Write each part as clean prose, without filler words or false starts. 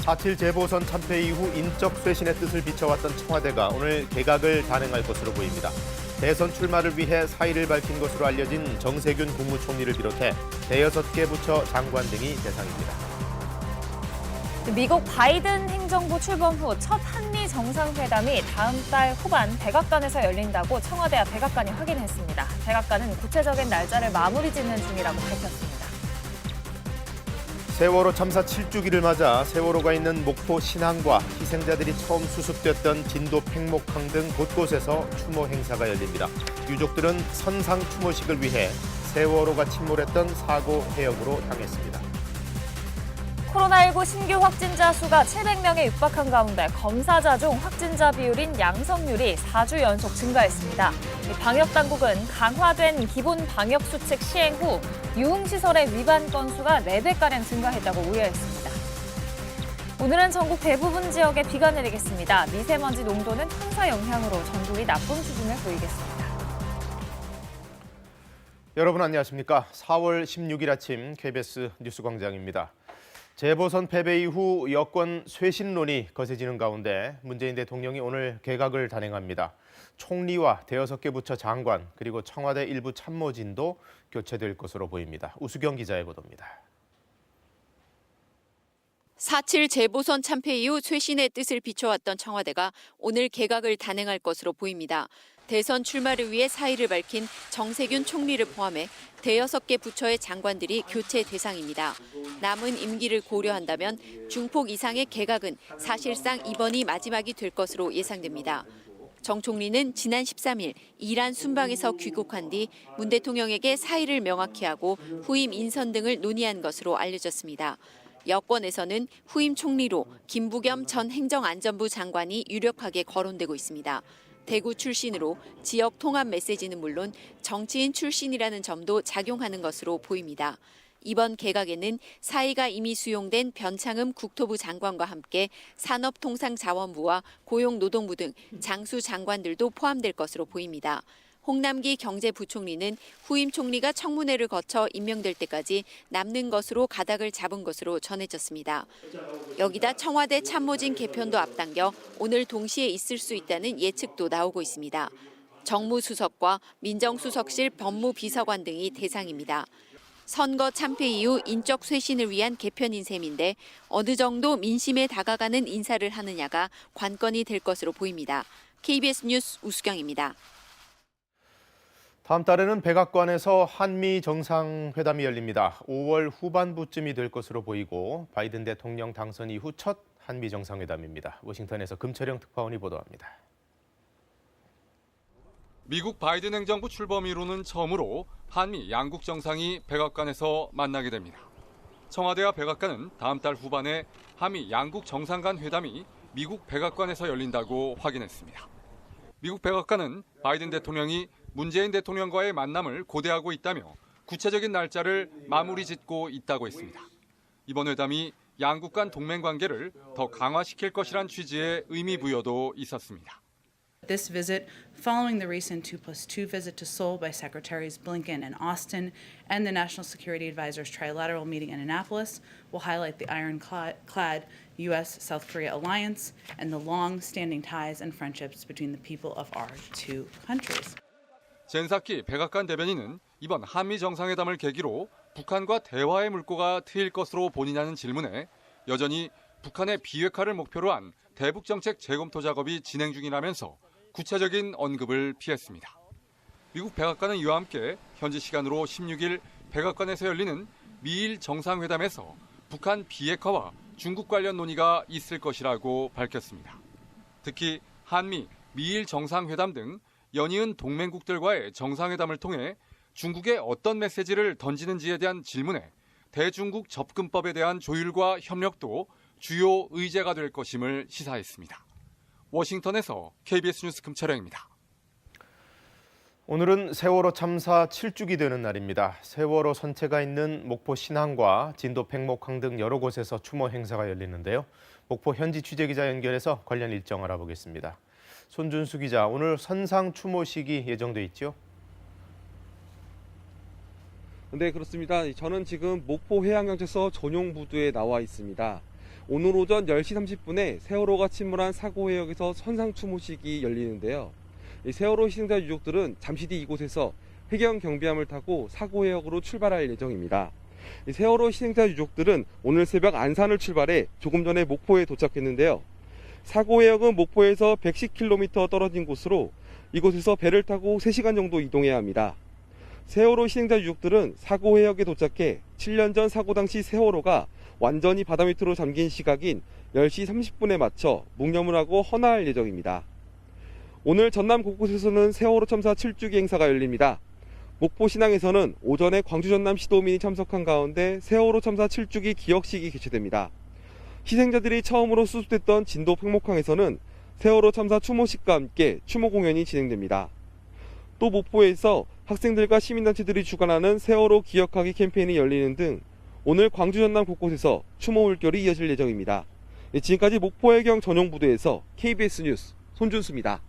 4.7 재보선 참패 이후 인적 쇄신의 뜻을 비춰왔던 청와대가 오늘 개각을 단행할 것으로 보입니다. 대선 출마를 위해 사의를 밝힌 것으로 알려진 정세균 국무총리를 비롯해 대여섯 개 부처 장관 등이 대상입니다. 미국 바이든 행정부 출범 후 첫 한미 정상회담이 다음 달 후반 백악관에서 열린다고 청와대와 백악관이 확인했습니다. 백악관은 구체적인 날짜를 마무리 짓는 중이라고 밝혔습니다. 세월호 참사 7주기를 맞아 세월호가 있는 목포 신항과 희생자들이 처음 수습됐던 진도 팽목항 등 곳곳에서 추모 행사가 열립니다. 유족들은 선상 추모식을 위해 세월호가 침몰했던 사고 해역으로 향했습니다. 코로나19 신규 확진자 수가 700명에 육박한 가운데 검사자 중 확진자 비율인 양성률이 4주 연속 증가했습니다. 방역당국은 강화된 기본 방역수칙 시행 후 유흥시설의 위반 건수가 4배가량 증가했다고 우려했습니다. 오늘은 전국 대부분 지역에 비가 내리겠습니다. 미세먼지 농도는 황사 영향으로 전국이 나쁨 수준을 보이겠습니다. 여러분 안녕하십니까? 4월 16일 아침 KBS 뉴스광장입니다. 재보선 패배 이후 여권 쇄신론이 거세지는 가운데 문재인 대통령이 오늘 개각을 단행합니다. 총리와 대여섯 개 부처 장관 그리고 청와대 일부 참모진도 교체될 것으로 보입니다. 우수경 기자의 보도입니다. 4.7 재보선 참패 이후 쇄신의 뜻을 비춰왔던 청와대가 오늘 개각을 단행할 것으로 보입니다. 대선 출마를 위해 사의를 밝힌 정세균 총리를 포함해 대여섯 개 부처의 장관들이 교체 대상입니다. 남은 임기를 고려한다면 중폭 이상의 개각은 사실상 이번이 마지막이 될 것으로 예상됩니다. 정 총리는 지난 13일 이란 순방에서 귀국한 뒤 문 대통령에게 사의를 명확히 하고 후임 인선 등을 논의한 것으로 알려졌습니다. 여권에서는 후임 총리로 김부겸 전 행정안전부 장관이 유력하게 거론되고 있습니다. 대구 출신으로 지역 통합 메시지는 물론 정치인 출신이라는 점도 작용하는 것으로 보입니다. 이번 개각에는 사의가 이미 수용된 변창흠 국토부 장관과 함께 산업통상자원부와 고용노동부 등 장수 장관들도 포함될 것으로 보입니다. 홍남기 경제부총리는 후임 총리가 청문회를 거쳐 임명될 때까지 남는 것으로 가닥을 잡은 것으로 전해졌습니다. 여기다 청와대 참모진 개편도 앞당겨 오늘 동시에 있을 수 있다는 예측도 나오고 있습니다. 정무수석과 민정수석실 법무비서관 등이 대상입니다. 선거 참패 이후 인적 쇄신을 위한 개편인 셈인데 어느 정도 민심에 다가가는 인사를 하느냐가 관건이 될 것으로 보입니다. KBS 뉴스 우수경입니다. 다음 달에는 백악관에서 한미 정상회담이 열립니다. 5월 후반부쯤이 될 것으로 보이고 바이든 대통령 당선 이후 첫 한미 정상회담입니다. 워싱턴에서 금철영 특파원이 보도합니다. 미국 바이든 행정부 출범 이후로는 처음으로 한미 양국 정상이 백악관에서 만나게 됩니다. 청와대와 백악관은 다음 달 후반에 한미 양국 정상 간 회담이 미국 백악관에서 열린다고 확인했습니다. 미국 백악관은 바이든 대통령이 문재인 대통령과의 만남을 고대하고 있다며 구체적인 날짜를 마무리 짓고 있다고 했습니다. 이번 회담이 양국 간 동맹 관계를 더 강화시킬 것이란 취지의 의미 부여도 있었습니다. This visit, following the recent 2+2 visit to Seoul by Secretaries Blinken and Austin and the National Security Advisors trilateral meeting in Annapolis, will highlight the ironclad U.S.-South Korea alliance and the long-standing ties and friendships between the people of our two countries. 젠사키 백악관 대변인은 이번 한미 정상회담을 계기로 북한과 대화의 물꼬가 트일 것으로 보이냐는 질문에 여전히 북한의 비핵화를 목표로 한 대북 정책 재검토 작업이 진행 중이라면서 구체적인 언급을 피했습니다. 미국 백악관은 이와 함께 현지 시간으로 16일 백악관에서 열리는 미일 정상회담에서 북한 비핵화와 중국 관련 논의가 있을 것이라고 밝혔습니다. 특히 한미, 미일 정상회담 등 연이은 동맹국들과의 정상회담을 통해 중국에 어떤 메시지를 던지는지에 대한 질문에 대중국 접근법에 대한 조율과 협력도 주요 의제가 될 것임을 시사했습니다. 워싱턴에서 KBS 뉴스 금철영입니다. 오늘은 세월호 참사 7주기 되는 날입니다. 세월호 선체가 있는 목포 신항과 진도 팽목항 등 여러 곳에서 추모 행사가 열리는데요. 목포 현지 취재기자 연결해서 관련 일정 알아보겠습니다. 손준수 기자, 오늘 선상 추모식이 예정돼 있죠? 네, 그렇습니다. 저는 지금 목포 해양경찰서 전용 부두에 나와 있습니다. 오늘 오전 10시 30분에 세월호가 침몰한 사고 해역에서 선상 추모식이 열리는데요. 이 세월호 희생자 유족들은 잠시 뒤 이곳에서 해경 경비함을 타고 사고 해역으로 출발할 예정입니다. 이 세월호 희생자 유족들은 오늘 새벽 안산을 출발해 조금 전에 목포에 도착했는데요. 사고 해역은 목포에서 110km 떨어진 곳으로 이곳에서 배를 타고 3시간 정도 이동해야 합니다. 세월호 희생자 유족들은 사고 해역에 도착해 7년 전 사고 당시 세월호가 완전히 바다 밑으로 잠긴 시각인 10시 30분에 맞춰 묵념을 하고 헌화할 예정입니다. 오늘 전남 곳곳에서는 세월호 참사 7주기 행사가 열립니다. 목포 신항에서는 오전에 광주 전남 시도민이 참석한 가운데 세월호 참사 7주기 기억식이 개최됩니다. 희생자들이 처음으로 수습됐던 진도 팽목항에서는 세월호 참사 추모식과 함께 추모 공연이 진행됩니다. 또 목포에서 학생들과 시민단체들이 주관하는 세월호 기억하기 캠페인이 열리는 등 오늘 광주 전남 곳곳에서 추모 물결이 이어질 예정입니다. 지금까지 목포해경 전용부두에서 KBS 뉴스 손준수입니다.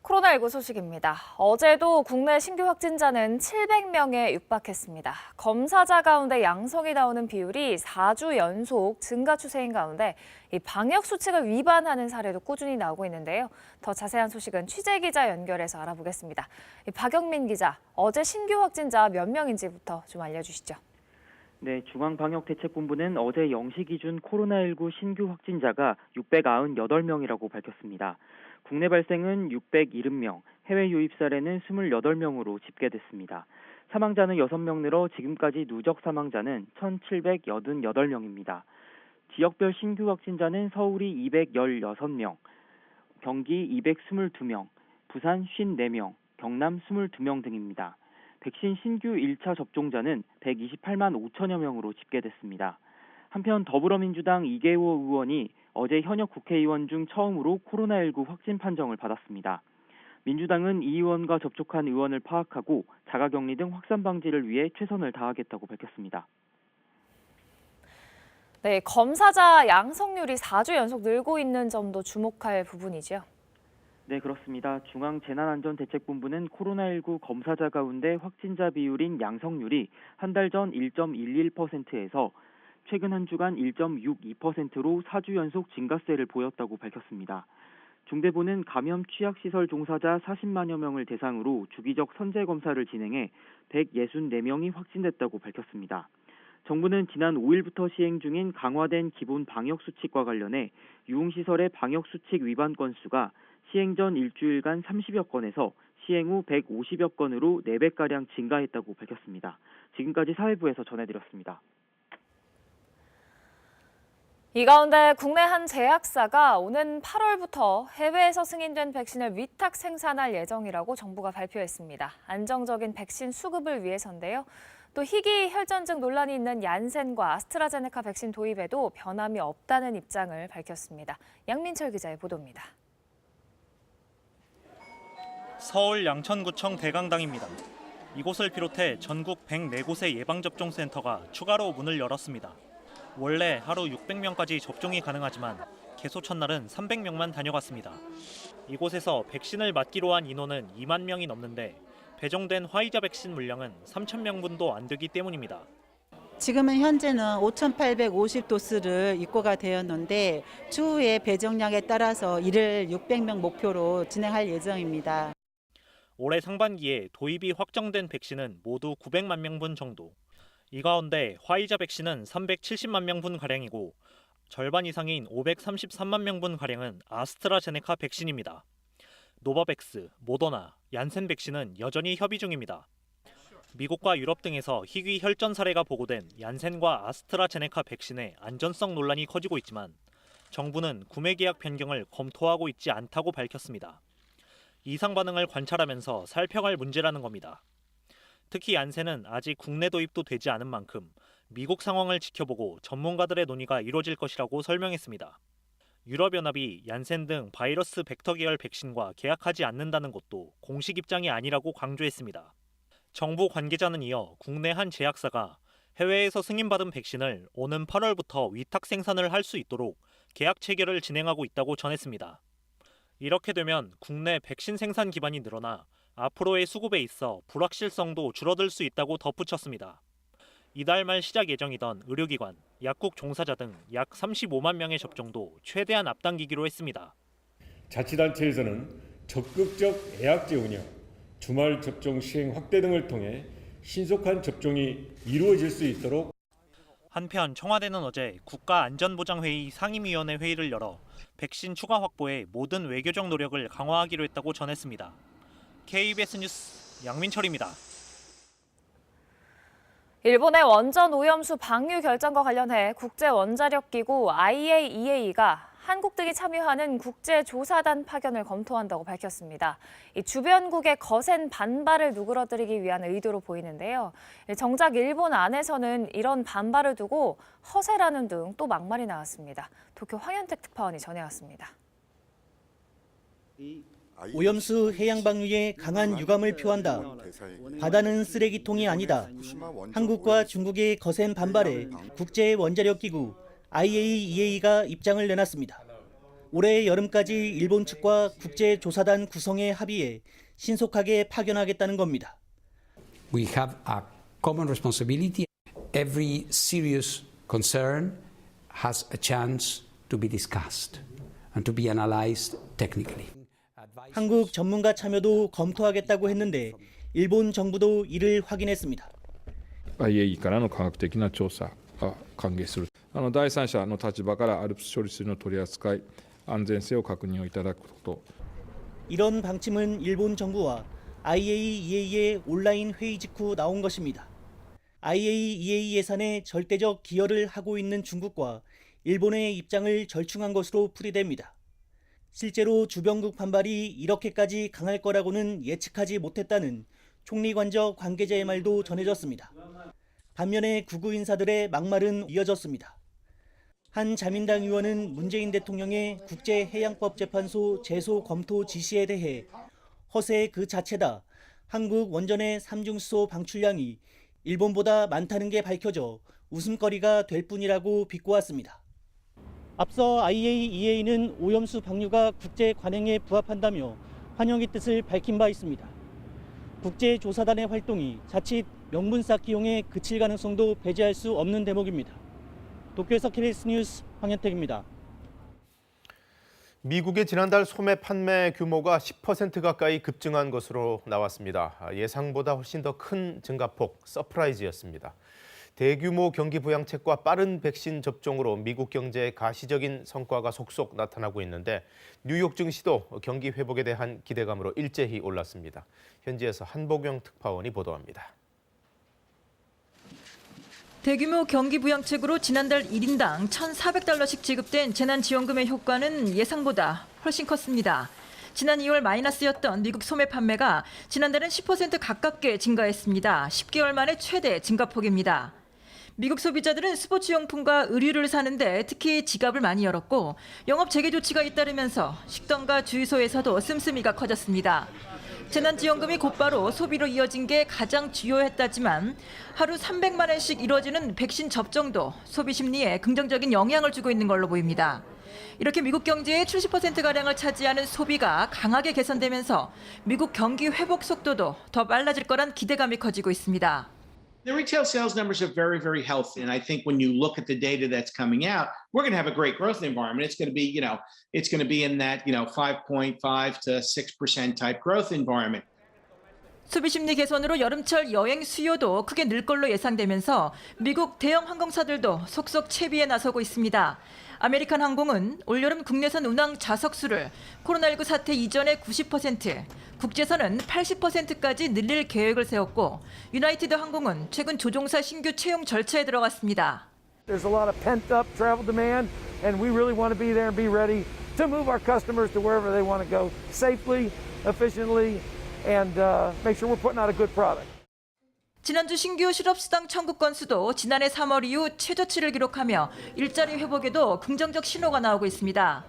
코로나19 소식입니다. 어제도 국내 신규 확진자는 700명에 육박했습니다. 검사자 가운데 양성이 나오는 비율이 4주 연속 증가 추세인 가운데 이 방역 수칙을 위반하는 사례도 꾸준히 나오고 있는데요. 더 자세한 소식은 취재 기자 연결해서 알아보겠습니다. 박영민 기자, 어제 신규 확진자 몇 명인지부터 좀 알려주시죠. 네, 중앙방역대책본부는 어제 0시 기준 코로나19 신규 확진자가 698명이라고 밝혔습니다. 국내 발생은 670명, 해외 유입 사례는 28명으로 집계됐습니다. 사망자는 6명 늘어 지금까지 누적 사망자는 1,788명입니다. 지역별 신규 확진자는 서울이 216명, 경기 222명, 부산 54명, 경남 22명 등입니다. 백신 신규 1차 접종자는 128만 5천여 명으로 집계됐습니다. 한편 더불어민주당 이계호 의원이 어제 현역 국회의원 중 처음으로 코로나19 확진 판정을 받았습니다. 민주당은 이 의원과 접촉한 의원을 파악하고 자가격리 등 확산 방지를 위해 최선을 다하겠다고 밝혔습니다. 네, 검사자 양성률이 4주 연속 늘고 있는 점도 주목할 부분이죠. 네, 그렇습니다. 중앙재난안전대책본부는 코로나19 검사자 가운데 확진자 비율인 양성률이 한 달 전 1.11%에서 최근 한 주간 1.62%로 4주 연속 증가세를 보였다고 밝혔습니다. 중대본은 감염 취약시설 종사자 40만여 명을 대상으로 주기적 선제검사를 진행해 164명이 확진됐다고 밝혔습니다. 정부는 지난 5일부터 시행 중인 강화된 기본 방역수칙과 관련해 유흥시설의 방역수칙 위반 건수가 시행 전 일주일간 30여 건에서 시행 후 150여 건으로 4배가량 증가했다고 밝혔습니다. 지금까지 사회부에서 전해드렸습니다. 이 가운데 국내 한 제약사가 오는 8월부터 해외에서 승인된 백신을 위탁 생산할 예정이라고 정부가 발표했습니다. 안정적인 백신 수급을 위해서인데요. 또 희귀 혈전증 논란이 있는 얀센과 아스트라제네카 백신 도입에도 변함이 없다는 입장을 밝혔습니다. 양민철 기자의 보도입니다. 서울 양천구청 대강당입니다. 이곳을 비롯해 전국 104곳의 예방접종센터가 추가로 문을 열었습니다. 원래 하루 600명까지 접종이 가능하지만 개소 첫날은 300명만 다녀갔습니다. 이곳에서 백신을 맞기로 한 인원은 2만 명이 넘는데 배정된 화이자 백신 물량은 3,000명분도 안 되기 때문입니다. 지금은 현재는 5,850도스를 입고가 되었는데 추후에 배정량에 따라서 이를 600명 목표로 진행할 예정입니다. 올해 상반기에 도입이 확정된 백신은 모두 900만 명분 정도. 이 가운데 화이자 백신은 370만 명분가량이고 절반 이상인 533만 명분가량은 아스트라제네카 백신입니다. 노바백스, 모더나, 얀센 백신은 여전히 협의 중입니다. 미국과 유럽 등에서 희귀 혈전 사례가 보고된 얀센과 아스트라제네카 백신의 안전성 논란이 커지고 있지만 정부는 구매 계약 변경을 검토하고 있지 않다고 밝혔습니다. 이상 반응을 관찰하면서 살펴갈 문제라는 겁니다. 특히 얀센은 아직 국내 도입도 되지 않은 만큼 미국 상황을 지켜보고 전문가들의 논의가 이루어질 것이라고 설명했습니다. 유럽연합이 얀센 등 바이러스 벡터 계열 백신과 계약하지 않는다는 것도 공식 입장이 아니라고 강조했습니다. 정부 관계자는 이어 국내 한 제약사가 해외에서 승인받은 백신을 오는 8월부터 위탁 생산을 할 수 있도록 계약 체결을 진행하고 있다고 전했습니다. 이렇게 되면 국내 백신 생산 기반이 늘어나 앞으로의 수급에 있어 불확실성도 줄어들 수 있다고 덧붙였습니다. 이달 말 시작 예정이던 의료기관, 약국 종사자 등 약 35만 명의 접종도 최대한 앞당기기로 했습니다. 자치단체에서는 적극적 예약제 운영, 주말 접종 시행 확대 등을 통해 신속한 접종이 이루어질 수 있도록. 한편 청와대는 어제 국가안전보장회의 상임위원회 회의를 열어 백신 추가 확보에 모든 외교적 노력을 강화하기로 했다고 전했습니다. KBS 뉴스 양민철입니다. 일본의 원전 오염수 방류 결정과 관련해 국제원자력기구 IAEA가 한국 등이 참여하는 국제조사단 파견을 검토한다고 밝혔습니다. 이 주변국의 거센 반발을 누그러뜨리기 위한 의도로 보이는데요. 정작 일본 안에서는 이런 반발을 두고 허세라는 등 또 막말이 나왔습니다. 도쿄 황현택 특파원이 전해왔습니다. 오염수 해양 방류에 강한 유감을 표한다. 바다는 쓰레기통이 아니다. 한국과 중국의 거센 반발에 국제원자력기구 IAEA가 입장을 내놨습니다. 올해 여름까지 일본 측과 국제조사단 구성에 합의해 신속하게 파견하겠다는 겁니다. We have a common responsibility. Every serious concern has a chance to be discussed and to be analyzed technically. 한국 전문가 참여도 검토하겠다고 했는데 일본 정부도 이를 확인했습니다. IAEAからの科学的な調査が歓迎する。第三者の立場からALPS処理水の取り扱い安全性を確認をいただくこと。 이런 방침은 일본 정부와 IAEA의 온라인 회의 직후 나온 것입니다. IAEA 예산에 절대적 기여를 하고 있는 중국과 일본의 입장을 절충한 것으로 풀이됩니다. 실제로 주변국 반발이 이렇게까지 강할 거라고는 예측하지 못했다는 총리관저 관계자의 말도 전해졌습니다. 반면에 구구 인사들의 막말은 이어졌습니다. 한 자민당 의원은 문재인 대통령의 국제해양법재판소 제소 검토 지시에 대해 허세 그 자체다. 한국 원전의 삼중수소 방출량이 일본보다 많다는 게 밝혀져 웃음거리가 될 뿐이라고 비꼬았습니다. 앞서 IAEA는 오염수 방류가 국제 관행에 부합한다며 환영의 뜻을 밝힌 바 있습니다. 국제조사단의 활동이 자칫 명분 쌓기 용에 그칠 가능성도 배제할 수 없는 대목입니다. 도쿄에서 KBS 뉴스 황현택입니다. 미국의 지난달 소매 판매 규모가 10% 가까이 급증한 것으로 나왔습니다. 예상보다 훨씬 더 큰 증가폭, 서프라이즈였습니다. 대규모 경기 부양책과 빠른 백신 접종으로 미국 경제의 가시적인 성과가 속속 나타나고 있는데 뉴욕 증시도 경기 회복에 대한 기대감으로 일제히 올랐습니다. 현지에서 한복영 특파원이 보도합니다. 대규모 경기 부양책으로 지난달 1인당 $1,400씩 지급된 재난지원금의 효과는 예상보다 훨씬 컸습니다. 지난 2월 마이너스였던 미국 소매 판매가 지난달은 10% 가깝게 증가했습니다. 10개월 만에 최대 증가폭입니다. 미국 소비자들은 스포츠용품과 의류를 사는데 특히 지갑을 많이 열었고 영업 재개 조치가 잇따르면서 식당과 주유소에서도 씀씀이가 커졌습니다. 재난지원금이 곧바로 소비로 이어진 게 가장 주요했다지만 하루 300만 원씩 이루어지는 백신 접종도 소비 심리에 긍정적인 영향을 주고 있는 걸로 보입니다. 이렇게 미국 경제의 70%가량을 차지하는 소비가 강하게 개선되면서 미국 경기 회복 속도도 더 빨라질 거란 기대감이 커지고 있습니다. The retail sales numbers are very, very healthy. And I think when you look at the data that's coming out, we're going to have a great growth environment. It's going to be, it's going to be in that, 5.5 to 6% type growth environment. 소비 심리 개선으로 여름철 여행 수요도 크게 늘 걸로 예상되면서 미국 대형 항공사들도 속속 채비에 나서고 있습니다. 아메리칸 항공은 올여름 국내선 운항 좌석수를 코로나19 사태 이전의 90%, 국제선은 80%까지 늘릴 계획을 세웠고 유나이티드 항공은 최근 조종사 신규 채용 절차에 들어갔습니다. There's a lot of pent-up travel demand, and we really want to be there and be ready to move our customers to wherever they want to go safely, efficiently, and make sure we're putting out a good product. 지난주 신규 실업수당 청구 건수도 지난해 3월 이후 최저치를 기록하며 일자리 회복에도 긍정적 신호가 나오고 있습니다.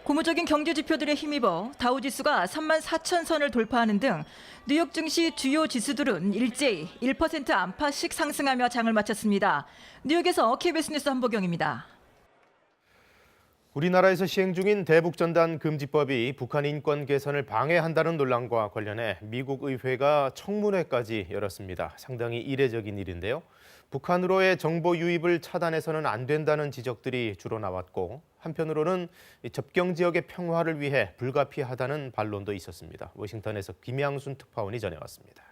고무적인 경제 지표들에 힘입어 다우지수가 34,000선을 돌파하는 등 뉴욕 증시 주요 지수들은 일제히 1% 안팎씩 상승하며 장을 마쳤습니다. 뉴욕에서 KBS 뉴스 한복영입니다. 우리나라에서 시행 중인 대북전단 금지법이 북한 인권 개선을 방해한다는 논란과 관련해 미국 의회가 청문회까지 열었습니다. 상당히 이례적인 일인데요. 북한으로의 정보 유입을 차단해서는 안 된다는 지적들이 주로 나왔고, 한편으로는 접경 지역의 평화를 위해 불가피하다는 반론도 있었습니다. 워싱턴에서 김양순 특파원이 전해왔습니다.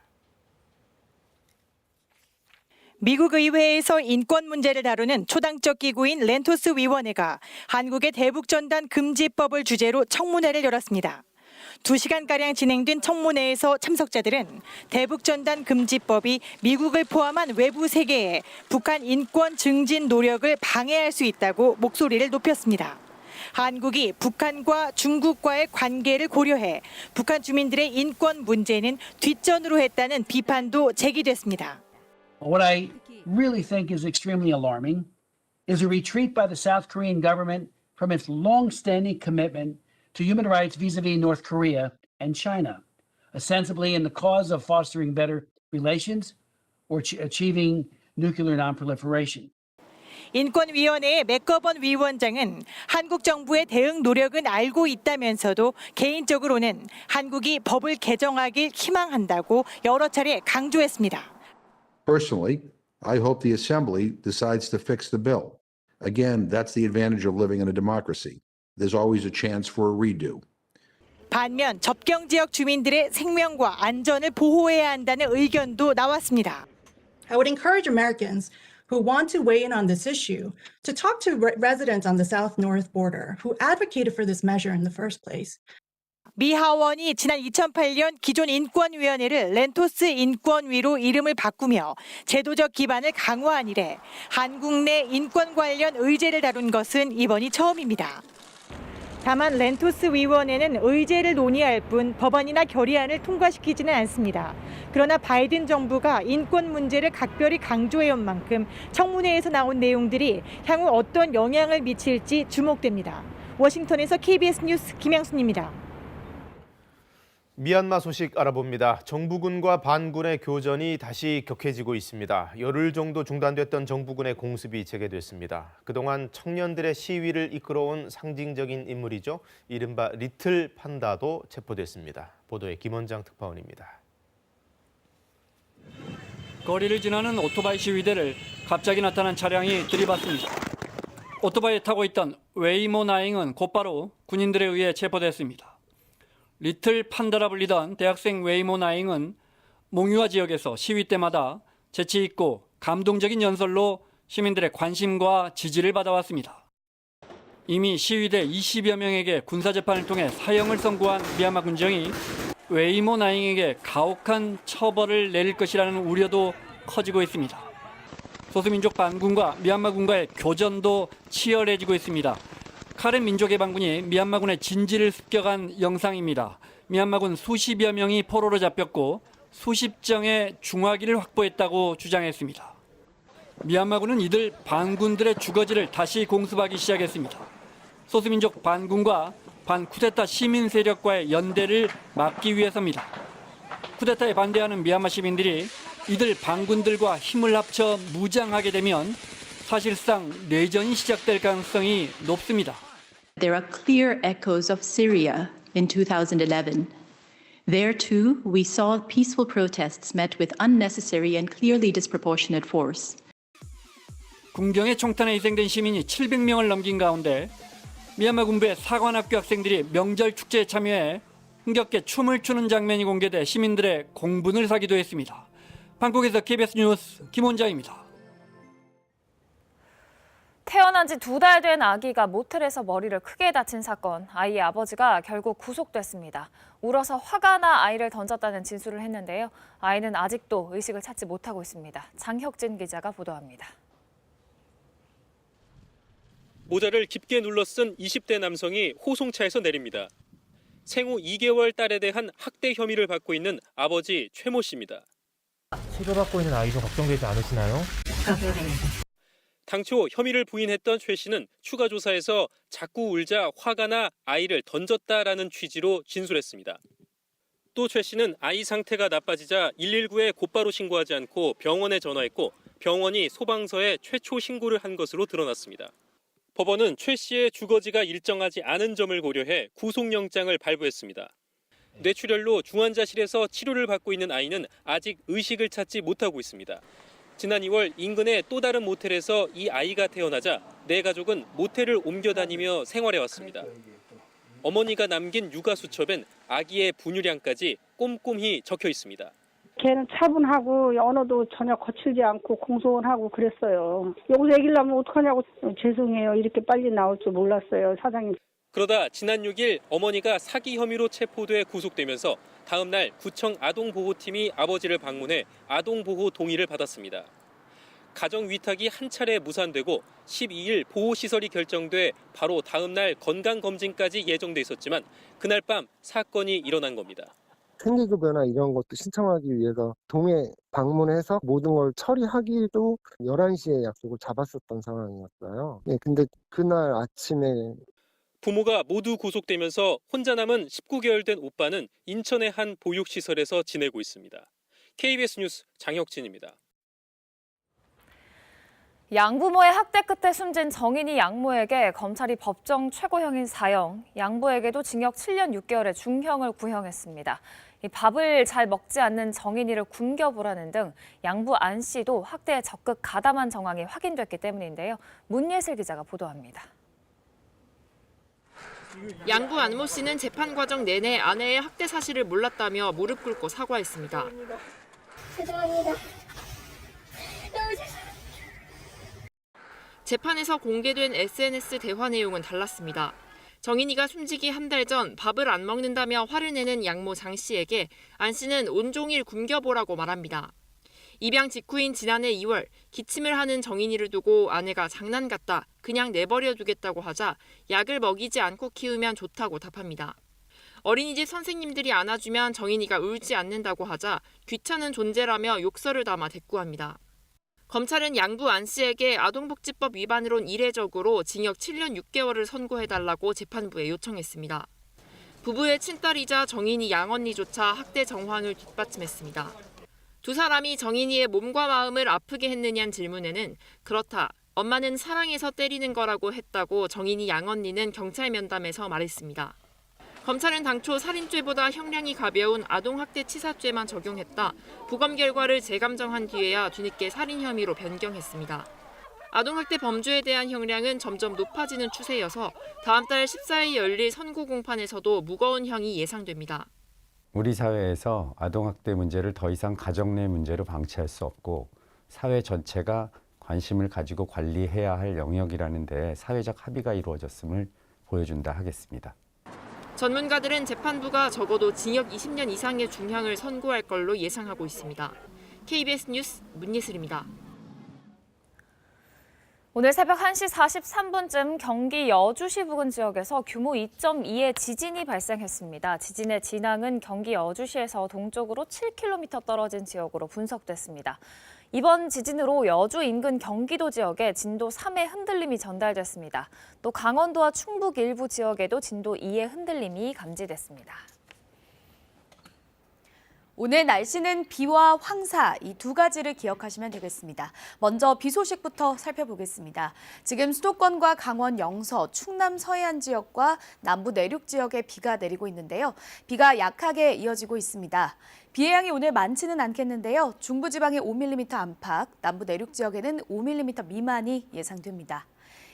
미국 의회에서 인권 문제를 다루는 초당적 기구인 렌토스 위원회가 한국의 대북전단 금지법을 주제로 청문회를 열었습니다. 2시간가량 진행된 청문회에서 참석자들은 대북전단 금지법이 미국을 포함한 외부 세계에 북한 인권 증진 노력을 방해할 수 있다고 목소리를 높였습니다. 한국이 북한과 중국과의 관계를 고려해 북한 주민들의 인권 문제는 뒷전으로 했다는 비판도 제기됐습니다. What I really think is extremely alarming is a retreat by the South Korean government from its long-standing commitment to human rights vis-a-vis North Korea and China, ostensibly in the cause of fostering better relations or achieving nuclear non-proliferation. 인권위원회의 맥거번 위원장은 한국 정부의 대응 노력은 알고 있다면서도 개인적으로는 한국이 법을 개정하길 희망한다고 여러 차례 강조했습니다. Personally, I hope the Assembly decides to fix the bill. Again, that's the advantage of living in a democracy. There's always a chance for a redo. 반면 접경 지역 주민들의 생명과 안전을 보호해야 한다는 의견도 나왔습니다. I would encourage Americans who want to weigh in on this issue to talk to residents on the south-north border who advocated for this measure in the first place. 미 하원이 지난 2008년 기존 인권위원회를 렌토스 인권위로 이름을 바꾸며 제도적 기반을 강화한 이래 한국 내 인권 관련 의제를 다룬 것은 이번이 처음입니다. 다만 렌토스 위원회는 의제를 논의할 뿐 법안이나 결의안을 통과시키지는 않습니다. 그러나 바이든 정부가 인권 문제를 각별히 강조해온 만큼 청문회에서 나온 내용들이 향후 어떤 영향을 미칠지 주목됩니다. 워싱턴에서 KBS 뉴스 김양순입니다. 미얀마 소식 알아봅니다. 정부군과 반군의 교전이 다시 격해지고 있습니다. 열흘 정도 중단됐던 정부군의 공습이 재개됐습니다. 그동안 청년들의 시위를 이끌어온 상징적인 인물이죠. 이른바 리틀 판다도 체포됐습니다. 보도에 김원장 특파원입니다. 거리를 지나는 오토바이 시위대를 갑자기 나타난 차량이 들이받습니다. 오토바이에 타고 있던 웨이모 나잉은 곧바로 군인들에 의해 체포됐습니다. 리틀 판다라 불리던 대학생 웨이모 나잉은 몽유아 지역에서 시위 때마다 재치 있고 감동적인 연설로 시민들의 관심과 지지를 받아왔습니다. 이미 시위대 20여 명에게 군사재판을 통해 사형을 선고한 미얀마 군정이 웨이모 나잉에게 가혹한 처벌을 내릴 것이라는 우려도 커지고 있습니다. 소수민족 반군과 미얀마군과의 교전도 치열해지고 있습니다. 카렌 민족해방군이 미얀마군의 진지를 습격한 영상입니다. 미얀마군 수십여 명이 포로로 잡혔고 수십 정의 중화기를 확보했다고 주장했습니다. 미얀마군은 이들 반군들의 주거지를 다시 공습하기 시작했습니다. 소수민족 반군과 반쿠데타 시민 세력과의 연대를 막기 위해서입니다. 쿠데타에 반대하는 미얀마 시민들이 이들 반군들과 힘을 합쳐 무장하게 되면 사실상 내전이 시작될 가능성이 높습니다. There are clear echoes of Syria in 2011. There too, we saw peaceful protests met with unnecessary and clearly disproportionate force. 군경의 총탄에 희생된 시민이 700명을 넘긴 가운데 미얀마 군부의 사관학교 학생들이 명절 축제에 참여해 흥겹게 춤을 추는 장면이 공개돼 시민들의 공분을 사기도 했습니다. 방콕에서 KBS 뉴스 김원장입니다. 태어난 지 2달 된 아기가 모텔에서 머리를 크게 다친 사건, 아이의 아버지가 결국 구속됐습니다. 울어서 화가 나 아이를 던졌다는 진술을 했는데요. 아이는 아직도 의식을 찾지 못하고 있습니다. 장혁진 기자가 보도합니다. 모자를 깊게 눌러 쓴 20대 남성이 호송차에서 내립니다. 생후 2개월 딸에 대한 학대 혐의를 받고 있는 아버지 최모 씨입니다. 치료받고 있는 아이도 걱정되지 않으시나요? 당초 혐의를 부인했던 최 씨는 추가 조사에서 자꾸 울자 화가 나 아이를 던졌다라는 취지로 진술했습니다. 또 최 씨는 아이 상태가 나빠지자 119에 곧바로 신고하지 않고 병원에 전화했고 병원이 소방서에 최초 신고를 한 것으로 드러났습니다. 법원은 최 씨의 주거지가 일정하지 않은 점을 고려해 구속영장을 발부했습니다. 뇌출혈로 중환자실에서 치료를 받고 있는 아이는 아직 의식을 찾지 못하고 있습니다. 지난 2월 인근의 또 다른 모텔에서 이 아이가 태어나자 네 가족은 모텔을 옮겨 다니며 생활해왔습니다. 어머니가 남긴 육아 수첩엔 아기의 분유량까지 꼼꼼히 적혀 있습니다. 걔는 차분하고 언어도 전혀 거칠지 않고 공손하고 그랬어요. 여기서 애기를 낳으면 어떡하냐고 죄송해요. 이렇게 빨리 나올 줄 몰랐어요, 사장님. 그러다 지난 6일 어머니가 사기 혐의로 체포돼 구속되면서 다음 날 구청 아동보호팀이 아버지를 방문해 아동보호 동의를 받았습니다. 가정 위탁이 한 차례 무산되고 12일 보호시설이 결정돼 바로 다음 날 건강검진까지 예정돼 있었지만 그날 밤 사건이 일어난 겁니다. 생리급여나 이런 것도 신청하기 위해서 동에 방문해서 모든 걸 처리하기도 11시에 약속을 잡았었던 상황이었어요. 네, 근데 그날 아침에 부모가 모두 구속되면서 혼자 남은 19개월 된 오빠는 인천의 한 보육시설에서 지내고 있습니다. KBS 뉴스 장혁진입니다. 양부모의 학대 끝에 숨진 정인이 양모에게 검찰이 법정 최고형인 사형, 양부에게도 징역 7년 6개월의 중형을 구형했습니다. 이 밥을 잘 먹지 않는 정인이를 굶겨보라는 등 양부 안 씨도 학대에 적극 가담한 정황이 확인됐기 때문인데요. 문예슬 기자가 보도합니다. 양부 안모 씨는 재판 과정 내내 아내의 학대 사실을 몰랐다며 무릎 꿇고 사과했습니다. 죄송합니다. 너무 죄송합니다. 재판에서 공개된 SNS 대화 내용은 달랐습니다. 정인이가 숨지기 한 달 전 밥을 안 먹는다며 화를 내는 양모 장 씨에게 안 씨는 온종일 굶겨보라고 말합니다. 입양 직후인 지난해 2월 기침을 하는 정인이를 두고 아내가 장난 같다, 그냥 내버려 두겠다고 하자 약을 먹이지 않고 키우면 좋다고 답합니다. 어린이집 선생님들이 안아주면 정인이가 울지 않는다고 하자 귀찮은 존재라며 욕설을 담아 대꾸합니다. 검찰은 양부 안 씨에게 아동복지법 위반으론 이례적으로 징역 7년 6개월을 선고해달라고 재판부에 요청했습니다. 부부의 친딸이자 정인이 양언니조차 학대 정황을 뒷받침했습니다. 두 사람이 정인이의 몸과 마음을 아프게 했느냐는 질문에는 그렇다, 엄마는 사랑해서 때리는 거라고 했다고 정인이 양언니는 경찰 면담에서 말했습니다. 검찰은 당초 살인죄보다 형량이 가벼운 아동학대치사죄만 적용했다, 부검 결과를 재감정한 뒤에야 뒤늦게 살인 혐의로 변경했습니다. 아동학대 범죄에 대한 형량은 점점 높아지는 추세여서 다음 달 14일 열릴 선고 공판에서도 무거운 형이 예상됩니다. 우리 사회에서 아동학대 문제를 더 이상 가정 내 문제로 방치할 수 없고 사회 전체가 관심을 가지고 관리해야 할 영역이라는 데 사회적 합의가 이루어졌음을 보여준다 하겠습니다. 전문가들은 재판부가 적어도 징역 20년 이상의 중형을 선고할 걸로 예상하고 있습니다. KBS 뉴스 문예슬입니다. 오늘 새벽 1시 43분쯤 경기 여주시 부근 지역에서 규모 2.2의 지진이 발생했습니다. 지진의 진앙은 경기 여주시에서 동쪽으로 7km 떨어진 지역으로 분석됐습니다. 이번 지진으로 여주 인근 경기도 지역에 진도 3의 흔들림이 전달됐습니다. 또 강원도와 충북 일부 지역에도 진도 2의 흔들림이 감지됐습니다. 오늘 날씨는 비와 황사 이 두 가지를 기억하시면 되겠습니다. 먼저 비 소식부터 살펴보겠습니다. 지금 수도권과 강원 영서, 충남 서해안 지역과 남부 내륙 지역에 비가 내리고 있는데요. 비가 약하게 이어지고 있습니다. 비의 양이 오늘 많지는 않겠는데요. 중부지방에 5mm 안팎, 남부 내륙 지역에는 5mm 미만이 예상됩니다.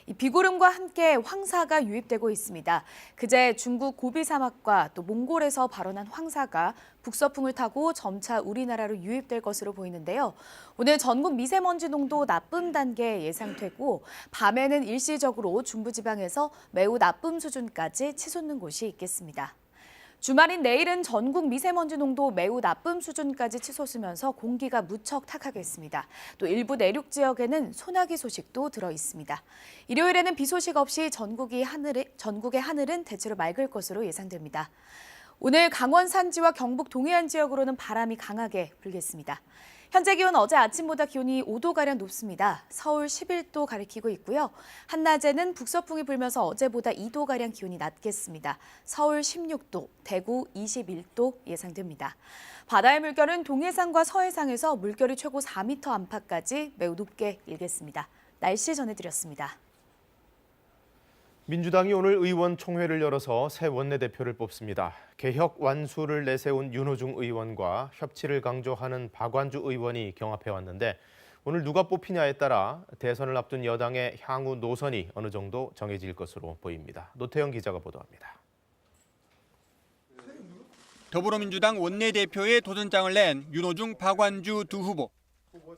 이 비구름과 함께 황사가 유입되고 있습니다. 그제 중국 고비 사막과 또 몽골에서 발원한 황사가 북서풍을 타고 점차 우리나라로 유입될 것으로 보이는데요. 오늘 전국 미세먼지 농도 나쁨 단계 예상되고 밤에는 일시적으로 중부지방에서 매우 나쁨 수준까지 치솟는 곳이 있겠습니다. 주말인 내일은 전국 미세먼지 농도 매우 나쁨 수준까지 치솟으면서 공기가 무척 탁하겠습니다. 또 일부 내륙 지역에는 소나기 소식도 들어 있습니다. 일요일에는 비 소식 없이 전국의 하늘은 대체로 맑을 것으로 예상됩니다. 오늘 강원 산지와 경북 동해안 지역으로는 바람이 강하게 불겠습니다. 현재 기온 어제 아침보다 기온이 5도가량 높습니다. 서울 11도 가리키고 있고요. 한낮에는 북서풍이 불면서 어제보다 2도가량 기온이 낮겠습니다. 서울 16도, 대구 21도 예상됩니다. 바다의 물결은 동해상과 서해상에서 물결이 최고 4m 안팎까지 매우 높게 일겠습니다. 날씨 전해드렸습니다. 민주당이 오늘 의원총회를 열어서 새 원내대표를 뽑습니다. 개혁 완수를 내세운 윤호중 의원과 협치를 강조하는 박완주 의원이 경합해왔는데 오늘 누가 뽑히냐에 따라 대선을 앞둔 여당의 향후 노선이 어느 정도 정해질 것으로 보입니다. 노태영 기자가 보도합니다. 더불어민주당 원내대표의 도전장을 낸 윤호중, 박완주 두 후보.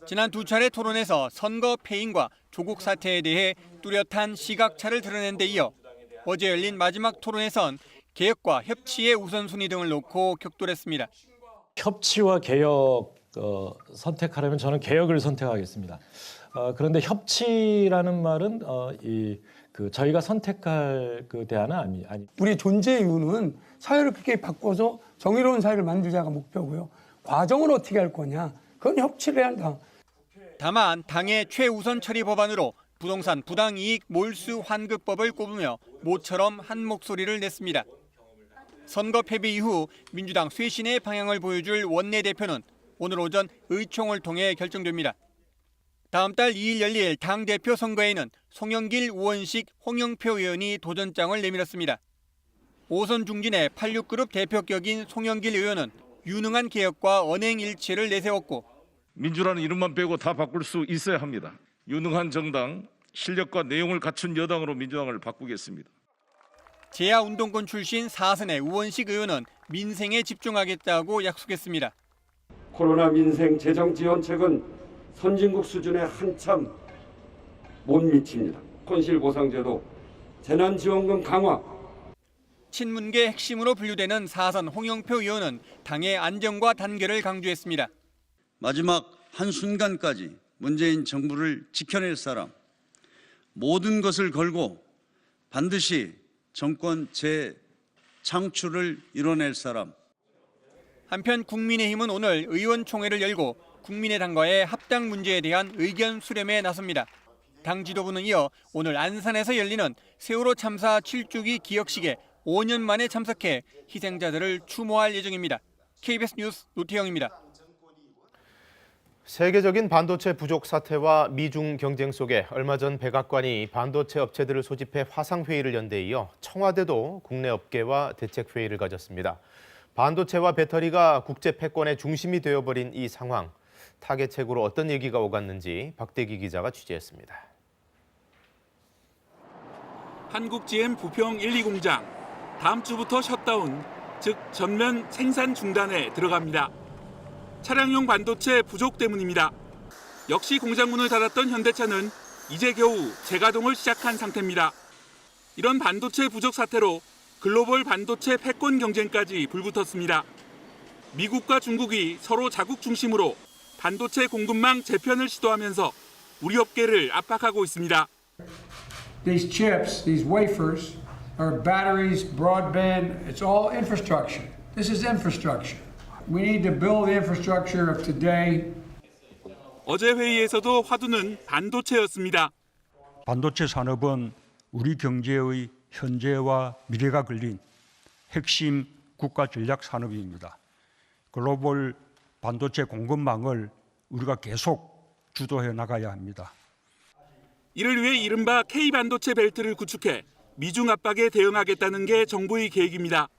지난 두 차례 토론에서 선거 패인과 조국 사태에 대해 뚜렷한 시각차를 드러낸 데 이어 어제 열린 마지막 토론에선 개혁과 협치의 우선순위 등을 놓고 격돌했습니다. 협치와 개혁 선택하려면 저는 개혁을 선택하겠습니다. 그런데 협치라는 말은 저희가 선택할 그 대안은 아니. 우리의 존재 이유는 사회를 그렇게 바꿔서 정의로운 사회를 만들자가 목표고요. 과정을 어떻게 할 거냐. 그건 협치를 해야 한다. 다만 당의 최우선 처리 법안으로 부동산 부당이익 몰수 환급법을 꼽으며 모처럼 한 목소리를 냈습니다. 선거 패배 이후 민주당 쇄신의 방향을 보여줄 원내대표는 오늘 오전 의총을 통해 결정됩니다. 다음 달 2일 열릴 당대표 선거에는 송영길, 우원식, 홍영표 의원이 도전장을 내밀었습니다. 5선 중진의 86그룹 대표격인 송영길 의원은 유능한 개혁과 언행 일치를 내세웠고 민주라는 이름만 빼고 다 바꿀 수 있어야 합니다. 유능한 정당, 실력과 내용을 갖춘 여당으로 민주당을 바꾸겠습니다. 재야운동권 출신 4선의 우원식 의원은 민생에 집중하겠다고 약속했습니다. 코로나 민생 재정 지원책은 선진국 수준에 한참 못 미칩니다. 손실보상제도, 재난지원금 강화. 친문계 핵심으로 분류되는 4선 홍영표 의원은 당의 안정과 단결을 강조했습니다. 마지막 한순간까지 문재인 정부를 지켜낼 사람, 모든 것을 걸고 반드시 정권 재창출을 이뤄낼 사람. 한편 국민의힘은 오늘 의원총회를 열고 국민의당과의 합당 문제에 대한 의견 수렴에 나섭니다. 당 지도부는 이어 오늘 안산에서 열리는 세월호 참사 7주기 기억식에 5년 만에 참석해 희생자들을 추모할 예정입니다. KBS 뉴스 노태영입니다. 세계적인 반도체 부족 사태와 미중 경쟁 속에 얼마 전 백악관이 반도체 업체들을 소집해 화상회의를 연 데 이어 청와대도 국내 업계와 대책회의를 가졌습니다. 반도체와 배터리가 국제 패권의 중심이 되어버린 이 상황, 타겟책으로 어떤 얘기가 오갔는지 박대기 기자가 취재했습니다. 한국 GM 부평 1, 2공장, 다음 주부터 셧다운, 즉 전면 생산 중단에 들어갑니다. 차량용 반도체 부족 때문입니다. 역시 공장 문을 닫았던 현대차는 이제 겨우 재가동을 시작한 상태입니다. 이런 반도체 부족 사태로 글로벌 반도체 패권 경쟁까지 불붙었습니다. 미국과 중국이 서로 자국 중심으로 반도체 공급망 재편을 시도하면서 우리 업계를 압박하고 있습니다. These chips, these wafers, are batteries, broadband, it's all infrastructure. This is infrastructure. We need to build the infrastructure of today. 어제 회의에서도 화두는 반도체였습니다. 반도체 산업은 우리 경제의 현재와 미래가 걸린 핵심 국가 전략 산업입니다. 글로벌 반도체 공급망을 우리가 계속 주도해 나가야 합니다. 이를 위해 이른바 K반도체 벨트를 구축해 미중 압박에 대응하겠다는 게 정부의 계획입니다.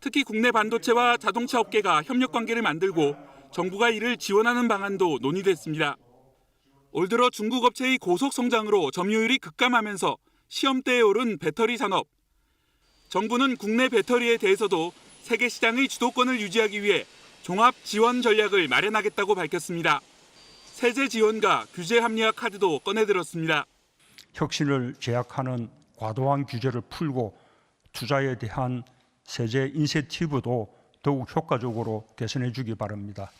특히 국내 반도체와 자동차 업계가 협력 관계를 만들고 정부가 이를 지원하는 방안도 논의됐습니다. 올 들어 중국 업체의 고속 성장으로 점유율이 급감하면서 시험대에 오른 배터리 산업. 정부는 국내 배터리에 대해서도 세계 시장의 주도권을 유지하기 위해 종합 지원 전략을 마련하겠다고 밝혔습니다. 세제 지원과 규제 합리화 카드도 꺼내들었습니다. 혁신을 제약하는 과도한 규제를 풀고 투자에 대한 세제 인센티브도 더욱 효과적으로 개선해 주기 바랍니다.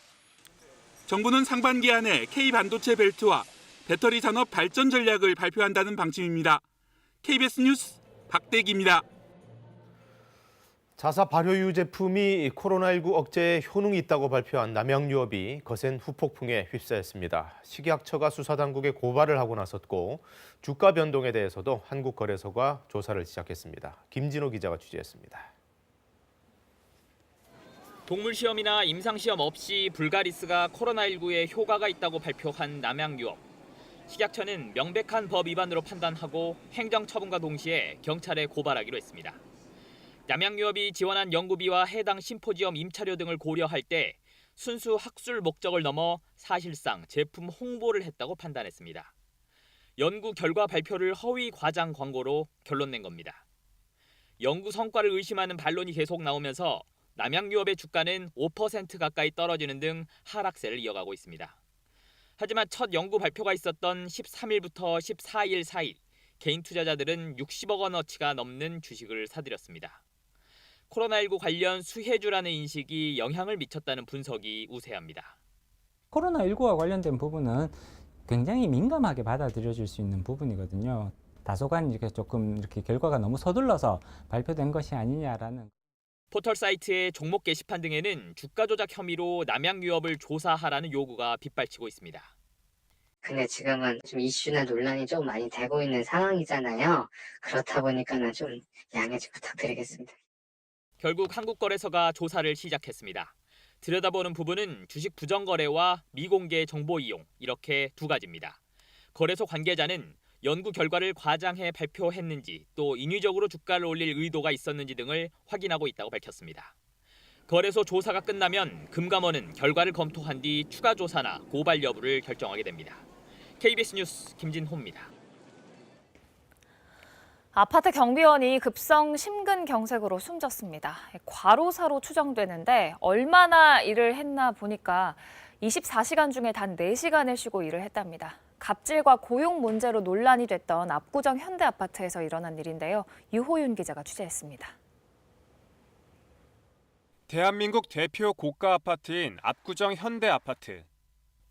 정부는 상반기 안에 K반도체 벨트와 배터리 산업 발전 전략을 발표한다는 방침입니다. KBS 뉴스 박대기입니다. 자사 발효유 제품이 코로나19 억제에 효능이 있다고 발표한 남양유업이 거센 후폭풍에 휩싸였습니다. 식약처가 수사당국에 고발을 하고 나섰고 주가 변동에 대해서도 한국거래소가 조사를 시작했습니다. 김진호 기자가 취재했습니다. 동물 시험이나 임상 시험 없이 불가리스가 코로나19에 효과가 있다고 발표한 남양유업. 식약처는 명백한 법 위반으로 판단하고 행정처분과 동시에 경찰에 고발하기로 했습니다. 남양유업이 지원한 연구비와 해당 심포지엄 임차료 등을 고려할 때 순수 학술 목적을 넘어 사실상 제품 홍보를 했다고 판단했습니다. 연구 결과 발표를 허위 과장 광고로 결론 낸 겁니다. 연구 성과를 의심하는 반론이 계속 나오면서 남양유업의 주가는 5% 가까이 떨어지는 등 하락세를 이어가고 있습니다. 하지만 첫 연구 발표가 있었던 13일부터 14일 사이 개인 투자자들은 60억 원어치가 넘는 주식을 사들였습니다. 코로나19 관련 수혜주라는 인식이 영향을 미쳤다는 분석이 우세합니다. 코로나19와 관련된 부분은 굉장히 민감하게 받아들여질 수 있는 부분이거든요. 다소간 이렇게 결과가 너무 서둘러서 발표된 것이 아니냐라는. 포털 사이트의 종목 게시판 등에는 주가 조작 혐의로 남양유업을 조사하라는 요구가 빗발치고 있습니다. 근데 지금은 좀 이슈나 논란이 좀 많이 되고 있는 상황이잖아요. 그렇다 보니까는 좀 양해 좀 부탁드리겠습니다. 결국 한국거래소가 조사를 시작했습니다. 들여다보는 부분은 주식 부정거래와 미공개 정보 이용 이렇게 두 가지입니다. 거래소 관계자는 연구 결과를 과장해 발표했는지 또 인위적으로 주가를 올릴 의도가 있었는지 등을 확인하고 있다고 밝혔습니다. 거래소 조사가 끝나면 금감원은 결과를 검토한 뒤 추가 조사나 고발 여부를 결정하게 됩니다. KBS 뉴스 김진호입니다. 아파트 경비원이 급성 심근경색으로 숨졌습니다. 과로사로 추정되는데 얼마나 일을 했나 보니까 24시간 중에 단 4시간을 쉬고 일을 했답니다. 갑질과 고용 문제로 논란이 됐던 압구정 현대아파트에서 일어난 일인데요. 유호윤 기자가 취재했습니다. 대한민국 대표 고가 아파트인 압구정 현대아파트.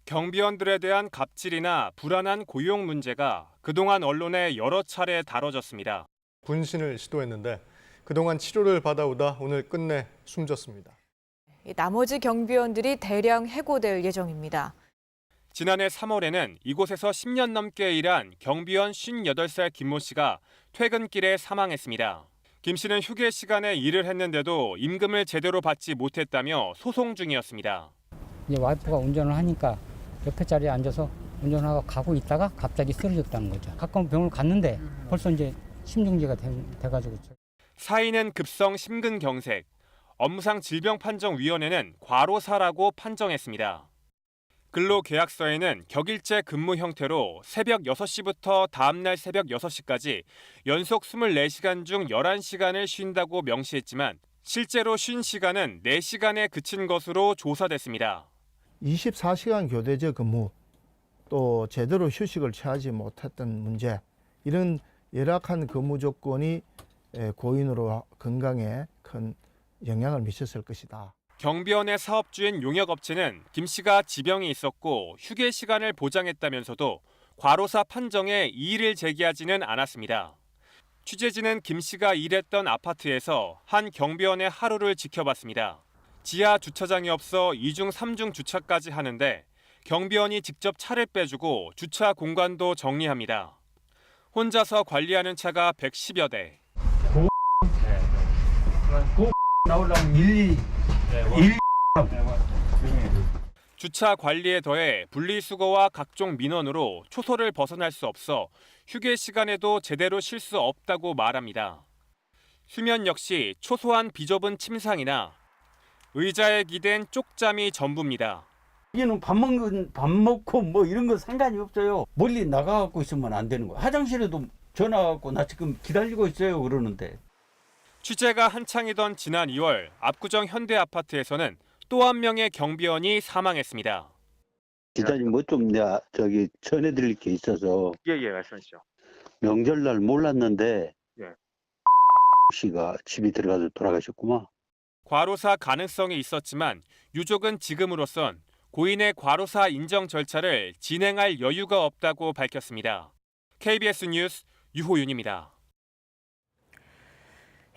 경비원들에 대한 갑질이나 불안한 고용 문제가 그동안 언론에 여러 차례 다뤄졌습니다. 분신을 시도했는데 그동안 치료를 받아오다 오늘 끝내 숨졌습니다. 나머지 경비원들이 대량 해고될 예정입니다. 지난해 3월에는 이곳에서 10년 넘게 일한 경비원 58살 김모 씨가 퇴근길에 사망했습니다. 김 씨는 휴게 시간에 일을 했는데도 임금을 제대로 받지 못했다며 소송 중이었습니다. 이제 와이프가 운전을 하니까 옆에 자리에 앉아서 운전하고 가고 있다가 갑자기 쓰러졌다는 거죠. 가까운 병원을 갔는데 벌써 이제 심중지가 돼가지고. 사인은 급성 심근경색. 업무상 질병판정위원회는 과로사라고 판정했습니다. 근로계약서에는 격일제 근무 형태로 새벽 6시부터 다음날 새벽 6시까지 연속 24시간 중 11시간을 쉰다고 명시했지만 실제로 쉰 시간은 4시간에 그친 것으로 조사됐습니다. 24시간 교대제 근무, 또 제대로 휴식을 취하지 못했던 문제, 이런 열악한 근무 조건이 고인으로 건강에 큰 영향을 미쳤을 것이다. 경비원의 사업주인 용역업체는 김 씨가 지병이 있었고 휴게 시간을 보장했다면서도 과로사 판정에 이의를 제기하지는 않았습니다. 취재진은 김 씨가 일했던 아파트에서 한 경비원의 하루를 지켜봤습니다. 지하 주차장이 없어 2중 3중 주차까지 하는데 경비원이 직접 차를 빼주고 주차 공간도 정리합니다. 혼자서 관리하는 차가 110여 대. 나오려면 일일이 주차 관리에 더해 분리수거와 각종 민원으로 초소를 벗어날 수 없어 휴게 시간에도 제대로 쉴 수 없다고 말합니다. 수면 역시 초소한 비좁은 침상이나 의자에 기댄 쪽잠이 전부입니다. 여기는 밥 먹고 뭐 이런 거 상관이 없어요. 멀리 나가갖고 있으면 안 되는 거야. 화장실에도 전화갖고 나 지금 기다리고 있어요 그러는데. 취재가 한창이던 지난 2월 압구정 현대아파트에서는 또 한 명의 경비원이 사망했습니다. 기자님 뭐 좀 내가 저기 전해드릴 게 있어서. 예, 말씀하시죠. 명절날 몰랐는데 예. 씨가 집에 들어가서 돌아가셨구만. 과로사 가능성이 있었지만 유족은 지금으로선 고인의 과로사 인정 절차를 진행할 여유가 없다고 밝혔습니다. KBS 뉴스 유호윤입니다.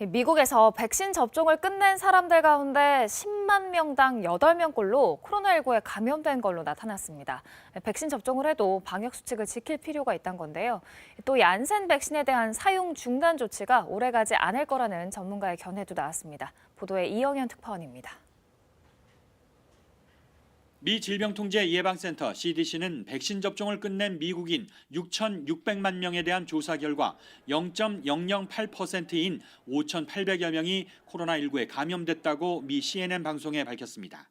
미국에서 백신 접종을 끝낸 사람들 가운데 10만 명당 8명꼴로 코로나19에 감염된 걸로 나타났습니다. 백신 접종을 해도 방역 수칙을 지킬 필요가 있다는 건데요. 또 얀센 백신에 대한 사용 중단 조치가 오래가지 않을 거라는 전문가의 견해도 나왔습니다. 보도에 이영현 특파원입니다. 미 질병통제예방센터 CDC는 백신 접종을 끝낸 미국인 6,600만 명에 대한 조사 결과 0.008%인 5,800여 명이 코로나19에 감염됐다고 미 CNN 방송에 밝혔습니다.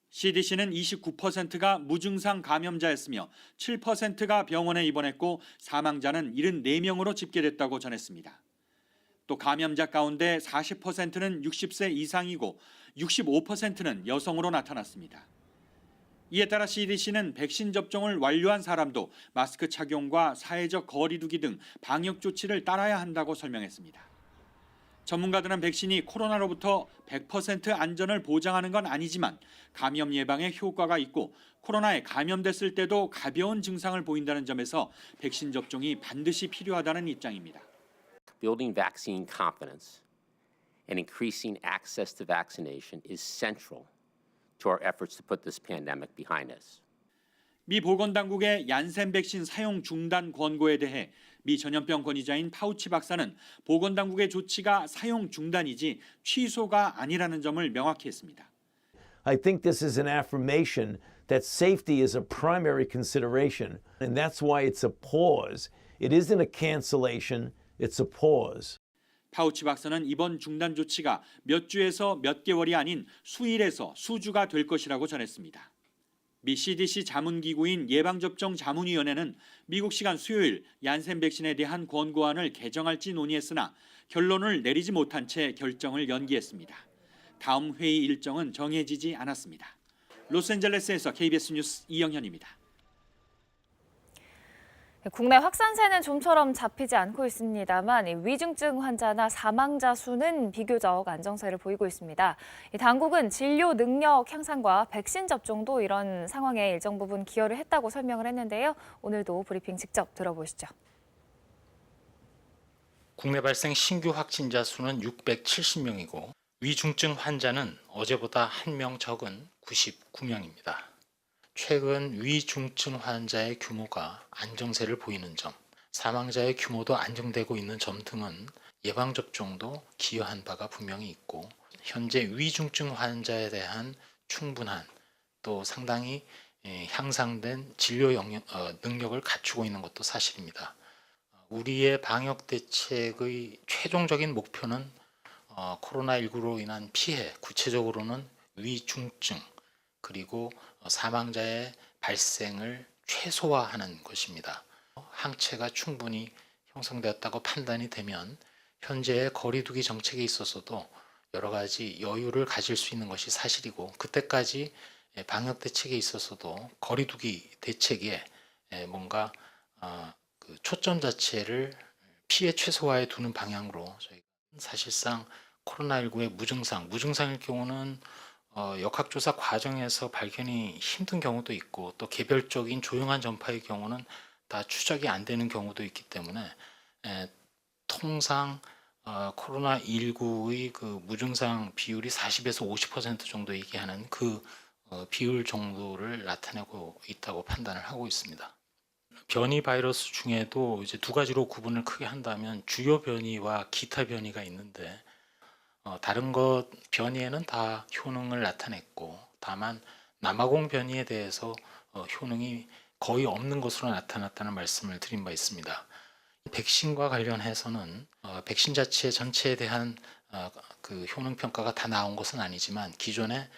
CDC는 29%가 무증상 감염자였으며 7%가 병원에 입원했고 사망자는 74명으로 집계됐다고 전했습니다. 또 감염자 가운데 40%는 60세 이상이고 65%는 여성으로 나타났습니다. 이에 따라 CDC는 백신 접종을 완료한 사람도 마스크 착용과 사회적 거리 두기 등 방역 조치를 따라야 한다고 설명했습니다. 전문가들은 백신이 코로나로부터 100% 안전을 보장하는 건 아니지만 감염 예방에 효과가 있고 코로나에 감염됐을 때도 가벼운 증상을 보인다는 점에서 백신 접종이 반드시 필요하다는 입장입니다. Building vaccine confidence and increasing access to vaccination is central to our efforts to put this pandemic behind us. 미 보건당국의 얀센 백신 사용 중단 권고에 대해 미 전염병 권위자인 파우치 박사는 보건당국의 조치가 사용 중단이지 취소가 아니라는 점을 명확히 했습니다. I think this is an affirmation that safety is a primary consideration, and that's why it's a pause. It isn't a cancellation, it's a pause. 파우치 박사는 이번 중단 조치가 몇 주에서 몇 개월이 아닌 수일에서 수주가 될 것이라고 전했습니다. 미 CDC 자문기구인 예방접종 자문위원회는 미국 시간 수요일 얀센 백신에 대한 권고안을 개정할지 논의했으나 결론을 내리지 못한 채 결정을 연기했습니다. 다음 회의 일정은 정해지지 않았습니다. 로스앤젤레스에서 KBS 뉴스 이영현입니다. 국내 확산세는 좀처럼 잡히지 않고 있습니다만 위중증 환자나 사망자 수는 비교적 안정세를 보이고 있습니다. 당국은 진료 능력 향상과 백신 접종도 이런 상황에 일정 부분 기여를 했다고 설명을 했는데요. 오늘도 브리핑 직접 들어보시죠. 국내 발생 신규 확진자 수는 670명이고 위중증 환자는 어제보다 1명 적은 99명입니다. 최근 위중증 환자의 규모가 안정세를 보이는 점, 사망자의 규모도 안정되고 있는 점 등은 예방접종도 기여한 바가 분명히 있고 현재 위중증 환자에 대한 충분한 또 상당히 향상된 진료 능력을 갖추고 있는 것도 사실입니다. 우리의 방역 대책의 최종적인 목표는 코로나19로 인한 피해, 구체적으로는 위중증, 그리고 사망자의 발생을 최소화하는 것입니다. 항체가 충분히 형성되었다고 판단이 되면 현재의 거리두기 정책에 있어서도 여러 가지 여유를 가질 수 있는 것이 사실이고 그때까지 방역 대책에 있어서도 거리두기 대책에 뭔가 그 초점 자체를 피해 최소화에 두는 방향으로 저희가 사실상 코로나19의 무증상일 경우는 역학조사 과정에서 발견이 힘든 경우도 있고 또 개별적인 조용한 전파의 경우는 다 추적이 안 되는 경우도 있기 때문에 통상 코로나19의 그 무증상 비율이 40에서 50% 정도 얘기하는 그 비율 정도를 나타내고 있다고 판단을 하고 있습니다. 변이 바이러스 중에도 이제 두 가지로 구분을 크게 한다면 주요 변이와 기타 변이가 있는데 다른 것 변이에는 다 효능을 나타냈고 다만 남아공 변이에 대해서 효능이 거의 없는 것으로 나타났다는 말씀을 드린 바 있습니다. 백신과 관련해서는 백신 자체 전체에 대한 그 효능 평가가 다 나온 것은 아니지만 기존에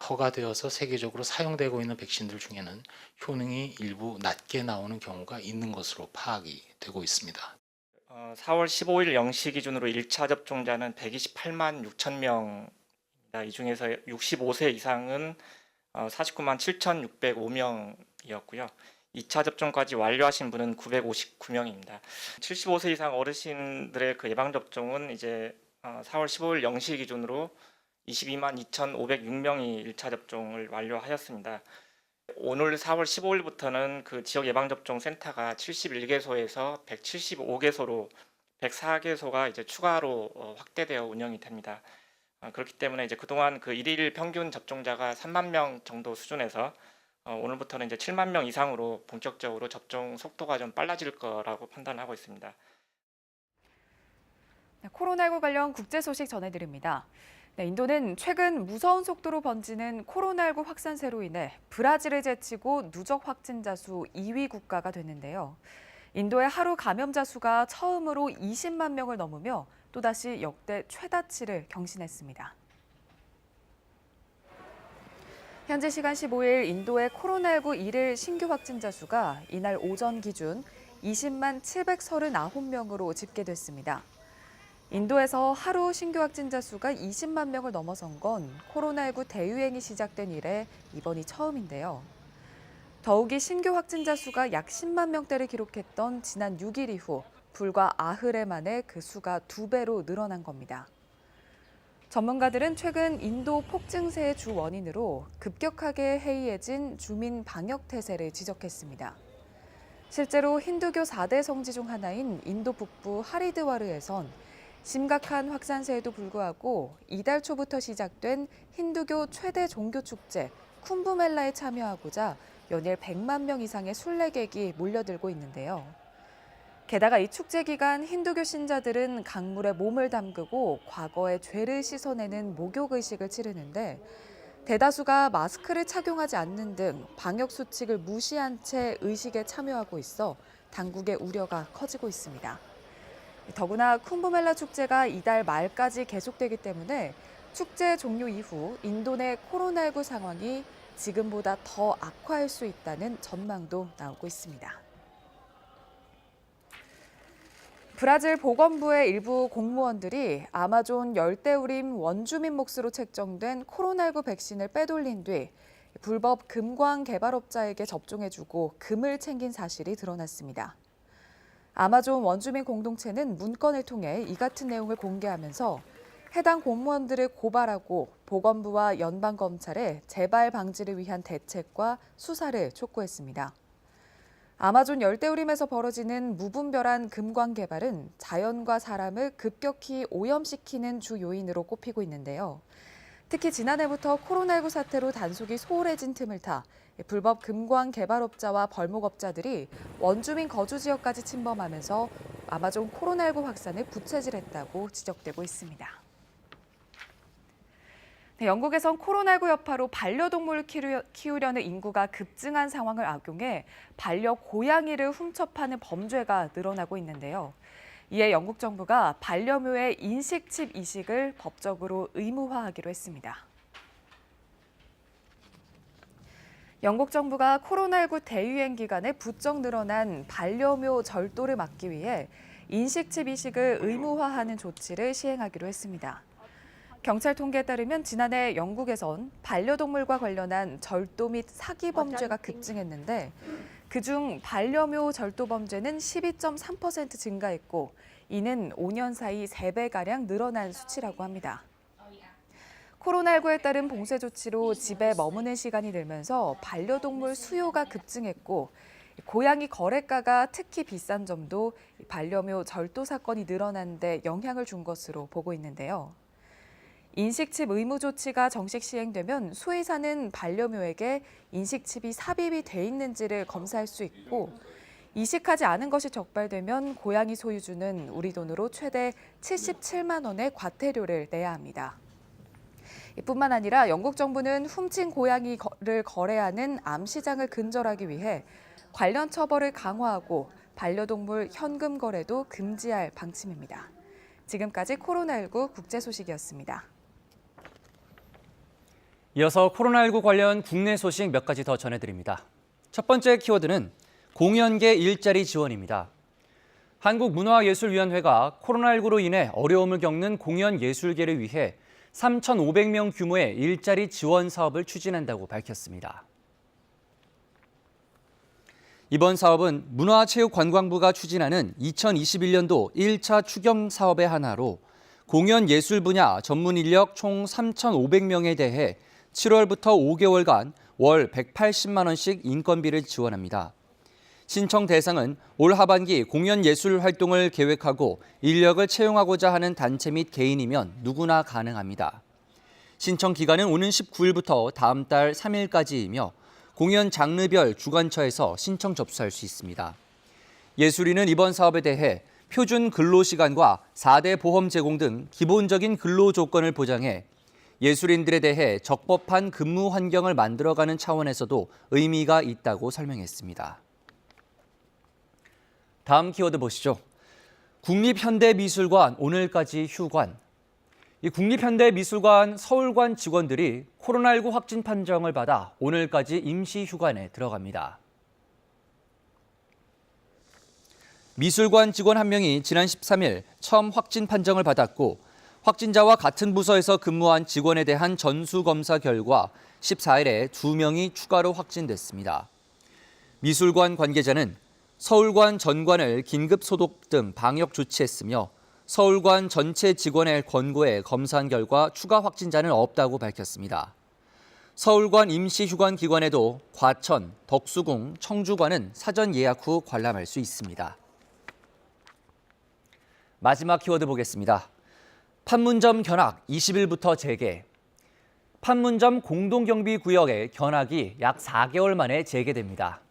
허가되어서 세계적으로 사용되고 있는 백신들 중에는 효능이 일부 낮게 나오는 경우가 있는 것으로 파악이 되고 있습니다. 4월 15일 0시 기준으로 1차 접종자는 128만 6천 명입니다. 이 중에서 65세 이상은 49만 7,605명이었고요. 2차 접종까지 완료하신 분은 959명입니다. 75세 이상 어르신들의 그 예방접종은 이제 4월 15일 0시 기준으로 22만 2,506명이 1차 접종을 완료하였습니다. 오늘 4월 15일부터는 그 지역 예방접종 센터가 71개소에서 175개소로 104개소가 이제 추가로 확대되어 운영이 됩니다. 그렇기 때문에 이제 그동안 그 일일 평균 접종자가 3만 명 정도 수준에서 오늘부터는 이제 7만 명 이상으로 본격적으로 접종 속도가 좀 빨라질 거라고 판단하고 있습니다. 코로나19 관련 국제 소식 전해드립니다. 네, 인도는 최근 무서운 속도로 번지는 코로나19 확산세로 인해 브라질을 제치고 누적 확진자 수 2위 국가가 됐는데요. 인도의 하루 감염자 수가 처음으로 20만 명을 넘으며 또다시 역대 최다치를 경신했습니다. 현지 시간 15일 인도의 코로나19 일일 신규 확진자 수가 이날 오전 기준 20만 739명으로 집계됐습니다. 인도에서 하루 신규 확진자 수가 20만 명을 넘어선 건 코로나19 대유행이 시작된 이래 이번이 처음인데요. 더욱이 신규 확진자 수가 약 10만 명대를 기록했던 지난 6일 이후 불과 나흘 만에 그 수가 2배로 늘어난 겁니다. 전문가들은 최근 인도 폭증세의 주 원인으로 급격하게 해이해진 주민 방역 태세를 지적했습니다. 실제로 힌두교 4대 성지 중 하나인 인도 북부 하리드와르에선 심각한 확산세에도 불구하고 이달 초부터 시작된 힌두교 최대 종교 축제 쿰브멜라에 참여하고자 연일 100만 명 이상의 순례객이 몰려들고 있는데요. 게다가 이 축제 기간 힌두교 신자들은 강물에 몸을 담그고 과거의 죄를 씻어내는 목욕의식을 치르는데 대다수가 마스크를 착용하지 않는 등 방역 수칙을 무시한 채 의식에 참여하고 있어 당국의 우려가 커지고 있습니다. 더구나 쿰브멜라 축제가 이달 말까지 계속되기 때문에 축제 종료 이후 인도 내 코로나19 상황이 지금보다 더 악화할 수 있다는 전망도 나오고 있습니다. 브라질 보건부의 일부 공무원들이 아마존 열대우림 원주민 몫으로 책정된 코로나19 백신을 빼돌린 뒤 불법 금광 개발업자에게 접종해주고 금을 챙긴 사실이 드러났습니다. 아마존 원주민 공동체는 문건을 통해 이 같은 내용을 공개하면서 해당 공무원들을 고발하고 보건부와 연방검찰에 재발 방지를 위한 대책과 수사를 촉구했습니다. 아마존 열대우림에서 벌어지는 무분별한 금광 개발은 자연과 사람을 급격히 오염시키는 주 요인으로 꼽히고 있는데요. 특히 지난해부터 코로나19 사태로 단속이 소홀해진 틈을 타 불법 금광 개발업자와 벌목업자들이 원주민 거주 지역까지 침범하면서 아마존 코로나19 확산을 부채질했다고 지적되고 있습니다. 네, 영국에선 코로나19 여파로 반려동물을 키우려는 인구가 급증한 상황을 악용해 반려고양이를 훔쳐 파는 범죄가 늘어나고 있는데요. 이에 영국 정부가 반려묘의 인식칩 이식을 법적으로 의무화하기로 했습니다. 영국 정부가 코로나19 대유행 기간에 부쩍 늘어난 반려묘 절도를 막기 위해 인식칩 이식을 의무화하는 조치를 시행하기로 했습니다. 경찰 통계에 따르면 지난해 영국에선 반려동물과 관련한 절도 및 사기 범죄가 급증했는데 그중 반려묘 절도 범죄는 12.3% 증가했고 이는 5년 사이 3배가량 늘어난 수치라고 합니다. 코로나19에 따른 봉쇄 조치로 집에 머무는 시간이 늘면서 반려동물 수요가 급증했고 고양이 거래가가 특히 비싼 점도 반려묘 절도 사건이 늘어난 데 영향을 준 것으로 보고 있는데요. 인식칩 의무 조치가 정식 시행되면 수의사는 반려묘에게 인식칩이 삽입이 돼 있는지를 검사할 수 있고 이식하지 않은 것이 적발되면 고양이 소유주는 우리 돈으로 최대 77만 원의 과태료를 내야 합니다. 이뿐만 아니라 영국 정부는 훔친 고양이를 거래하는 암시장을 근절하기 위해 관련 처벌을 강화하고 반려동물 현금 거래도 금지할 방침입니다. 지금까지 코로나19 국제 소식이었습니다. 이어서 코로나19 관련 국내 소식 몇 가지 더 전해드립니다. 첫 번째 키워드는 공연계 일자리 지원입니다. 한국문화예술위원회가 코로나19로 인해 어려움을 겪는 공연 예술계를 위해 3,500명 규모의 일자리 지원 사업을 추진한다고 밝혔습니다. 이번 사업은 문화체육관광부가 추진하는 2021년도 1차 추경 사업의 하나로 공연 예술 분야 전문 인력 총 3,500명에 대해 7월부터 5개월간 월 180만 원씩 인건비를 지원합니다. 신청 대상은 올 하반기 공연 예술 활동을 계획하고 인력을 채용하고자 하는 단체 및 개인이면 누구나 가능합니다. 신청 기간은 오는 19일부터 다음 달 3일까지이며 공연 장르별 주관처에서 신청 접수할 수 있습니다. 예술인은 이번 사업에 대해 표준 근로시간과 4대 보험 제공 등 기본적인 근로 조건을 보장해 예술인들에 대해 적법한 근무 환경을 만들어가는 차원에서도 의미가 있다고 설명했습니다. 다음 키워드 보시죠. 국립현대미술관 오늘까지 휴관. 이 국립현대미술관 서울관 직원들이 코로나19 확진 판정을 받아 오늘까지 임시 휴관에 들어갑니다. 미술관 직원 한 명이 지난 13일 처음 확진 판정을 받았고 확진자와 같은 부서에서 근무한 직원에 대한 전수검사 결과 14일에 2명이 추가로 확진됐습니다. 미술관 관계자는 서울관 전관을 긴급 소독 등 방역 조치했으며 서울관 전체 직원의 권고에 검사한 결과 추가 확진자는 없다고 밝혔습니다. 서울관 임시휴관 기관에도 과천, 덕수궁, 청주관은 사전 예약 후 관람할 수 있습니다. 마지막 키워드 보겠습니다. 판문점 견학 20일부터 재개. 판문점 공동경비구역의 견학이 약 4개월 만에 재개됩니다.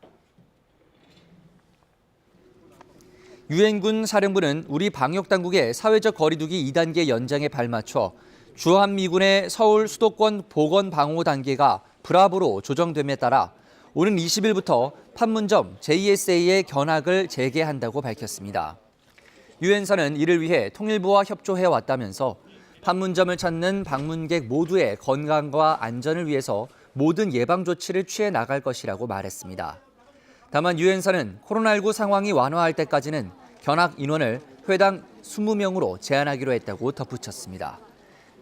유엔군 사령부는 우리 방역당국의 사회적 거리두기 2단계 연장에 발맞춰 주한미군의 서울 수도권 보건 방호 단계가 브라보로 조정됨에 따라 오는 20일부터 판문점 JSA의 견학을 재개한다고 밝혔습니다. 유엔사는 이를 위해 통일부와 협조해 왔다면서 판문점을 찾는 방문객 모두의 건강과 안전을 위해서 모든 예방 조치를 취해 나갈 것이라고 말했습니다. 다만 유엔사는 코로나19 상황이 완화할 때까지는 견학 인원을 회당 20명으로 제한하기로 했다고 덧붙였습니다.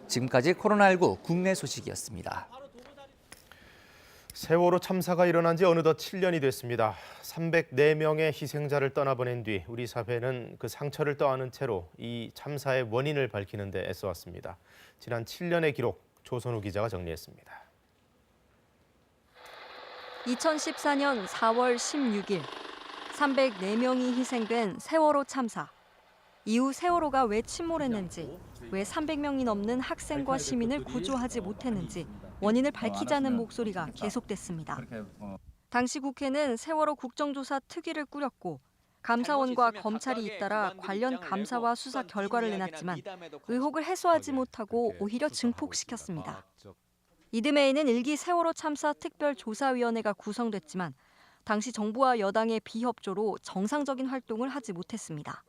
지금까지 코로나19 국내 소식이었습니다. 세월호 참사가 일어난 지 어느덧 7년이 됐습니다. 304명의 희생자를 떠나보낸 뒤 우리 사회는 그 상처를 떠안은 채로 이 참사의 원인을 밝히는 데 애써왔습니다. 지난 7년의 기록 조선우 기자가 정리했습니다. 2014년 4월 16일 304명이 희생된 세월호 참사. 이후 세월호가 왜 침몰했는지, 왜 300명이 넘는 학생과 시민을 구조하지 못했는지 원인을 밝히자는 목소리가 계속됐습니다. 당시 국회는 세월호 국정조사 특위를 꾸렸고 감사원과 검찰이 잇따라 관련 감사와 수사 결과를 내놨지만 의혹을 해소하지 못하고 오히려 증폭시켰습니다. 이듬해에는 1기 세월호 참사 특별조사위원회가 구성됐지만 당시 정부와 여당의 비협조로 정상적인 활동을 하지 못했습니다.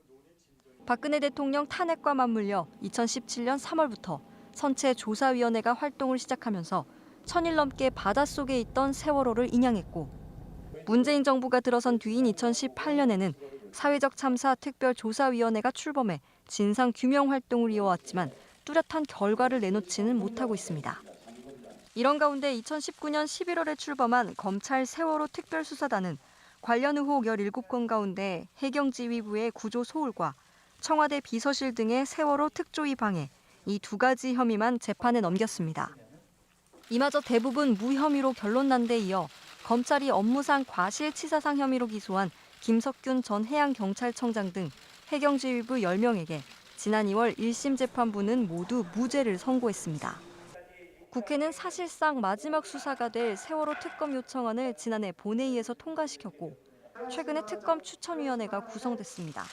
박근혜 대통령 탄핵과 맞물려 2017년 3월부터 선체 조사위원회가 활동을 시작하면서 1000일 넘게 바닷속에 있던 세월호를 인양했고 문재인 정부가 들어선 뒤인 2018년에는 사회적 참사 특별조사위원회가 출범해 진상규명 활동을 이어왔지만 뚜렷한 결과를 내놓지는 못하고 있습니다. 이런 가운데 2019년 11월에 출범한 검찰 세월호 특별수사단은 관련 의혹 17건 가운데 해경지휘부의 구조 소홀과 청와대 비서실 등의 세월호 특조위 방해, 이 2가지 혐의만 재판에 넘겼습니다. 이마저 대부분 무혐의로 결론 난 데 이어 검찰이 업무상 과실치사상 혐의로 기소한 김석균 전 해양경찰청장 등 해경지휘부 10명에게 지난 2월 1심 재판부는 모두 무죄를 선고했습니다. 국회는 사실상 마지막 수사가 될 세월호 특검 요청안을 지난해 본회의에서 통과시켰고 최근에 특검 추천위원회가 구성됐습니다.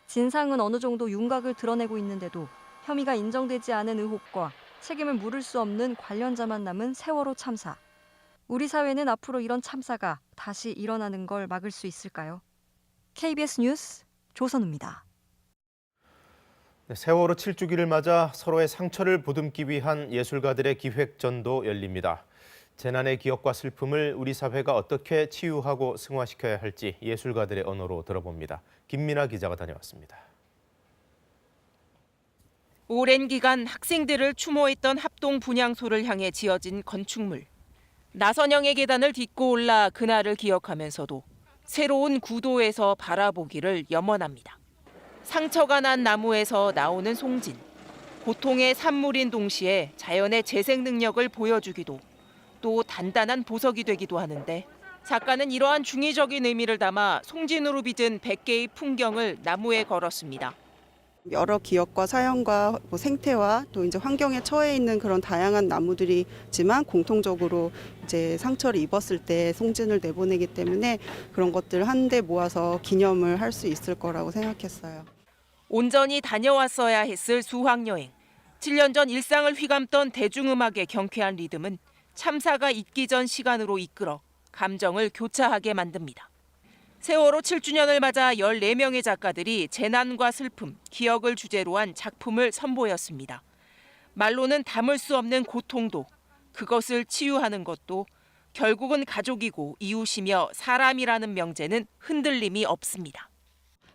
진상은 어느 정도 윤곽을 드러내고 있는데도 혐의가 인정되지 않은 의혹과 책임을 물을 수 없는 관련자만 남은 세월호 참사. 우리 사회는 앞으로 이런 참사가 다시 일어나는 걸 막을 수 있을까요? KBS 뉴스 조선우입니다. 세월호 7주기를 맞아 서로의 상처를 보듬기 위한 예술가들의 기획전도 열립니다. 재난의 기억과 슬픔을 우리 사회가 어떻게 치유하고 승화시켜야 할지 예술가들의 언어로 들어봅니다. 김민아 기자가 다녀왔습니다. 오랜 기간 학생들을 추모했던 합동 분향소를 향해 지어진 건축물. 나선형의 계단을 딛고 올라 그날을 기억하면서도 새로운 구도에서 바라보기를 염원합니다. 상처가 난 나무에서 나오는 송진. 고통의 산물인 동시에 자연의 재생 능력을 보여주기도 또 단단한 보석이 되기도 하는데 작가는 이러한 중의적인 의미를 담아 송진으로 빚은 100개의 풍경을 나무에 걸었습니다. 여러 기억과 사연과 생태와 또 이제 환경에 처해 있는 그런 다양한 나무들이 있지만 공통적으로 이제 상처를 입었을 때 송진을 내보내기 때문에 그런 것들을 한데 모아서 기념을 할 수 있을 거라고 생각했어요. 온전히 다녀왔어야 했을 수학여행. 17년 전 일상을 휘감던 대중음악의 경쾌한 리듬은 참사가 있기 전 시간으로 이끌어 감정을 교차하게 만듭니다. 세월호 7주년을 맞아 14명의 작가들이 재난과 슬픔, 기억을 주제로 한 작품을 선보였습니다. 말로는 담을 수 없는 고통도, 그것을 치유하는 것도 결국은 가족이고 이웃이며 사람이라는 명제는 흔들림이 없습니다.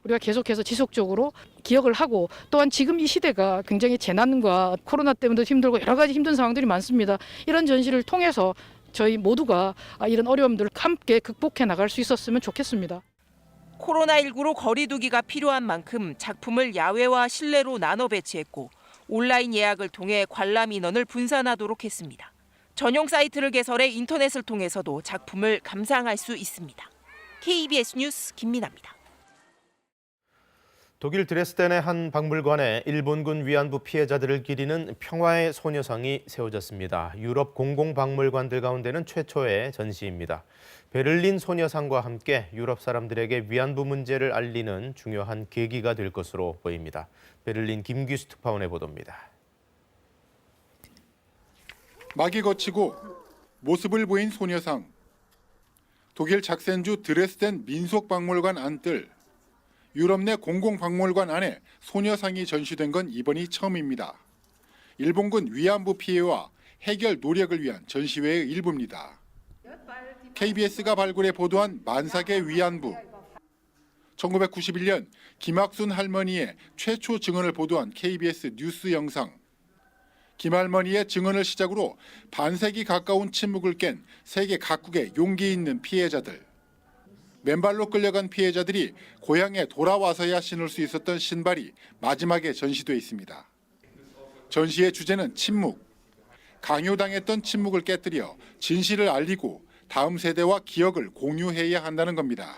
우리가 계속해서 지속적으로 기억을 하고 또한 지금 이 시대가 굉장히 재난과 코로나 때문에도 힘들고 여러 가지 힘든 상황들이 많습니다. 이런 전시를 통해서 저희 모두가 이런 어려움들을 함께 극복해 나갈 수 있었으면 좋겠습니다. 코로나19로 거리 두기가 필요한 만큼 작품을 야외와 실내로 나눠 배치했고 온라인 예약을 통해 관람 인원을 분산하도록 했습니다. 전용 사이트를 개설해 인터넷을 통해서도 작품을 감상할 수 있습니다. KBS 뉴스 김민아입니다. 독일 드레스덴의 한 박물관에 일본군 위안부 피해자들을 기리는 평화의 소녀상이 세워졌습니다. 유럽 공공박물관들 가운데는 최초의 전시입니다. 베를린 소녀상과 함께 유럽 사람들에게 위안부 문제를 알리는 중요한 계기가 될 것으로 보입니다. 베를린 김규수 특파원의 보도입니다. 막이 거치고 모습을 보인 소녀상. 독일 작센주 드레스덴 민속박물관 안뜰. 유럽 내 공공박물관 안에 소녀상이 전시된 건 이번이 처음입니다. 일본군 위안부 피해와 해결 노력을 위한 전시회의 일부입니다. KBS가 발굴해 보도한 만삭의 위안부. 1991년 김학순 할머니의 최초 증언을 보도한 KBS 뉴스 영상. 김 할머니의 증언을 시작으로 반세기 가까운 침묵을 깬 세계 각국의 용기 있는 피해자들. 맨발로 끌려간 피해자들이 고향에 돌아와서야 신을 수 있었던 신발이 마지막에 전시돼 있습니다. 전시의 주제는 침묵. 강요당했던 침묵을 깨뜨려 진실을 알리고 다음 세대와 기억을 공유해야 한다는 겁니다.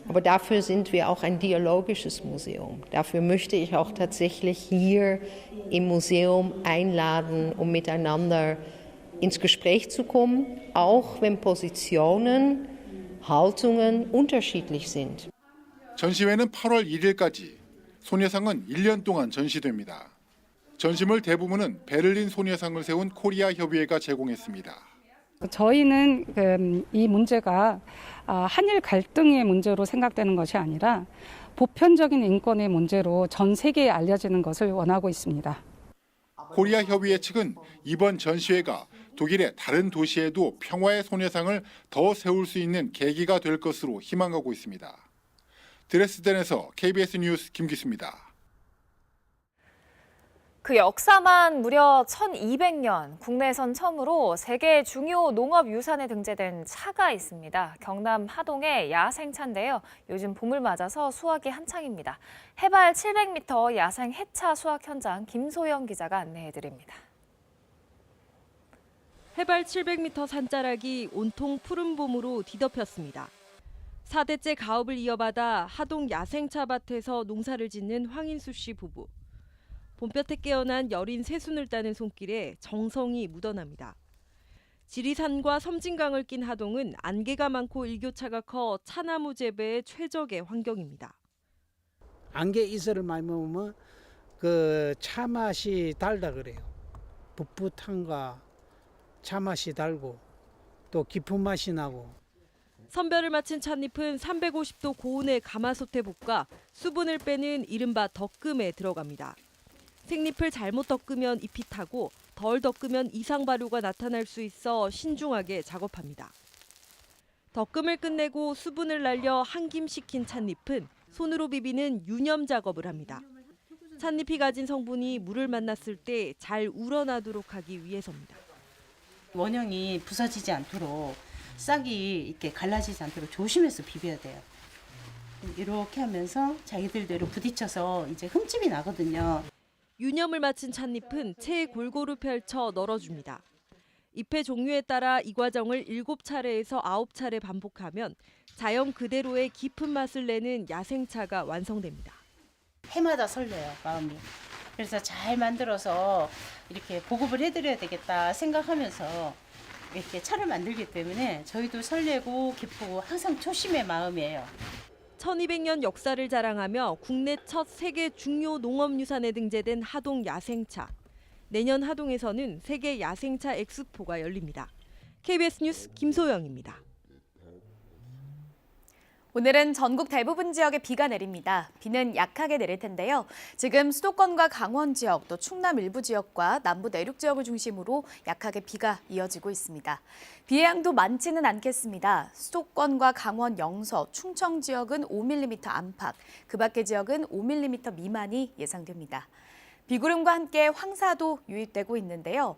Aber dafür sind wir auch ein dialogisches Museum. Dafür möchte ich auch tatsächlich hier im Museum einladen, um miteinander ins Gespräch zu kommen, auch wenn Positionen, Haltungen unterschiedlich sind. 전시회는 8월 1일까지, 소녀상은 1년 동안 전시됩니다. 전시물 대부분은 베를린 소녀상을 세운 코리아 협의회가 제공했습니다. 저희는 이 문제가 한일 갈등의 문제로 생각되는 것이 아니라 보편적인 인권의 문제로 전 세계에 알려지는 것을 원하고 있습니다. 코리아 협의회 측은 이번 전시회가 독일의 다른 도시에도 평화의 소녀상을 더 세울 수 있는 계기가 될 것으로 희망하고 있습니다. 드레스덴에서 KBS 뉴스 김기수입니다. 그 역사만 무려 1200년, 국내에선 처음으로 세계 중요 농업유산에 등재된 차가 있습니다. 경남 하동의 야생차인데요. 요즘 봄을 맞아서 수확이 한창입니다. 해발 700m 야생 해차 수확 현장 김소영 기자가 안내해드립니다. 해발 700m 산자락이 온통 푸른 봄으로 뒤덮였습니다. 4대째 가업을 이어받아 하동 야생차 밭에서 농사를 짓는 황인수 씨 부부. 봄볕에 깨어난 여린 새순을 따는 손길에 정성이 묻어납니다. 지리산과 섬진강을 낀 하동은 안개가 많고 일교차가 커 차나무 재배에 최적의 환경입니다. 안개 이슬을 많이 먹으면 그 차 맛이 달다 그래요. 풋풋한가 차 맛이 달고 또 깊은 맛이 나고. 선별을 마친 찻잎은 350도 고온의 가마솥에 볶아 수분을 빼는 이른바 덕금에 들어갑니다. 생잎을 잘못 덕으면 잎이 타고 덜 덕으면 이상 발효가 나타날 수 있어 신중하게 작업합니다. 덕금을 끝내고 수분을 날려 한김시킨 찻잎은 손으로 비비는 유념 작업을 합니다. 찻잎이 가진 성분이 물을 만났을 때 잘 우러나도록 하기 위해서입니다. 원형이 부서지지 않도록 싹이 이렇게 갈라지지 않도록 조심해서 비벼야 돼요. 이렇게 하면서 자기들대로 부딪혀서 이제 흠집이 나거든요. 유념을 마친 찻잎은 체에 골고루 펼쳐 널어줍니다. 잎의 종류에 따라 이 과정을 7차례에서 9차례 반복하면 자연 그대로의 깊은 맛을 내는 야생차가 완성됩니다. 해마다 설레요, 마음이. 그래서 잘 만들어서 이렇게 보급을 해드려야 되겠다 생각하면서 이렇게 차를 만들기 때문에 저희도 설레고 기쁘고 항상 초심의 마음이에요. 1200년 역사를 자랑하며 국내 첫 세계 중요 농업유산에 등재된 하동 야생차. 내년 하동에서는 세계 야생차 엑스포가 열립니다. KBS 뉴스 김소영입니다. 오늘은 전국 대부분 지역에 비가 내립니다. 비는 약하게 내릴 텐데요. 지금 수도권과 강원 지역, 또 충남 일부 지역과 남부 내륙 지역을 중심으로 약하게 비가 이어지고 있습니다. 비의 양도 많지는 않겠습니다. 수도권과 강원 영서, 충청 지역은 5mm 안팎, 그 밖의 지역은 5mm 미만이 예상됩니다. 비구름과 함께 황사도 유입되고 있는데요.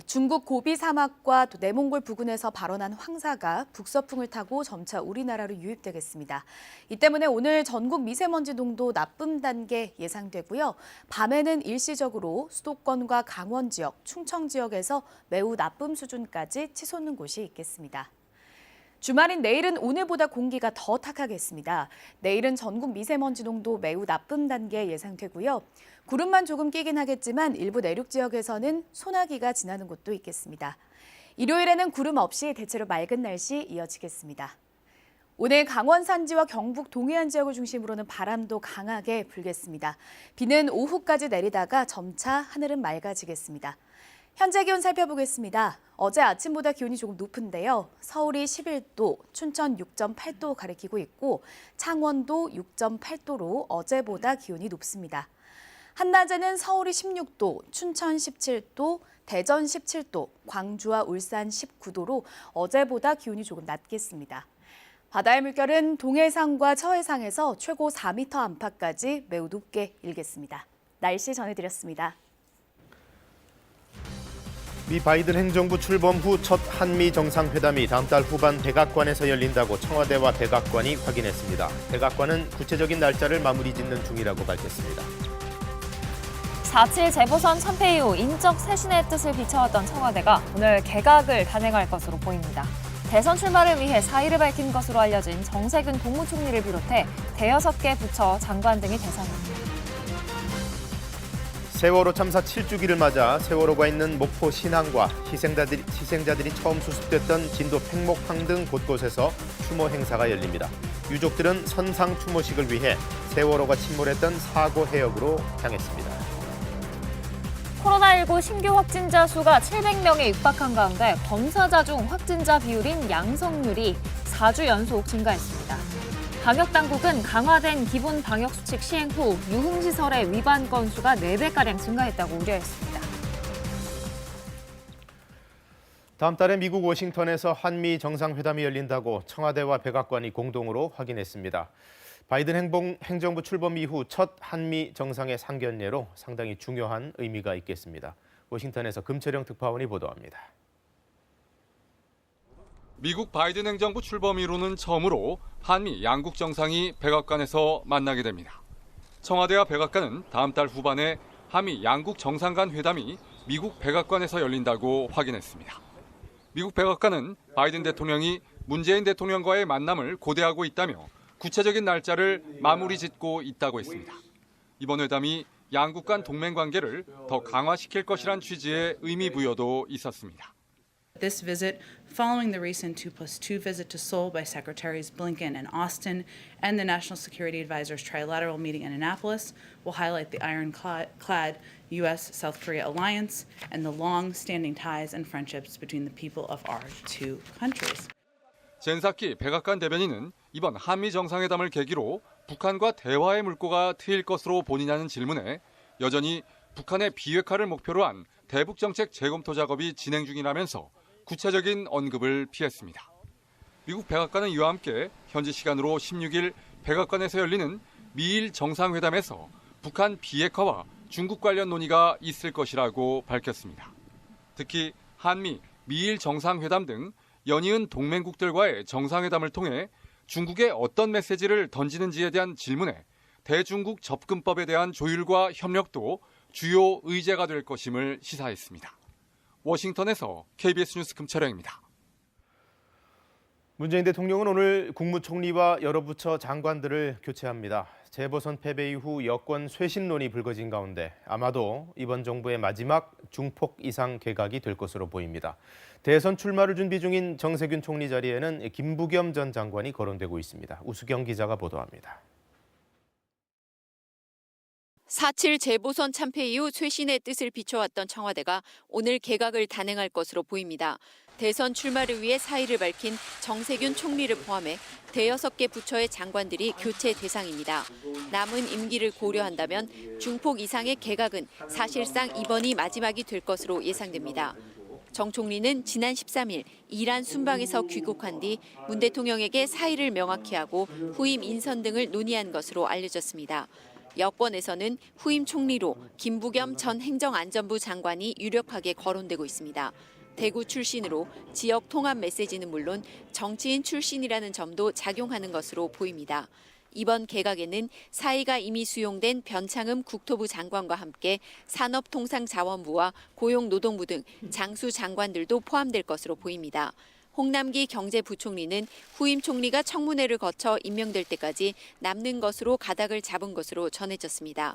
중국 고비 사막과 또 내몽골 부근에서 발원한 황사가 북서풍을 타고 점차 우리나라로 유입되겠습니다. 이 때문에 오늘 전국 미세먼지 농도 나쁨 단계 예상되고요. 밤에는 일시적으로 수도권과 강원 지역, 충청 지역에서 매우 나쁨 수준까지 치솟는 곳이 있겠습니다. 주말인 내일은 오늘보다 공기가 더 탁하겠습니다. 내일은 전국 미세먼지 농도 매우 나쁨 단계 예상되고요. 구름만 조금 끼긴 하겠지만 일부 내륙 지역에서는 소나기가 지나는 곳도 있겠습니다. 일요일에는 구름 없이 대체로 맑은 날씨 이어지겠습니다. 오늘 강원 산지와 경북 동해안 지역을 중심으로는 바람도 강하게 불겠습니다. 비는 오후까지 내리다가 점차 하늘은 맑아지겠습니다. 현재 기온 살펴보겠습니다. 어제 아침보다 기온이 조금 높은데요. 서울이 11도, 춘천 6.8도 가리키고 있고 창원도 6.8도로 어제보다 기온이 높습니다. 한낮에는 서울이 16도, 춘천 17도, 대전 17도, 광주와 울산 19도로 어제보다 기온이 조금 낮겠습니다. 바다의 물결은 동해상과 처해상에서 최고 4m 안팎까지 매우 높게 일겠습니다. 날씨 전해드렸습니다. 미 바이든 행정부 출범 후 첫 한미 정상회담이 다음 달 후반 백악관에서 열린다고 청와대와 백악관이 확인했습니다. 백악관은 구체적인 날짜를 마무리 짓는 중이라고 밝혔습니다. 4.7 재보선 참패 이후 인적 쇄신의 뜻을 비춰왔던 청와대가 오늘 개각을 단행할 것으로 보입니다. 대선 출마를 위해 사의를 밝힌 것으로 알려진 정세균 국무총리를 비롯해 대여섯 개 부처 장관 등이 대상입니다. 세월호 참사 7주기를 맞아 세월호가 있는 목포 신항과 희생자들이 처음 수습됐던 진도 팽목항 등 곳곳에서 추모 행사가 열립니다. 유족들은 선상 추모식을 위해 세월호가 침몰했던 사고 해역으로 향했습니다. 코로나19 신규 확진자 수가 700명에 육박한 가운데 검사자 중 확진자 비율인 양성률이 4주 연속 증가했습니다. 방역당국은 강화된 기본 방역수칙 시행 후 유흥시설의 위반 건수가 4배가량 증가했다고 우려했습니다. 다음 달에 미국 워싱턴에서 한미 정상회담이 열린다고 청와대와 백악관이 공동으로 확인했습니다. 바이든 행정부 출범 이후 첫 한미 정상의 상견례로 상당히 중요한 의미가 있겠습니다. 워싱턴에서 금철영 특파원이 보도합니다. 미국 바이든 행정부 출범 이후로는 처음으로 한미 양국 정상이 백악관에서 만나게 됩니다. 청와대와 백악관은 다음 달 후반에 한미 양국 정상 간 회담이 미국 백악관에서 열린다고 확인했습니다. 미국 백악관은 바이든 대통령이 문재인 대통령과의 만남을 고대하고 있다며 구체적인 날짜를 마무리 짓고 있다고 했습니다. 이번 회담이 양국 간 동맹 관계를 더 강화시킬 것이란 취지의 의미 부여도 있었습니다. This visit, following the recent 2+2 visit to Seoul by Secretaries Blinken and Austin and the National Security Advisors trilateral meeting in Annapolis, will highlight the ironclad U.S.-South Korea alliance and the long-standing ties and friendships between the people of our two countries. 젠 사키 백악관 대변인은 이번 한미 정상회담을 계기로 북한과 대화의 물꼬가 트일 것으로 보이냐는 질문에 여전히 북한의 비핵화를 목표로 한 대북 정책 재검토 작업이 진행 중이라면서 구체적인 언급을 피했습니다. 미국 백악관은 이와 함께 현지 시간으로 16일 백악관에서 열리는 미일 정상회담에서 북한 비핵화와 중국 관련 논의가 있을 것이라고 밝혔습니다. 특히 한미, 미일 정상회담 등 연이은 동맹국들과의 정상회담을 통해 중국에 어떤 메시지를 던지는지에 대한 질문에 대중국 접근법에 대한 조율과 협력도 주요 의제가 될 것임을 시사했습니다. 워싱턴에서 KBS 뉴스 금철영입니다. 문재인 대통령은 오늘 국무총리와 여러 부처 장관들을 교체합니다. 재보선 패배 이후 여권 쇄신론이 불거진 가운데 아마도 이번 정부의 마지막 중폭 이상 개각이 될 것으로 보입니다. 대선 출마를 준비 중인 정세균 총리 자리에는 김부겸 전 장관이 거론되고 있습니다. 우수경 기자가 보도합니다. 4.7 재보선 참패 이후 쇄신의 뜻을 비춰왔던 청와대가 오늘 개각을 단행할 것으로 보입니다. 대선 출마를 위해 사의를 밝힌 정세균 총리를 포함해 대여섯 개 부처의 장관들이 교체 대상입니다. 남은 임기를 고려한다면 중폭 이상의 개각은 사실상 이번이 마지막이 될 것으로 예상됩니다. 정 총리는 지난 13일 이란 순방에서 귀국한 뒤 문 대통령에게 사의를 명확히 하고 후임 인선 등을 논의한 것으로 알려졌습니다. 여권에서는 후임 총리로 김부겸 전 행정안전부 장관이 유력하게 거론되고 있습니다. 대구 출신으로 지역 통합 메시지는 물론 정치인 출신이라는 점도 작용하는 것으로 보입니다. 이번 개각에는 사의가 이미 수용된 변창흠 국토부 장관과 함께 산업통상자원부와 고용노동부 등 장수 장관들도 포함될 것으로 보입니다. 홍남기 경제부총리는 후임 총리가 청문회를 거쳐 임명될 때까지 남는 것으로 가닥을 잡은 것으로 전해졌습니다.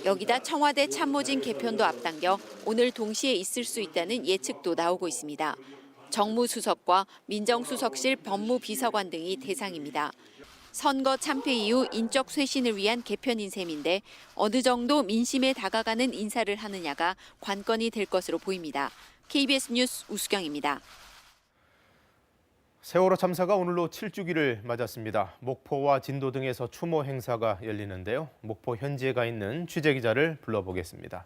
여기다 청와대 참모진 개편도 앞당겨 오늘 동시에 있을 수 있다는 예측도 나오고 있습니다. 정무수석과 민정수석실 법무비서관 등이 대상입니다. 선거 참패 이후 인적 쇄신을 위한 개편인 셈인데 어느 정도 민심에 다가가는 인사를 하느냐가 관건이 될 것으로 보입니다. KBS 뉴스 우수경입니다. 세월호 참사가 오늘로 7주기를 맞았습니다. 목포와 진도 등에서 추모 행사가 열리는데요. 목포 현지에 가 있는 취재기자를 불러보겠습니다.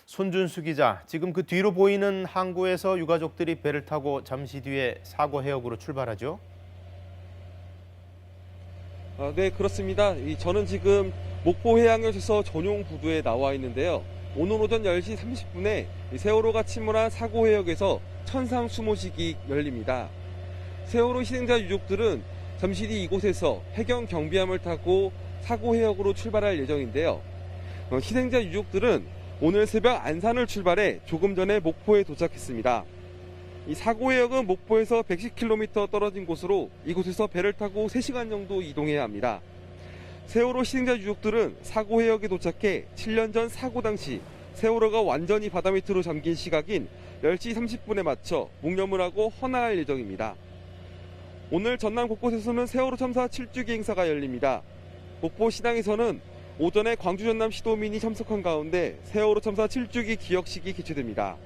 손준수 기자, 지금 그 뒤로 보이는 항구에서 유가족들이 배를 타고 잠시 뒤에 사고 해역으로 출발하죠? 네, 그렇습니다. 저는 지금 목포해양역에서 전용 부두에 나와 있는데요. 오늘 오전 10시 30분에 세월호가 침몰한 사고 해역에서 천상 수모식이 열립니다. 세월호 희생자 유족들은 잠시 뒤 이곳에서 해경 경비함을 타고 사고 해역으로 출발할 예정인데요. 희생자 유족들은 오늘 새벽 안산을 출발해 조금 전에 목포에 도착했습니다. 이 사고 해역은 목포에서 110km 떨어진 곳으로 이곳에서 배를 타고 3시간 정도 이동해야 합니다. 세월호 희생자 유족들은 사고 해역에 도착해 7년 전 사고 당시 세월호가 완전히 바다 밑으로 잠긴 시각인 10시 30분에 맞춰 묵념을 하고 헌화할 예정입니다. 오늘 전남 곳곳에서는 세월호 참사 7주기 행사가 열립니다. 목포 시당에서는 오전에 광주 전남 시도민이 참석한 가운데 세월호 참사 7주기 기억식이 개최됩니다.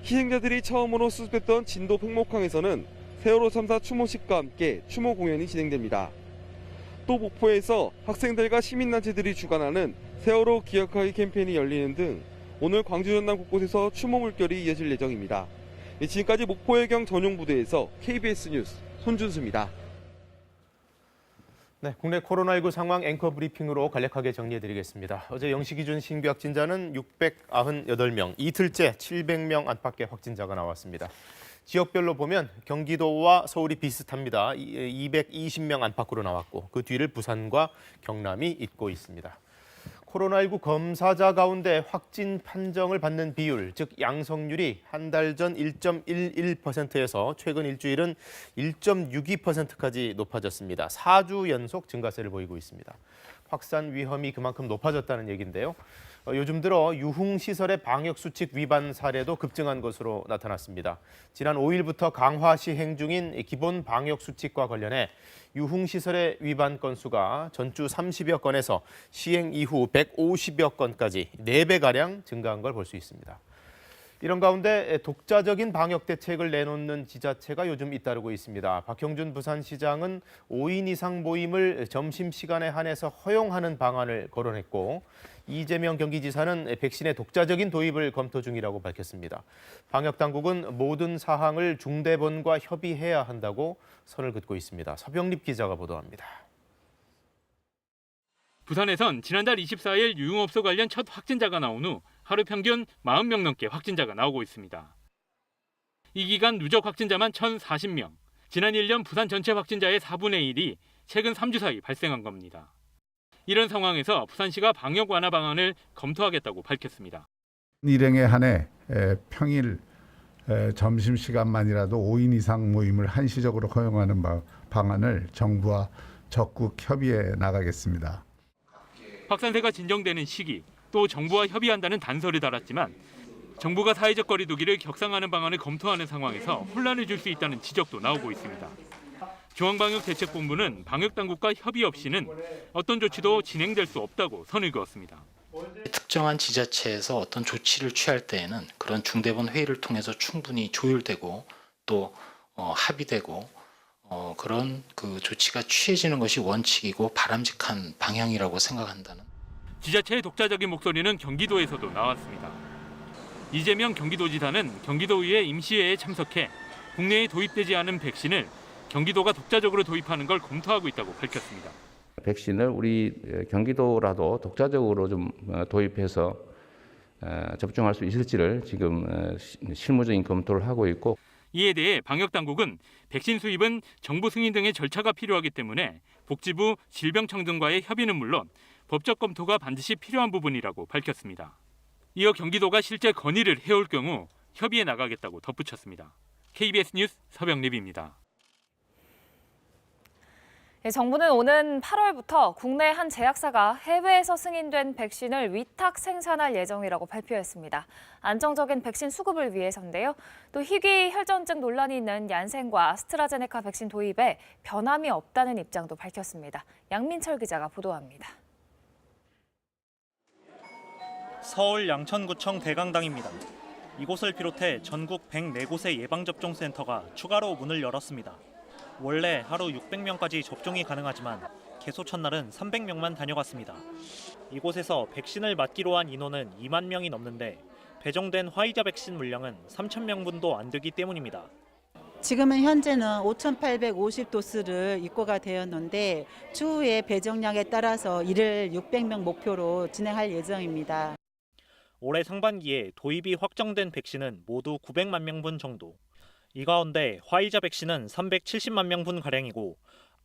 희생자들이 처음으로 수습했던 진도 팽목항에서는 세월호 참사 추모식과 함께 추모 공연이 진행됩니다. 또 목포에서 학생들과 시민단체들이 주관하는 세월호 기억하기 캠페인이 열리는 등 오늘 광주 전남 곳곳에서 추모 물결이 이어질 예정입니다. 지금까지 목포해경 전용부대에서 KBS 뉴스 손준수입니다. 네, 국내 코로나19 상황 앵커 브리핑으로 간략하게 정리해드리겠습니다. 어제 0시 기준 신규 확진자는 698명, 이틀째 700명 안팎의 확진자가 나왔습니다. 지역별로 보면 경기도와 서울이 비슷합니다. 220명 안팎으로 나왔고 그 뒤를 부산과 경남이 잇고 있습니다. 코로나19 검사자 가운데 확진 판정을 받는 비율, 즉 양성률이 한 달 전 1.11%에서 최근 일주일은 1.62%까지 높아졌습니다. 4주 연속 증가세를 보이고 있습니다. 확산 위험이 그만큼 높아졌다는 얘기인데요. 요즘 들어 유흥시설의 방역수칙 위반 사례도 급증한 것으로 나타났습니다. 지난 5일부터 강화 시행 중인 기본 방역수칙과 관련해 유흥시설의 위반 건수가 전주 30여 건에서 시행 이후 150여 건까지 4배가량 증가한 걸 볼 수 있습니다. 이런 가운데 독자적인 방역 대책을 내놓는 지자체가 요즘 잇따르고 있습니다. 박형준 부산시장은 5인 이상 모임을 점심시간에 한해서 허용하는 방안을 거론했고 이재명 경기지사는 백신의 독자적인 도입을 검토 중이라고 밝혔습니다. 방역당국은 모든 사항을 중대본과 협의해야 한다고 선을 긋고 있습니다. 서병립 기자가 보도합니다. 부산에선 지난달 24일 유흥업소 관련 첫 확진자가 나온 후 하루 평균 40명 넘게 확진자가 나오고 있습니다. 이 기간 누적 확진자만 1,040명, 지난 1년 부산 전체 확진자의 4분의 1이 최근 3주 사이 발생한 겁니다. 이런 상황에서 부산시가 방역 완화 방안을 검토하겠다고 밝혔습니다. 일행에 한해 평일 점심시간만이라도 5인 이상 모임을 한시적으로 허용하는 방안을 정부와 적극 협의해 나가겠습니다. 확산세가 진정되는 시기, 또 정부와 협의한다는 단서를 달았지만 정부가 사회적 거리 두기를 격상하는 방안을 검토하는 상황에서 혼란을 줄 수 있다는 지적도 나오고 있습니다. 중앙방역대책본부는 방역당국과 협의 없이는 어떤 조치도 진행될 수 없다고 선을 그었습니다. 특정한 지자체에서 어떤 조치를 취할 때에는 그런 중대본 회의를 통해서 충분히 조율되고 또 합의되고 그런 그 조치가 취해지는 것이 원칙이고 바람직한 방향이라고 생각한다는. 지자체의 독자적인 목소리는 경기도에서도 나왔습니다. 이재명 경기도지사는 경기도의회 임시회에 참석해 국내에 도입되지 않은 백신을 경기도가 독자적으로 도입하는 걸 검토하고 있다고 밝혔습니다. 백신을 우리 경기도라도 독자적으로 좀 도입해서 접종할 수 있을지를 지금 실무적인 검토를 하고 있고. 이에 대해 방역당국은 백신 수입은 정부 승인 등의 절차가 필요하기 때문에 복지부, 질병청 등과의 협의는 물론 법적 검토가 반드시 필요한 부분이라고 밝혔습니다. 이어 경기도가 실제 건의를 해올 경우 협의에 나가겠다고 덧붙였습니다. KBS 뉴스 서병립입니다. 정부는 오는 8월부터 국내 한 제약사가 해외에서 승인된 백신을 위탁 생산할 예정이라고 발표했습니다. 안정적인 백신 수급을 위해서인데요. 또 희귀 혈전증 논란이 있는 얀센과 아스트라제네카 백신 도입에 변함이 없다는 입장도 밝혔습니다. 양민철 기자가 보도합니다. 서울 양천구청 대강당입니다. 이곳을 비롯해 전국 104곳의 예방접종센터가 추가로 문을 열었습니다. 원래 하루 600명까지 접종이 가능하지만 개소 첫날은 300명만 다녀갔습니다. 이곳에서 백신을 맞기로 한 인원은 2만 명이 넘는데 배정된 화이자 백신 물량은 3,000명분도 안 되기 때문입니다. 지금은 현재는 5,850도스를 입고가 되었는데 추후에 배정량에 따라서 이를 600명 목표로 진행할 예정입니다. 올해 상반기에 도입이 확정된 백신은 모두 900만 명분 정도. 이 가운데 화이자 백신은 370만 명분가량이고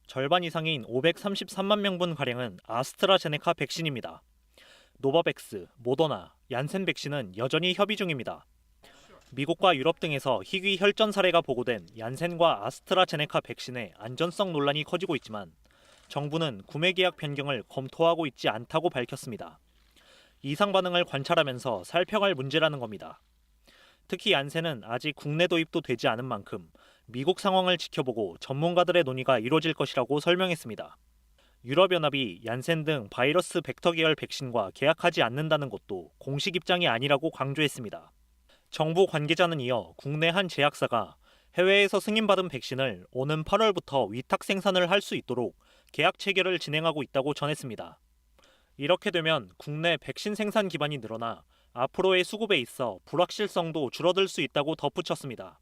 절반 이상인 533만 명분가량은 아스트라제네카 백신입니다. 노바백스, 모더나, 얀센 백신은 여전히 협의 중입니다. 미국과 유럽 등에서 희귀 혈전 사례가 보고된 얀센과 아스트라제네카 백신의 안전성 논란이 커지고 있지만 정부는 구매 계약 변경을 검토하고 있지 않다고 밝혔습니다. 이상 반응을 관찰하면서 살펴갈 문제라는 겁니다. 특히 얀센은 아직 국내 도입도 되지 않은 만큼 미국 상황을 지켜보고 전문가들의 논의가 이루어질 것이라고 설명했습니다. 유럽연합이 얀센 등 바이러스 벡터 계열 백신과 계약하지 않는다는 것도 공식 입장이 아니라고 강조했습니다. 정부 관계자는 이어 국내 한 제약사가 해외에서 승인받은 백신을 오는 8월부터 위탁 생산을 할 수 있도록 계약 체결을 진행하고 있다고 전했습니다. 이렇게 되면 국내 백신 생산 기반이 늘어나 앞으로의 수급에 있어 불확실성도 줄어들 수 있다고 덧붙였습니다.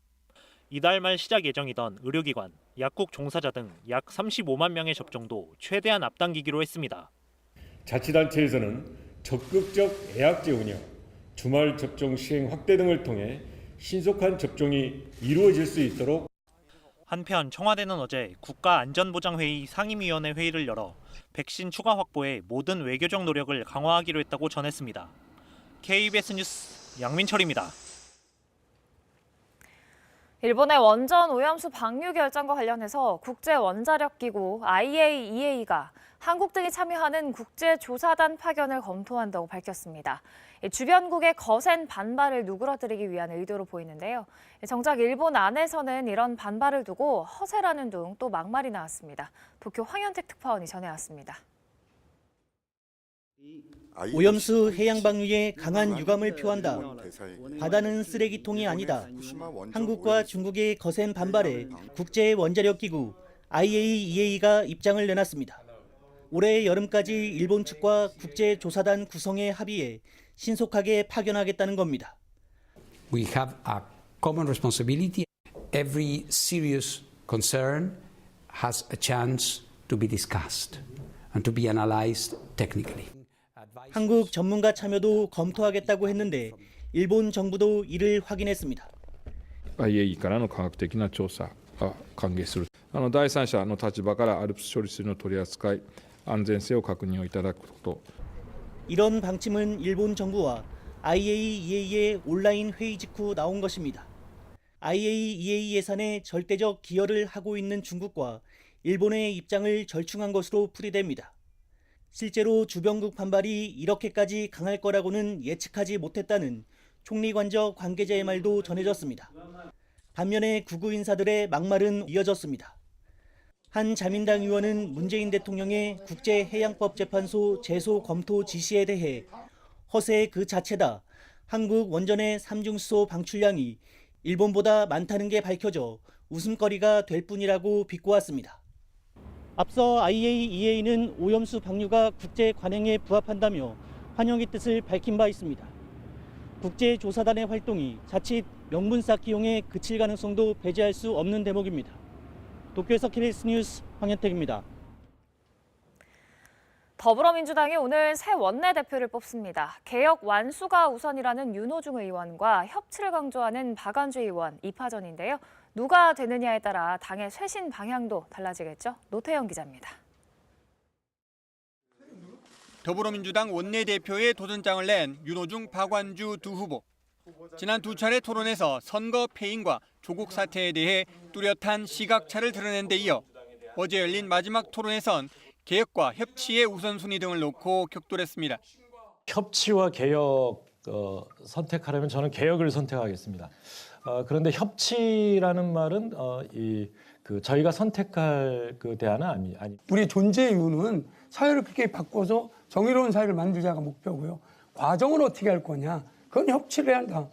이달 말 시작 예정이던 의료기관, 약국 종사자 등 약 35만 명의 접종도 최대한 앞당기기로 했습니다. 자치단체에서는 적극적 예약제 운영, 주말 접종 시행 확대 등을 통해 신속한 접종이 이루어질 수 있도록. 한편 청와대는 어제 국가안전보장회의 상임위원회 회의를 열어 백신 추가 확보에 모든 외교적 노력을 강화하기로 했다고 전했습니다. KBS 뉴스 양민철입니다. 일본의 원전 오염수 방류 결정과 관련해서 국제원자력기구 IAEA가 한국 등이 참여하는 국제조사단 파견을 검토한다고 밝혔습니다. 주변국의 거센 반발을 누그러뜨리기 위한 의도로 보이는데요. 정작 일본 안에서는 이런 반발을 두고 허세라는 둥 또 막말이 나왔습니다. 도쿄 황현택 특파원이 전해왔습니다. 오염수 해양 방류에 강한 유감을 표한다. 바다는 쓰레기통이 아니다. 한국과 중국의 거센 반발에 국제원자력기구 IAEA가 입장을 내놨습니다. 올해 여름까지 일본 측과 국제조사단 구성에 합의해 신속하게 파견하겠다는 겁니다. We have a common responsibility. Every serious concern has a chance to be discussed and to be analyzed technically. 한국 전문가 참여도 검토하겠다고 했는데 일본 정부도 이를 확인했습니다. IAEA からの科学的な調査が歓迎する。第三者の立場からALPS処理水の取り扱い安全性を確認をいただくこと。 이런 방침은 일본 정부와 IAEA의 온라인 회의 직후 나온 것입니다. IAEA 예산에 절대적 기여를 하고 있는 중국과 일본의 입장을 절충한 것으로 풀이됩니다. 실제로 주변국 반발이 이렇게까지 강할 거라고는 예측하지 못했다는 총리관저 관계자의 말도 전해졌습니다. 반면에 구구 인사들의 막말은 이어졌습니다. 한 자민당 의원은 문재인 대통령의 국제해양법재판소 제소 검토 지시에 대해 허세 그 자체다. 한국 원전의 삼중수소 방출량이 일본보다 많다는 게 밝혀져 웃음거리가 될 뿐이라고 비꼬았습니다. 앞서 IAEA는 오염수 방류가 국제 관행에 부합한다며 환영의 뜻을 밝힌 바 있습니다. 국제조사단의 활동이 자칫 명분 쌓기 용에 그칠 가능성도 배제할 수 없는 대목입니다. 도쿄에서 KBS 뉴스 황현택입니다. 더불어민주당이 오늘 새 원내대표를 뽑습니다. 개혁 완수가 우선이라는 윤호중 의원과 협치를 강조하는 박완주 의원 2파전인데요. 누가 되느냐에 따라 당의 쇄신 방향도 달라지겠죠? 노태영 기자입니다. 더불어민주당 원내대표의 도전장을 낸 윤호중, 박완주 두 후보. 지난 두 차례 토론에서 선거 패인과 조국 사태에 대해 뚜렷한 시각차를 드러낸 데 이어 어제 열린 마지막 토론에선 개혁과 협치의 우선순위 등을 놓고 격돌했습니다. 협치와 개혁 선택하려면 저는 개혁을 선택하겠습니다. 그런데 협치라는 말은 저희가 선택할 그 대안은 아니. 우리의 존재의 이유는 사회를 그렇게 바꿔서 정의로운 사회를 만들자가 목표고요. 과정을 어떻게 할 거냐, 그건 협치를 해야 한다.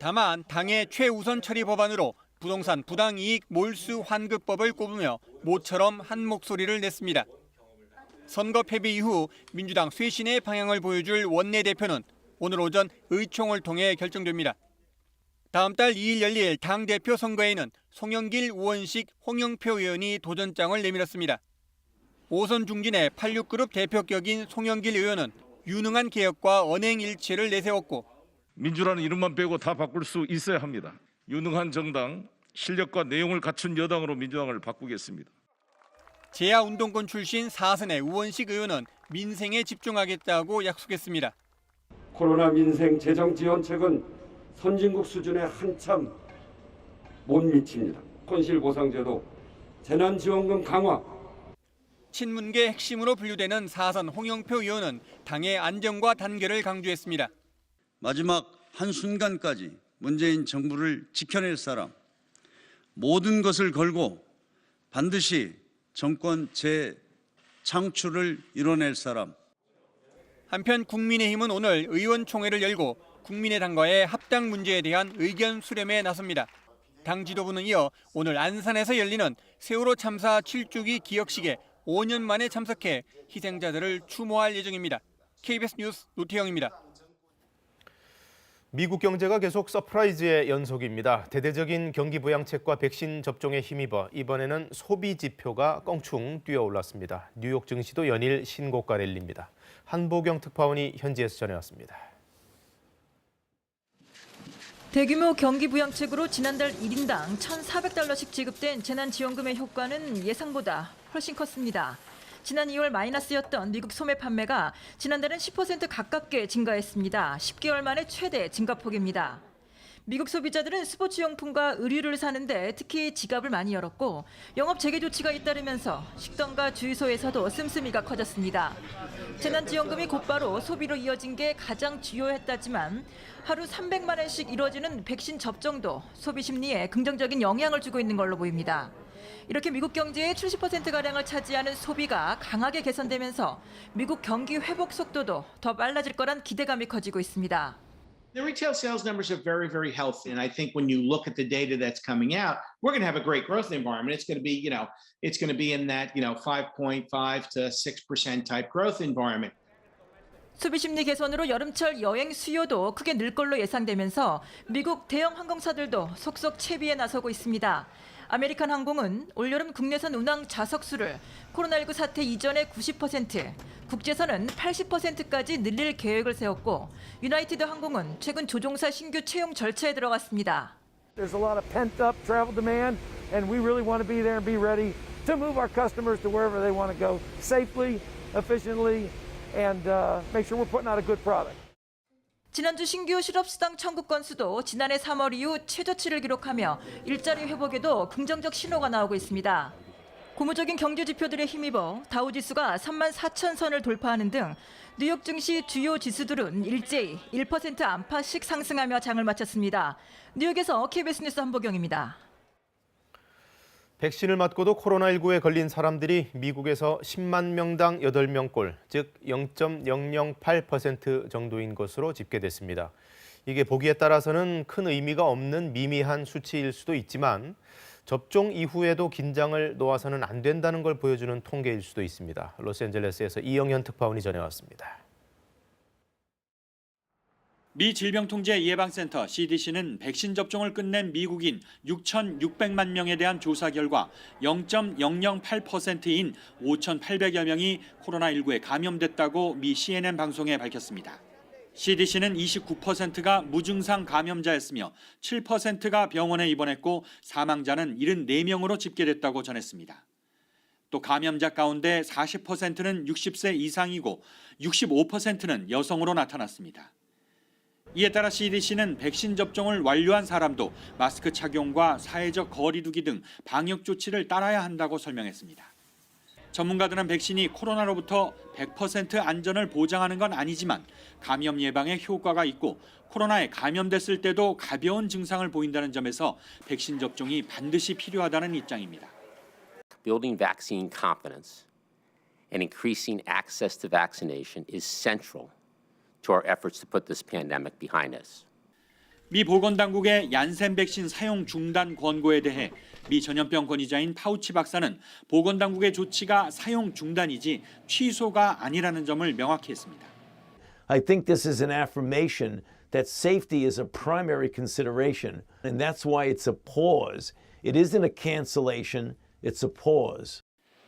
다만 당의 최우선 처리 법안으로 부동산 부당이익 몰수 환급법을 꼽으며 모처럼 한 목소리를 냈습니다. 선거 패배 이후 민주당 쇄신의 방향을 보여줄 원내대표는 오늘 오전 의총을 통해 결정됩니다. 다음 달 2일 열릴 당대표 선거에는 송영길, 우원식, 홍영표 의원이 도전장을 내밀었습니다. 5선 중진의 86그룹 대표격인 송영길 의원은 유능한 개혁과 언행 일치를 내세웠고 민주라는 이름만 빼고 다 바꿀 수 있어야 합니다. 유능한 정당, 실력과 내용을 갖춘 여당으로 민주당을 바꾸겠습니다. 재야운동권 출신 4선의 우원식 의원은 민생에 집중하겠다고 약속했습니다. 코로나 민생 재정 지원책은 선진국 수준에 한참 못 미칩니다. 손실보상제도, 재난지원금 강화. 친문계 핵심으로 분류되는 4선 홍영표 의원은 당의 안정과 단결을 강조했습니다. 마지막 한순간까지 문재인 정부를 지켜낼 사람, 모든 것을 걸고 반드시 정권 재창출을 이뤄낼 사람. 한편 국민의힘은 오늘 의원총회를 열고 국민의당과의 합당 문제에 대한 의견 수렴에 나섭니다. 당 지도부는 이어 오늘 안산에서 열리는 세월호 참사 7주기 기억식에 5년 만에 참석해 희생자들을 추모할 예정입니다. KBS 뉴스 노태영입니다. 미국 경제가 계속 서프라이즈의 연속입니다. 대대적인 경기 부양책과 백신 접종에 힘입어 이번에는 소비 지표가 껑충 뛰어올랐습니다. 뉴욕 증시도 연일 신고가 랠리입니다. 한보경 특파원이 현지에서 전해왔습니다. 대규모 경기 부양책으로 지난달 1인당 $1,400씩 지급된 재난지원금의 효과는 예상보다 훨씬 컸습니다. 지난 2월 마이너스였던 미국 소매 판매가 지난달은 10% 가깝게 증가했습니다. 10개월 만에 최대 증가폭입니다. 미국 소비자들은 스포츠용품과 의류를 사는데 특히 지갑을 많이 열었고 영업 재개 조치가 잇따르면서 식당과 주유소에서도 씀씀이가 커졌습니다. 재난지원금이 곧바로 소비로 이어진 게 가장 주요했다지만 하루 300만 원씩 이루어지는 백신 접종도 소비 심리에 긍정적인 영향을 주고 있는 걸로 보입니다. 이렇게 미국 경제의 70%가량을 차지하는 소비가 강하게 개선되면서 미국 경기 회복 속도도 더 빨라질 거란 기대감이 커지고 있습니다. The retail sales numbers are very, very healthy. And I think when you look at the data that's coming out, we're going to have a great growth environment. It's going to be, it's going to be in that, 5.5 to 6% type growth environment. 소비 심리 개선으로 여름철 여행 수요도 크게 늘 걸로 예상되면서 미국 대형 항공사들도 속속 채비에 나서고 있습니다. 아메리칸 항공은 올여름 국내선 운항 좌석수를 코로나19 사태 이전의 90%, 국제선은 80%까지 늘릴 계획을 세웠고 유나이티드 항공은 최근 조종사 신규 채용 절차에 들어갔습니다. There's a lot of pent-up travel demand, and we really want to be there and be ready to move our customers to wherever they want to go safely, efficiently, and make sure we're putting out a good product. 지난주 신규 실업수당 청구 건수도 지난해 3월 이후 최저치를 기록하며 일자리 회복에도 긍정적 신호가 나오고 있습니다. 고무적인 경제 지표들에 힘입어 다우지수가 34,000선을 돌파하는 등 뉴욕 증시 주요 지수들은 일제히 1% 안팎씩 상승하며 장을 마쳤습니다. 뉴욕에서 KBS 뉴스 한보경입니다. 백신을 맞고도 코로나19에 걸린 사람들이 미국에서 10만 명당 8명꼴, 즉 0.008% 정도인 것으로 집계됐습니다. 이게 보기에 따라서는 큰 의미가 없는 미미한 수치일 수도 있지만 접종 이후에도 긴장을 놓아서는 안 된다는 걸 보여주는 통계일 수도 있습니다. 로스앤젤레스에서 이영현 특파원이 전해왔습니다. 미 질병통제예방센터 CDC는 백신 접종을 끝낸 미국인 6,600만 명에 대한 조사 결과 0.008%인 5,800여 명이 코로나19에 감염됐다고 미 CNN 방송에 밝혔습니다. CDC는 29%가 무증상 감염자였으며 7%가 병원에 입원했고 사망자는 74명으로 집계됐다고 전했습니다. 또 감염자 가운데 40%는 60세 이상이고 65%는 여성으로 나타났습니다. 이에 따라 CDC는 백신 접종을 완료한 사람도 마스크 착용과 사회적 거리 두기 등 방역 조치를 따라야 한다고 설명했습니다. 전문가들은 백신이 코로나로부터 100% 안전을 보장하는 건 아니지만 감염 예방에 효과가 있고 코로나에 감염됐을 때도 가벼운 증상을 보인다는 점에서 백신 접종이 반드시 필요하다는 입장입니다. Building vaccine confidence and increasing access to vaccination is central to our efforts to put this pandemic behind us. 미 보건당국의 얀센 백신 사용 중단 권고에 대해 미 전염병 권위자인 파우치 박사는 보건당국의 조치가 사용 중단이지 취소가 아니라는 점을 명확히 했습니다. I think this is an affirmation that safety is a primary consideration, and that's why it's a pause. It isn't a cancellation, it's a pause.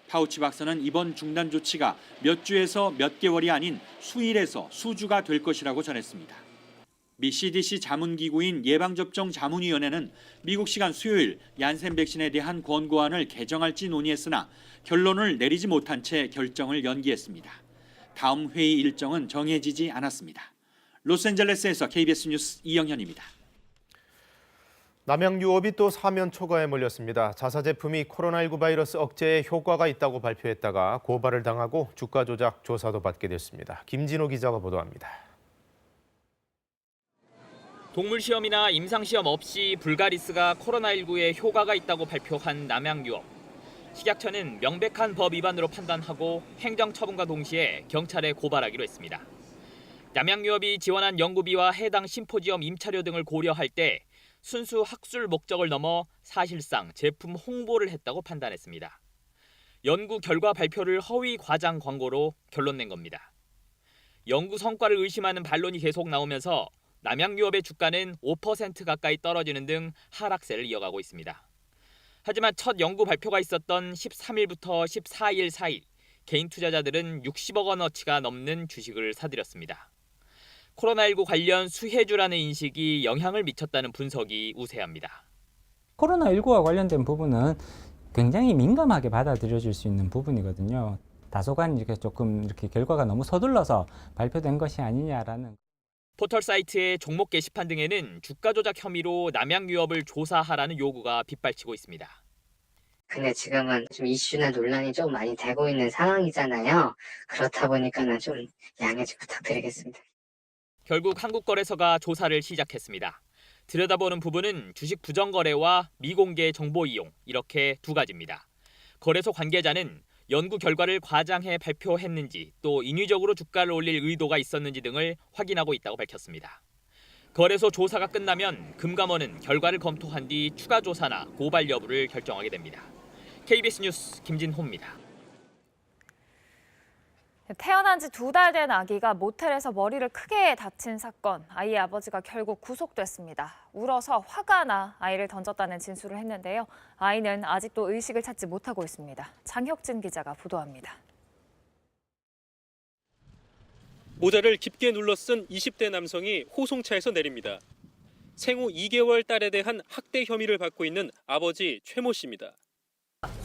파우치 박사는 이번 중단 조치가 몇 주에서 몇 개월이 아닌 수일에서 수주가 될 것이라고 전했습니다. 미 CDC 자문기구인 예방접종자문위원회는 미국 시간 수요일 얀센 백신에 대한 권고안을 개정할지 논의했으나 결론을 내리지 못한 채 결정을 연기했습니다. 다음 회의 일정은 정해지지 않았습니다. 로스앤젤레스에서 KBS 뉴스 이영현입니다. 남양유업이 또 사면 초과에 몰렸습니다. 자사 제품이 코로나19 바이러스 억제에 효과가 있다고 발표했다가 고발을 당하고 주가 조작 조사도 받게 됐습니다. 김진호 기자가 보도합니다. 동물시험이나 임상시험 없이 불가리스가 코로나19에 효과가 있다고 발표한 남양유업. 식약처는 명백한 법 위반으로 판단하고 행정처분과 동시에 경찰에 고발하기로 했습니다. 남양유업이 지원한 연구비와 해당 심포지엄 임차료 등을 고려할 때 순수 학술 목적을 넘어 사실상 제품 홍보를 했다고 판단했습니다. 연구 결과 발표를 허위 과장 광고로 결론 낸 겁니다. 연구 성과를 의심하는 반론이 계속 나오면서 남양유업의 주가는 5% 가까이 떨어지는 등 하락세를 이어가고 있습니다. 하지만 첫 연구 발표가 있었던 13일부터 14일 사이 개인 투자자들은 60억 원어치가 넘는 주식을 사들였습니다. 코로나19 관련 수혜주라는 인식이 영향을 미쳤다는 분석이 우세합니다. 코로나19와 관련된 부분은 굉장히 민감하게 받아들여질 수 있는 부분이거든요. 다소간 이렇게 결과가 너무 서둘러서 발표된 것이 아니냐라는. 포털 사이트의 종목 게시판 등에는 주가 조작 혐의로 남양유업을 조사하라는 요구가 빗발치고 있습니다. 근데 지금은 좀 이슈나 논란이 좀 많이 되고 있는 상황이잖아요. 그렇다 보니까는 좀 양해 좀 부탁드리겠습니다. 결국 한국거래소가 조사를 시작했습니다. 들여다보는 부분은 주식 부정거래와 미공개 정보 이용 이렇게 두 가지입니다. 거래소 관계자는 연구 결과를 과장해 발표했는지 또 인위적으로 주가를 올릴 의도가 있었는지 등을 확인하고 있다고 밝혔습니다. 거래소 조사가 끝나면 금감원은 결과를 검토한 뒤 추가 조사나 고발 여부를 결정하게 됩니다. KBS 뉴스 김진호입니다. 태어난 지 2달 된 아기가 모텔에서 머리를 크게 다친 사건. 아이의 아버지가 결국 구속됐습니다. 울어서 화가 나 아이를 던졌다는 진술을 했는데요. 아이는 아직도 의식을 찾지 못하고 있습니다. 장혁진 기자가 보도합니다. 모자를 깊게 눌러 쓴 20대 남성이 호송차에서 내립니다. 생후 2개월 딸에 대한 학대 혐의를 받고 있는 아버지 최모 씨입니다.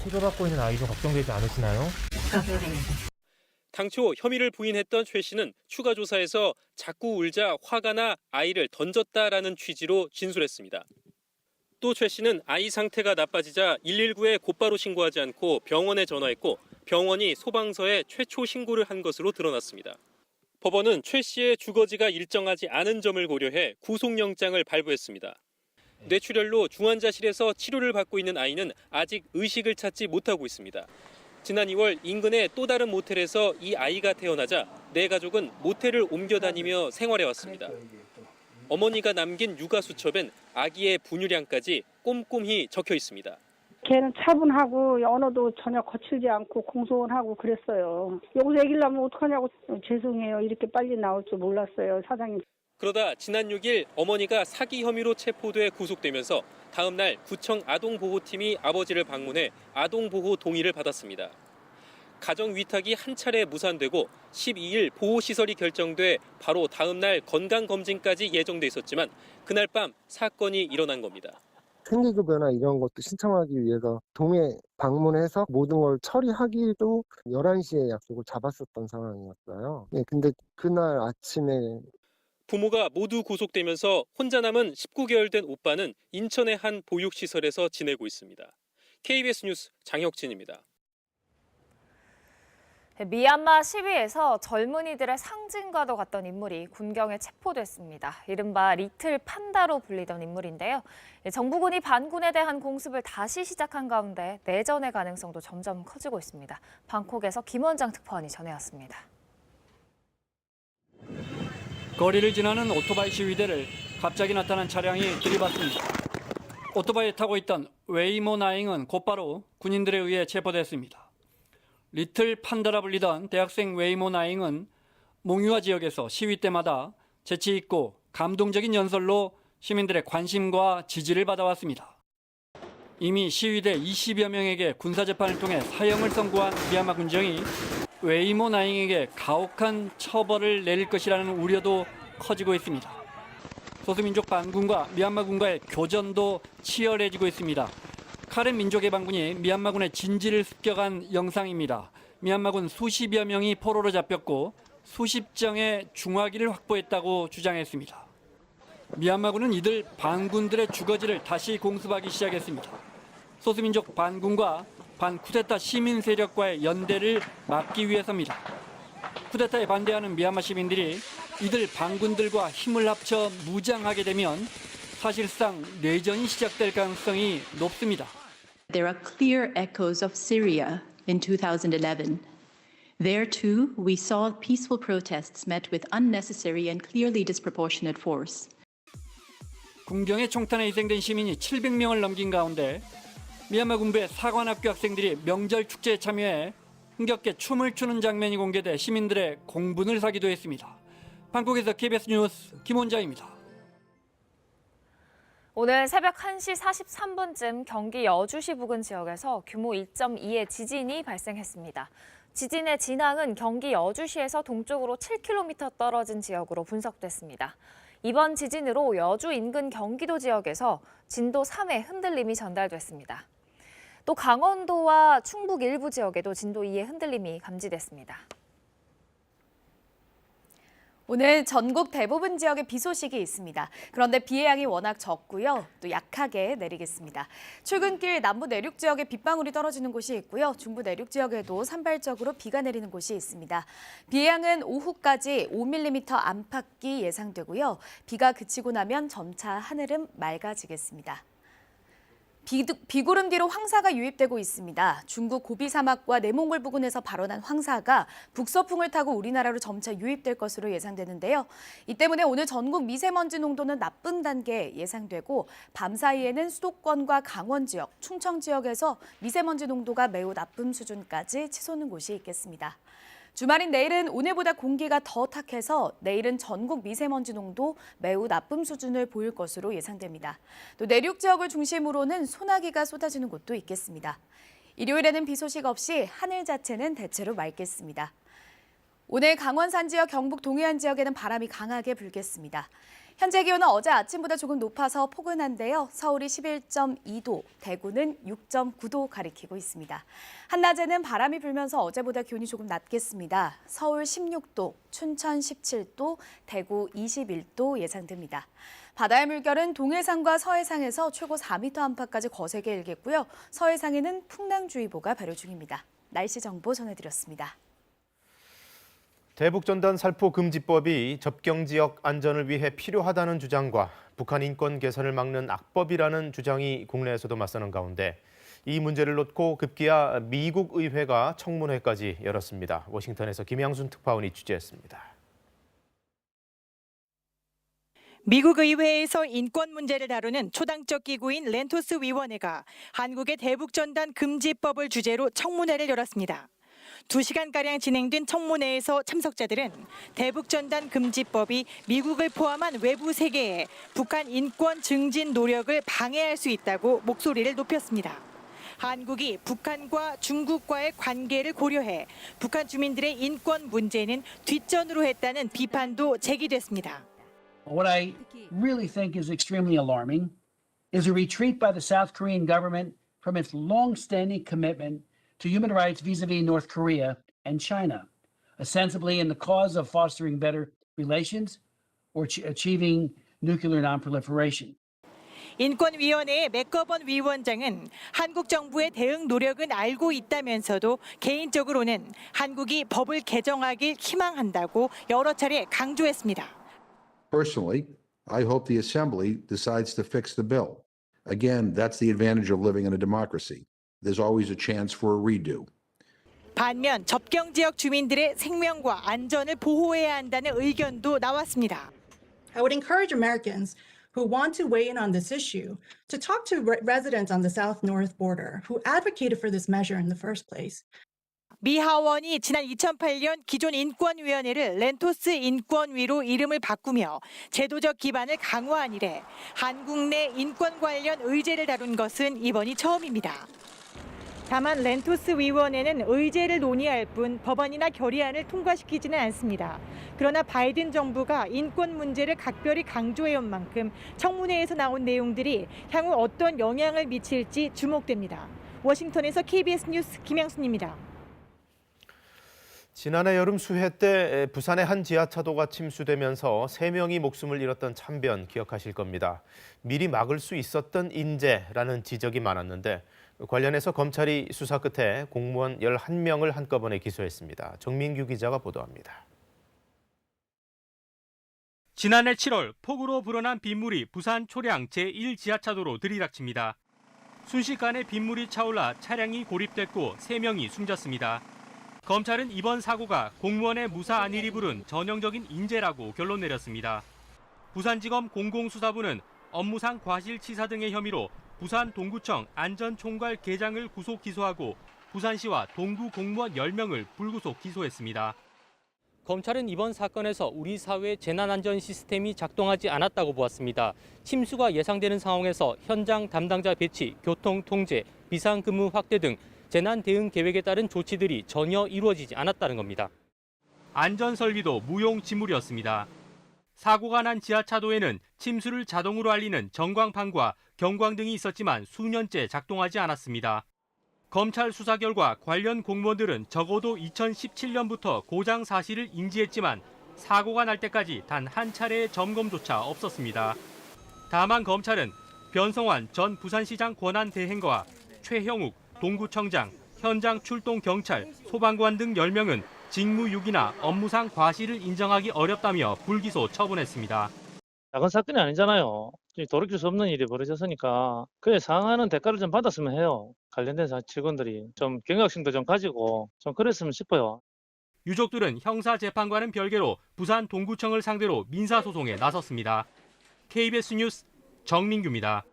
치료받고 있는 아이도 걱정되지 않으시나요? 당초 혐의를 부인했던 최 씨는 추가 조사에서 자꾸 울자 화가 나 아이를 던졌다라는 취지로 진술했습니다. 또 최 씨는 아이 상태가 나빠지자 119에 곧바로 신고하지 않고 병원에 전화했고 병원이 소방서에 최초 신고를 한 것으로 드러났습니다. 법원은 최 씨의 주거지가 일정하지 않은 점을 고려해 구속영장을 발부했습니다. 뇌출혈로 중환자실에서 치료를 받고 있는 아이는 아직 의식을 찾지 못하고 있습니다. 지난 2월 인근의 또 다른 모텔에서 이 아이가 태어나자 네 가족은 모텔을 옮겨 다니며 생활해왔습니다. 어머니가 남긴 육아 수첩엔 아기의 분유량까지 꼼꼼히 적혀 있습니다. 걔는 차분하고 언어도 전혀 거칠지 않고 공손하고 그랬어요. 여기서 아기를 낳으면 어떡하냐고 죄송해요. 이렇게 빨리 나올 줄 몰랐어요, 사장님. 그러다 지난 6일 어머니가 사기 혐의로 체포돼 구속되면서 다음 날 구청 아동보호팀이 아버지를 방문해 아동보호 동의를 받았습니다. 가정 위탁이 한 차례 무산되고 12일 보호시설이 결정돼 바로 다음 날 건강검진까지 예정돼 있었지만 그날 밤 사건이 일어난 겁니다. 생리급여나 이런 것도 신청하기 위해서 동에 방문해서 모든 걸 처리하기도 11시에 약속을 잡았었던 상황이었어요. 네, 근데 그날 아침에 부모가 모두 구속되면서 혼자 남은 19개월 된 오빠는 인천의 한 보육시설에서 지내고 있습니다. KBS 뉴스 장혁진입니다. 미얀마 시위에서 젊은이들의 상징과도 같던 인물이 군경에 체포됐습니다. 이른바 리틀 판다로 불리던 인물인데요. 정부군이 반군에 대한 공습을 다시 시작한 가운데 내전의 가능성도 점점 커지고 있습니다. 방콕에서 김원장 특파원이 전해왔습니다. 거리를 지나는 오토바이 시위대를 갑자기 나타난 차량이 들이받습니다. 오토바이에 타고 있던 웨이모 나잉은 곧바로 군인들에 의해 체포됐습니다. 리틀 판다라 불리던 대학생 웨이모 나잉은 몽유아 지역에서 시위 때마다 재치 있고 감동적인 연설로 시민들의 관심과 지지를 받아왔습니다. 이미 시위대 20여 명에게 군사재판을 통해 사형을 선고한 미얀마 군정이 웨이모 나잉에게 가혹한 처벌을 내릴 것이라는 우려도 커지고 있습니다. 소수민족 반군과 미얀마군과의 교전도 치열해지고 있습니다. 카렌 민족해방군이 미얀마군의 진지를 습격한 영상입니다. 미얀마군 수십여 명이 포로로 잡혔고 수십 정의 중화기를 확보했다고 주장했습니다. 미얀마군은 이들 반군들의 주거지를 다시 공습하기 시작했습니다. 소수민족 반군과 반쿠데타 시민 세력과의 연대를 막기 위해서입니다. 쿠데타에 반대하는 미얀마 시민들이 이들 반군들과 힘을 합쳐 무장하게 되면 사실상 내전이 시작될 가능성이 높습니다. There are clear echoes of Syria in 2011. There too, we saw peaceful protests met with unnecessary and clearly disproportionate force. 군경의 총탄에 희생된 시민이 700명을 넘긴 가운데 미얀마 군부의 사관학교 학생들이 명절 축제에 참여해 흥겹게 춤을 추는 장면이 공개돼 시민들의 공분을 사기도 했습니다. 방콕에서 KBS 뉴스 김원자입니다. 오늘 새벽 1시 43분쯤 경기 여주시 부근 지역에서 규모 2.2의 지진이 발생했습니다. 지진의 진앙은 경기 여주시에서 동쪽으로 7km 떨어진 지역으로 분석됐습니다. 이번 지진으로 여주 인근 경기도 지역에서 진도 3의 흔들림이 전달됐습니다. 또 강원도와 충북 일부 지역에도 진도 2의 흔들림이 감지됐습니다. 오늘 전국 대부분 지역에 비 소식이 있습니다. 그런데 비의 양이 워낙 적고요. 또 약하게 내리겠습니다. 출근길 남부 내륙 지역에 빗방울이 떨어지는 곳이 있고요. 중부 내륙 지역에도 산발적으로 비가 내리는 곳이 있습니다. 비의 양은 오후까지 5mm 안팎이 예상되고요. 비가 그치고 나면 점차 하늘은 맑아지겠습니다. 비구름 뒤로 황사가 유입되고 있습니다. 중국 고비 사막과 내몽골 부근에서 발원한 황사가 북서풍을 타고 우리나라로 점차 유입될 것으로 예상되는데요. 이 때문에 오늘 전국 미세먼지 농도는 나쁨 단계 예상되고 밤 사이에는 수도권과 강원 지역, 충청 지역에서 미세먼지 농도가 매우 나쁨 수준까지 치솟는 곳이 있겠습니다. 주말인 내일은 오늘보다 공기가 더 탁해서 내일은 전국 미세먼지 농도 매우 나쁨 수준을 보일 것으로 예상됩니다. 또 내륙 지역을 중심으로는 소나기가 쏟아지는 곳도 있겠습니다. 일요일에는 비 소식 없이 하늘 자체는 대체로 맑겠습니다. 오늘 강원 산 지역, 경북 동해안 지역에는 바람이 강하게 불겠습니다. 현재 기온은 어제 아침보다 조금 높아서 포근한데요. 서울이 11.2도, 대구는 6.9도 가리키고 있습니다. 한낮에는 바람이 불면서 어제보다 기온이 조금 낮겠습니다. 서울 16도, 춘천 17도, 대구 21도 예상됩니다. 바다의 물결은 동해상과 서해상에서 최고 4m 안팎까지 거세게 일겠고요. 서해상에는 풍랑주의보가 발효 중입니다. 날씨 정보 전해드렸습니다. 대북전단 살포 금지법이 접경 지역 안전을 위해 필요하다는 주장과 북한 인권 개선을 막는 악법이라는 주장이 국내에서도 맞서는 가운데 이 문제를 놓고 급기야 미국 의회가 청문회까지 열었습니다. 워싱턴에서 김양순 특파원이 취재했습니다. 미국 의회에서 인권 문제를 다루는 초당적 기구인 렌토스 위원회가 한국의 대북전단 금지법을 주제로 청문회를 열었습니다. 2시간가량 진행된 청문회에서 참석자들은 대북전단 금지법이 미국을 포함한 외부 세계에 북한 인권 증진 노력을 방해할 수 있다고 목소리를 높였습니다. 한국이 북한과 중국과의 관계를 고려해 북한 주민들의 인권 문제는 뒷전으로 했다는 비판도 제기됐습니다. What I really think is extremely alarming is a retreat by the South Korean government from its long-standing commitment to human rights vis-a-vis North Korea and China, ostensibly in the cause of fostering better relations or achieving nuclear non-proliferation. 인권위원회의 맥거번 위원장은 한국 정부의 대응 노력은 알고 있다면서도 개인적으로는 한국이 법을 개정하길 희망한다고 여러 차례 강조했습니다. Personally, I hope the Assembly decides to fix the bill. Again, that's the advantage of living in a democracy. There's always a chance for a redo. 반면 접경 지역 주민들의 생명과 안전을 보호해야 한다는 의견도 나왔습니다. I would encourage Americans who want to weigh in on this issue to talk to residents on the south-north border who advocated for this measure in the first place. 미 하원이 지난 2008년 기존 인권위원회를 렌토스 인권위로 이름을 바꾸며 제도적 기반을 강화한 이래 한국 내 인권 관련 의제를 다룬 것은 이번이 처음입니다. 다만 렌토스 위원회는 의제를 논의할 뿐 법안이나 결의안을 통과시키지는 않습니다. 그러나 바이든 정부가 인권 문제를 각별히 강조해온 만큼 청문회에서 나온 내용들이 향후 어떤 영향을 미칠지 주목됩니다. 워싱턴에서 KBS 뉴스 김양순입니다. 지난해 여름 수해 때 부산의 한 지하차도가 침수되면서 3명이 목숨을 잃었던 참변 기억하실 겁니다. 미리 막을 수 있었던 인재라는 지적이 많았는데 관련해서 검찰이 수사 끝에 공무원 11명을 한꺼번에 기소했습니다. 정민규 기자가 보도합니다. 지난해 7월 폭우로 불어난 빗물이 부산 초량 제1지하차도로 들이닥칩니다. 순식간에 빗물이 차올라 차량이 고립됐고 3명이 숨졌습니다. 검찰은 이번 사고가 공무원의 무사 안일이 부른 전형적인 인재라고 결론 내렸습니다. 부산지검 공공수사부는 업무상 과실치사 등의 혐의로 부산 동구청 안전총괄 계장을 구속 기소하고 부산시와 동구 공무원 10명을 불구속 기소했습니다. 검찰은 이번 사건에서 우리 사회의 재난안전 시스템이 작동하지 않았다고 보았습니다. 침수가 예상되는 상황에서 현장 담당자 배치, 교통 통제, 비상근무 확대 등 재난 대응 계획에 따른 조치들이 전혀 이루어지지 않았다는 겁니다. 안전설비도 무용지물이었습니다. 사고가 난 지하차도에는 침수를 자동으로 알리는 전광판과 경광 등이 있었지만 수년째 작동하지 않았습니다. 검찰 수사 결과 관련 공무원들은 적어도 2017년부터 고장 사실을 인지했지만 사고가 날 때까지 단 한 차례의 점검조차 없었습니다. 다만 검찰은 변성환 전 부산시장 권한대행과 최형욱 동구청장, 현장 출동 경찰, 소방관 등 10명은 직무유기나 업무상 과실을 인정하기 어렵다며 불기소 처분했습니다. 작은 사건이 아니잖아요. 돌이킬 수 없는 일이 벌어졌으니까 그에 상응하는 대가를 좀 받았으면 해요. 관련된 직원들이 좀 경각심도 좀 가지고 좀 그랬으면 싶어요. 유족들은 형사재판과는 별개로 부산 동구청을 상대로 민사소송에 나섰습니다. KBS 뉴스 정민규입니다.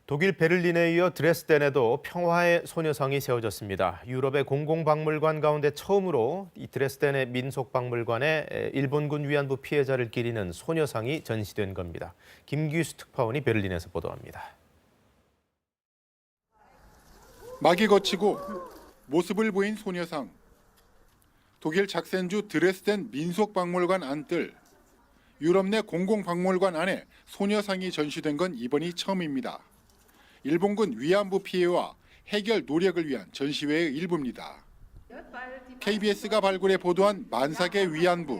독일 베를린에 이어 드레스덴에도 평화의 소녀상이 세워졌습니다. 유럽의 공공박물관 가운데 처음으로 이 드레스덴의 민속박물관에 일본군 위안부 피해자를 기리는 소녀상이 전시된 겁니다. 김규수 특파원이 베를린에서 보도합니다. 막이 거치고 모습을 보인 소녀상. 독일 작센주 드레스덴 민속박물관 안뜰. 유럽 내 공공박물관 안에 소녀상이 전시된 건 이번이 처음입니다. 일본군 위안부 피해와 해결 노력을 위한 전시회의 일부입니다. KBS가 발굴해 보도한 만삭의 위안부.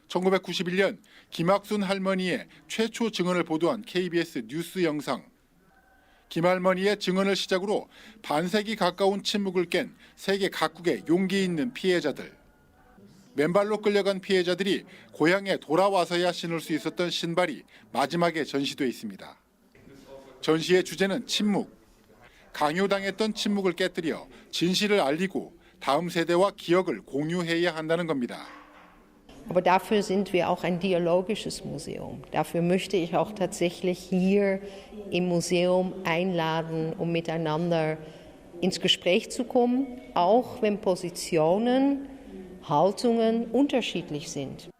1991년 김학순 할머니의 최초 증언을 보도한 KBS 뉴스 영상. 김할머니의 증언을 시작으로 반세기 가까운 침묵을 깬 세계 각국의 용기 있는 피해자들. 맨발로 끌려간 피해자들이 고향에 돌아와서야 신을 수 있었던 신발이 마지막에 전시돼 있습니다. 전시의 주제는 침묵. 강요당했던 침묵을 깨뜨려 진실을 알리고 다음 세대와 기억을 공유해야 한다는 겁니다. Aber dafür sind wir auch ein dialogisches Museum. Dafür möchte ich auch tatsächlich hier im Museum einladen, um miteinander ins Gespräch zu kommen, auch wenn Positionen, Haltungen unterschiedlich sind.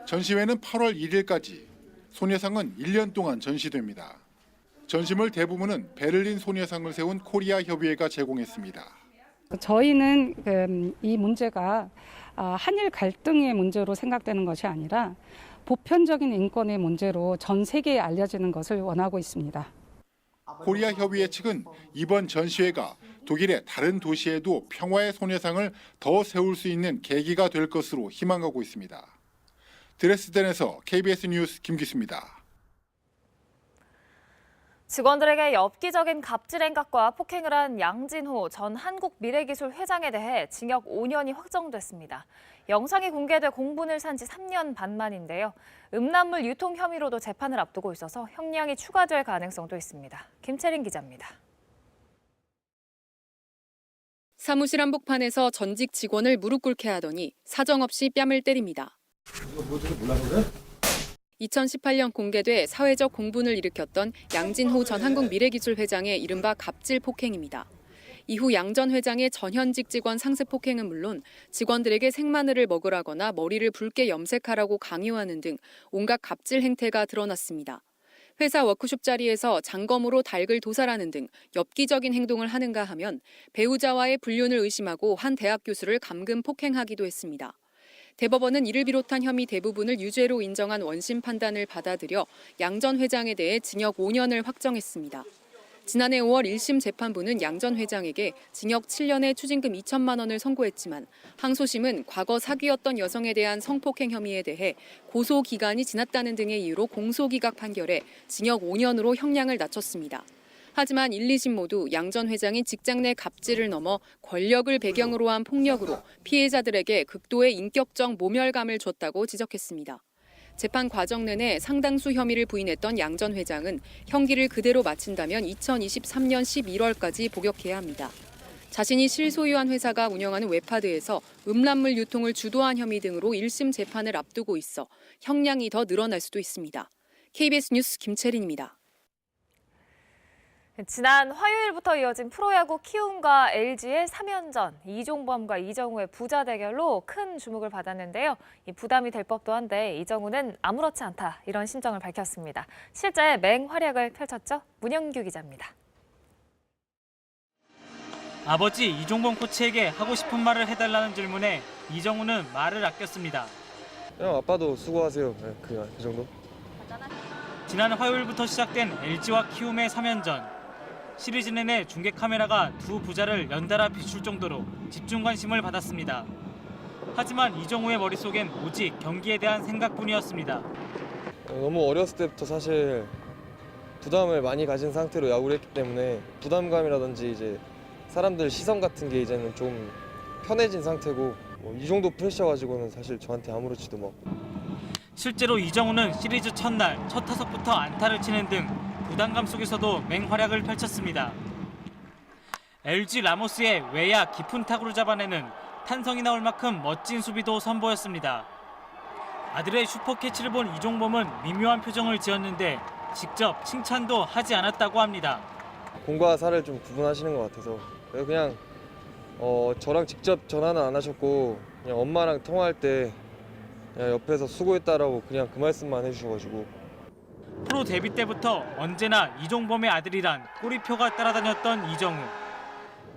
전시회는 8월 1일까지, 소녀상은 1년 동안 전시됩니다. 전시물 대부분은 베를린 소녀상을 세운 코리아 협의회가 제공했습니다. 저희는 이 문제가 한일 갈등의 문제로 생각되는 것이 아니라 보편적인 인권의 문제로 전 세계에 알려지는 것을 원하고 있습니다. 코리아 협의회 측은 이번 전시회가 독일의 다른 도시에도 평화의 소녀상을 더 세울 수 있는 계기가 될 것으로 희망하고 있습니다. 드레스덴에서 KBS 뉴스 김기수입니다. 직원들에게 엽기적인 갑질 행각과 폭행을 한 양진호 전 한국미래기술회장에 대해 징역 5년이 확정됐습니다. 영상이 공개돼 공분을 산 지 3년 반 만인데요. 음란물 유통 혐의로도 재판을 앞두고 있어서 형량이 추가될 가능성도 있습니다. 김채린 기자입니다. 사무실 한복판에서 전직 직원을 무릎 꿇게 하더니 사정없이 뺨을 때립니다. 2018년 공개돼 사회적 공분을 일으켰던 양진호 전 한국미래기술회장의 이른바 갑질 폭행입니다. 이후 양 전 회장의 전현직 직원 상습 폭행은 물론 직원들에게 생마늘을 먹으라거나 머리를 붉게 염색하라고 강요하는 등 온갖 갑질 행태가 드러났습니다. 회사 워크숍 자리에서 장검으로 닭을 도살하는 등 엽기적인 행동을 하는가 하면 배우자와의 불륜을 의심하고 한 대학 교수를 감금 폭행하기도 했습니다. 대법원은 이를 비롯한 혐의 대부분을 유죄로 인정한 원심 판단을 받아들여 양 전 회장에 대해 징역 5년을 확정했습니다. 지난해 5월 1심 재판부는 양 전 회장에게 징역 7년에 추징금 2천만 원을 선고했지만 항소심은 과거 사귀었던 여성에 대한 성폭행 혐의에 대해 고소 기간이 지났다는 등의 이유로 공소기각 판결에 징역 5년으로 형량을 낮췄습니다. 하지만 1, 2심 모두 양 전 회장이 직장 내 갑질을 넘어 권력을 배경으로 한 폭력으로 피해자들에게 극도의 인격적 모멸감을 줬다고 지적했습니다. 재판 과정 내내 상당수 혐의를 부인했던 양 전 회장은 형기를 그대로 마친다면 2023년 11월까지 복역해야 합니다. 자신이 실소유한 회사가 운영하는 웹하드에서 음란물 유통을 주도한 혐의 등으로 1심 재판을 앞두고 있어 형량이 더 늘어날 수도 있습니다. KBS 뉴스 김채린입니다. 지난 화요일부터 이어진 프로야구 키움과 LG의 3연전, 이종범과 이정우의 부자 대결로 큰 주목을 받았는데요. 이 부담이 될 법도 한데 이정우는 아무렇지 않다 이런 심정을 밝혔습니다. 실제 맹활약을 펼쳤죠. 문영규 기자입니다. 아버지 이종범 코치에게 하고 싶은 말을 해달라는 질문에 이정우는 말을 아꼈습니다. 그냥 아빠도 수고하세요. 네, 그 정도. 지난 화요일부터 시작된 LG와 키움의 3연전. 시리즈 내내 중계 카메라가 두 부자를 연달아 비출 정도로 집중 관심을 받았습니다. 하지만 이정우의 머릿속엔 오직 경기에 대한 생각뿐이었습니다. 너무 어렸을 때부터 사실 부담을 많이 가진 상태로 야구를 했기 때문에 부담감이라든지 이제 사람들 시선 같은 게 이제는 좀 편해진 상태고 이 정도 프레셔 가지고는 사실 저한테 아무렇지도 막. 실제로 이정우는 시리즈 첫날 첫 타석부터 안타를 치는 등 부담감 속에서도 맹활약을 펼쳤습니다. LG 라모스의 외야 깊은 타구를 잡아내는 탄성이 나올 만큼 멋진 수비도 선보였습니다. 아들의 슈퍼캐치를 본 이종범은 미묘한 표정을 지었는데 직접 칭찬도 하지 않았다고 합니다. 공과 사를 좀 구분하시는 것 같아서 그냥 저랑 직접 전화는 안 하셨고 그냥 엄마랑 통화할 때 그냥 옆에서 수고했다라고 그냥 그 말씀만 해주셔가지고. 프로 데뷔 때부터 언제나 이종범의 아들이란 꼬리표가 따라다녔던 이정우.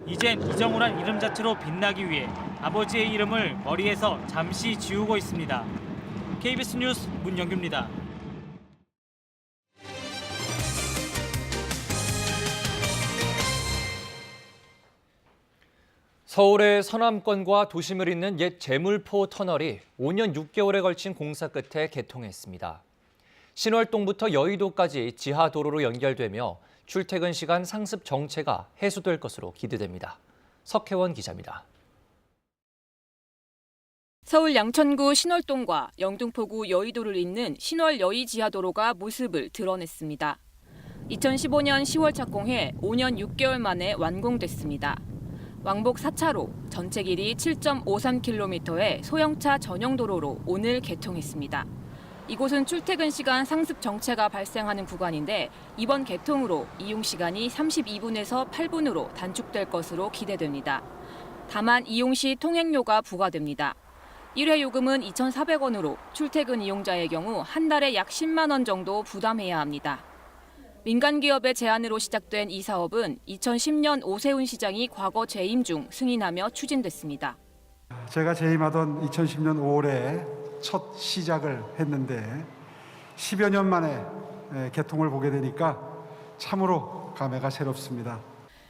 이젠 이정우란 이름 자체로 빛나기 위해 아버지의 이름을 머리에서 잠시 지우고 있습니다. KBS 뉴스 문영규입니다. 서울의 서남권과 도심을 잇는 옛 제물포 터널이 5년 6개월에 걸친 공사 끝에 개통했습니다. 신월동부터 여의도까지 지하 도로로 연결되며 출퇴근 시간 상습 정체가 해소될 것으로 기대됩니다. 석혜원 기자입니다. 서울 양천구 신월동과 영등포구 여의도를 잇는 신월 여의지하도로가 모습을 드러냈습니다. 2015년 10월 착공해 5년 6개월 만에 완공됐습니다. 왕복 4차로, 전체 길이 7.53km의 소형차 전용 도로로 오늘 개통했습니다. 이곳은 출퇴근 시간 상습 정체가 발생하는 구간인데 이번 개통으로 이용 시간이 32분에서 8분으로 단축될 것으로 기대됩니다. 다만 이용 시 통행료가 부과됩니다. 1회 요금은 2,400원으로 출퇴근 이용자의 경우 한 달에 약 10만 원 정도 부담해야 합니다. 민간 기업의 제안으로 시작된 이 사업은 2010년 오세훈 시장이 과거 재임 중 승인하며 추진됐습니다. 제가 재임하던 2010년 5월에 첫 시작을 했는데 10여 년 만에 개통을 보게 되니까 참으로 감회가 새롭습니다.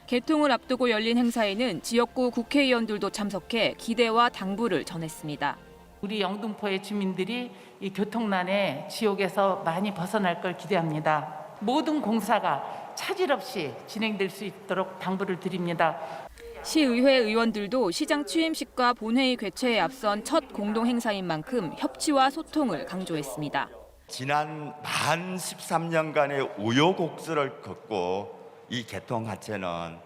개통을 앞두고 열린 행사에는 지역구 국회의원들도 참석해 기대와 당부를 전했습니다. 우리 영등포의 주민들이 이 교통난의 지옥에서 많이 벗어날 걸 기대합니다. 모든 공사가 차질 없이 진행될 수 있도록 당부를 드립니다. 시의회 의원들도 시장 취임식과 본회의 개최에 앞선 첫 공동 행사인 만큼 협치와 소통을 강조했습니다. 지난 만 13년간의 우여곡절을 겪고 이 개통 자체는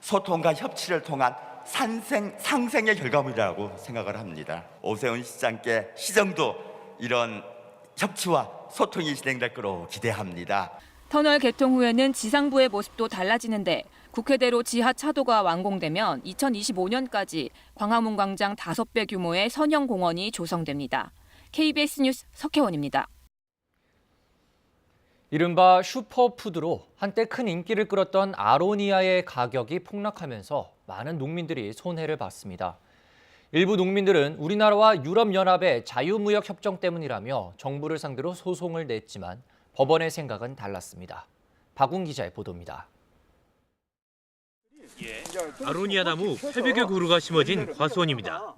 소통과 협치를 통한 상생의 결과물이라고 생각을 합니다. 오세훈 시장께 시정도 이런 협치와 소통이 진행될 거로 기대합니다. 터널 개통 후에는 지상부의 모습도 달라지는데 국회대로 지하 차도가 완공되면 2025년까지 광화문 광장 5배 규모의 선형 공원이 조성됩니다. KBS 뉴스 석혜원입니다. 이른바 슈퍼푸드로 한때 큰 인기를 끌었던 아로니아의 가격이 폭락하면서 많은 농민들이 손해를 봤습니다. 일부 농민들은 우리나라와 유럽연합의 자유무역협정 때문이라며 정부를 상대로 소송을 냈지만 법원의 생각은 달랐습니다. 박웅 기자의 보도입니다. 아로니아 나무 800여 그루가 심어진 과수원입니다.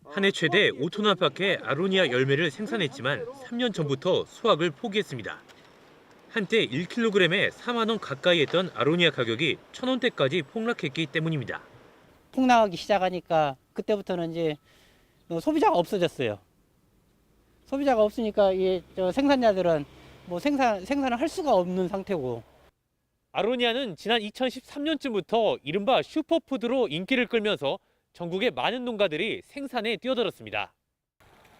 한 해 최대 5톤 안팎의 아로니아 열매를 생산했지만 3년 전부터 수확을 포기했습니다. 한때 1kg에 4만 원 가까이 했던 아로니아 가격이 1,000원대까지 폭락했기 때문입니다. 폭락하기 시작하니까 그때부터는 이제 소비자가 없어졌어요. 소비자가 없으니까 생산자들은 생산을 할 수가 없는 상태고. 아로니아는 지난 2013년쯤부터 이른바 슈퍼푸드로 인기를 끌면서 전국의 많은 농가들이 생산에 뛰어들었습니다.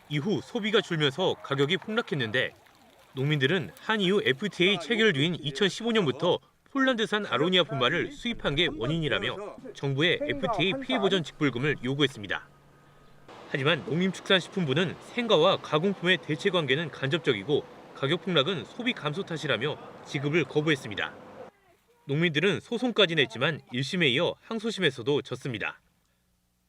이후 소비가 줄면서 가격이 폭락했는데 농민들은 한EU FTA 체결 뒤인 2015년부터 폴란드산 아로니아 분말을 수입한 게 원인이라며 정부에 FTA 피해 보전 직불금을 요구했습니다. 하지만 농림축산식품부는 생과와 가공품의 대체 관계는 간접적이고 가격 폭락은 소비 감소 탓이라며 지급을 거부했습니다. 농민들은 소송까지 냈지만 1심에 이어 항소심에서도 졌습니다.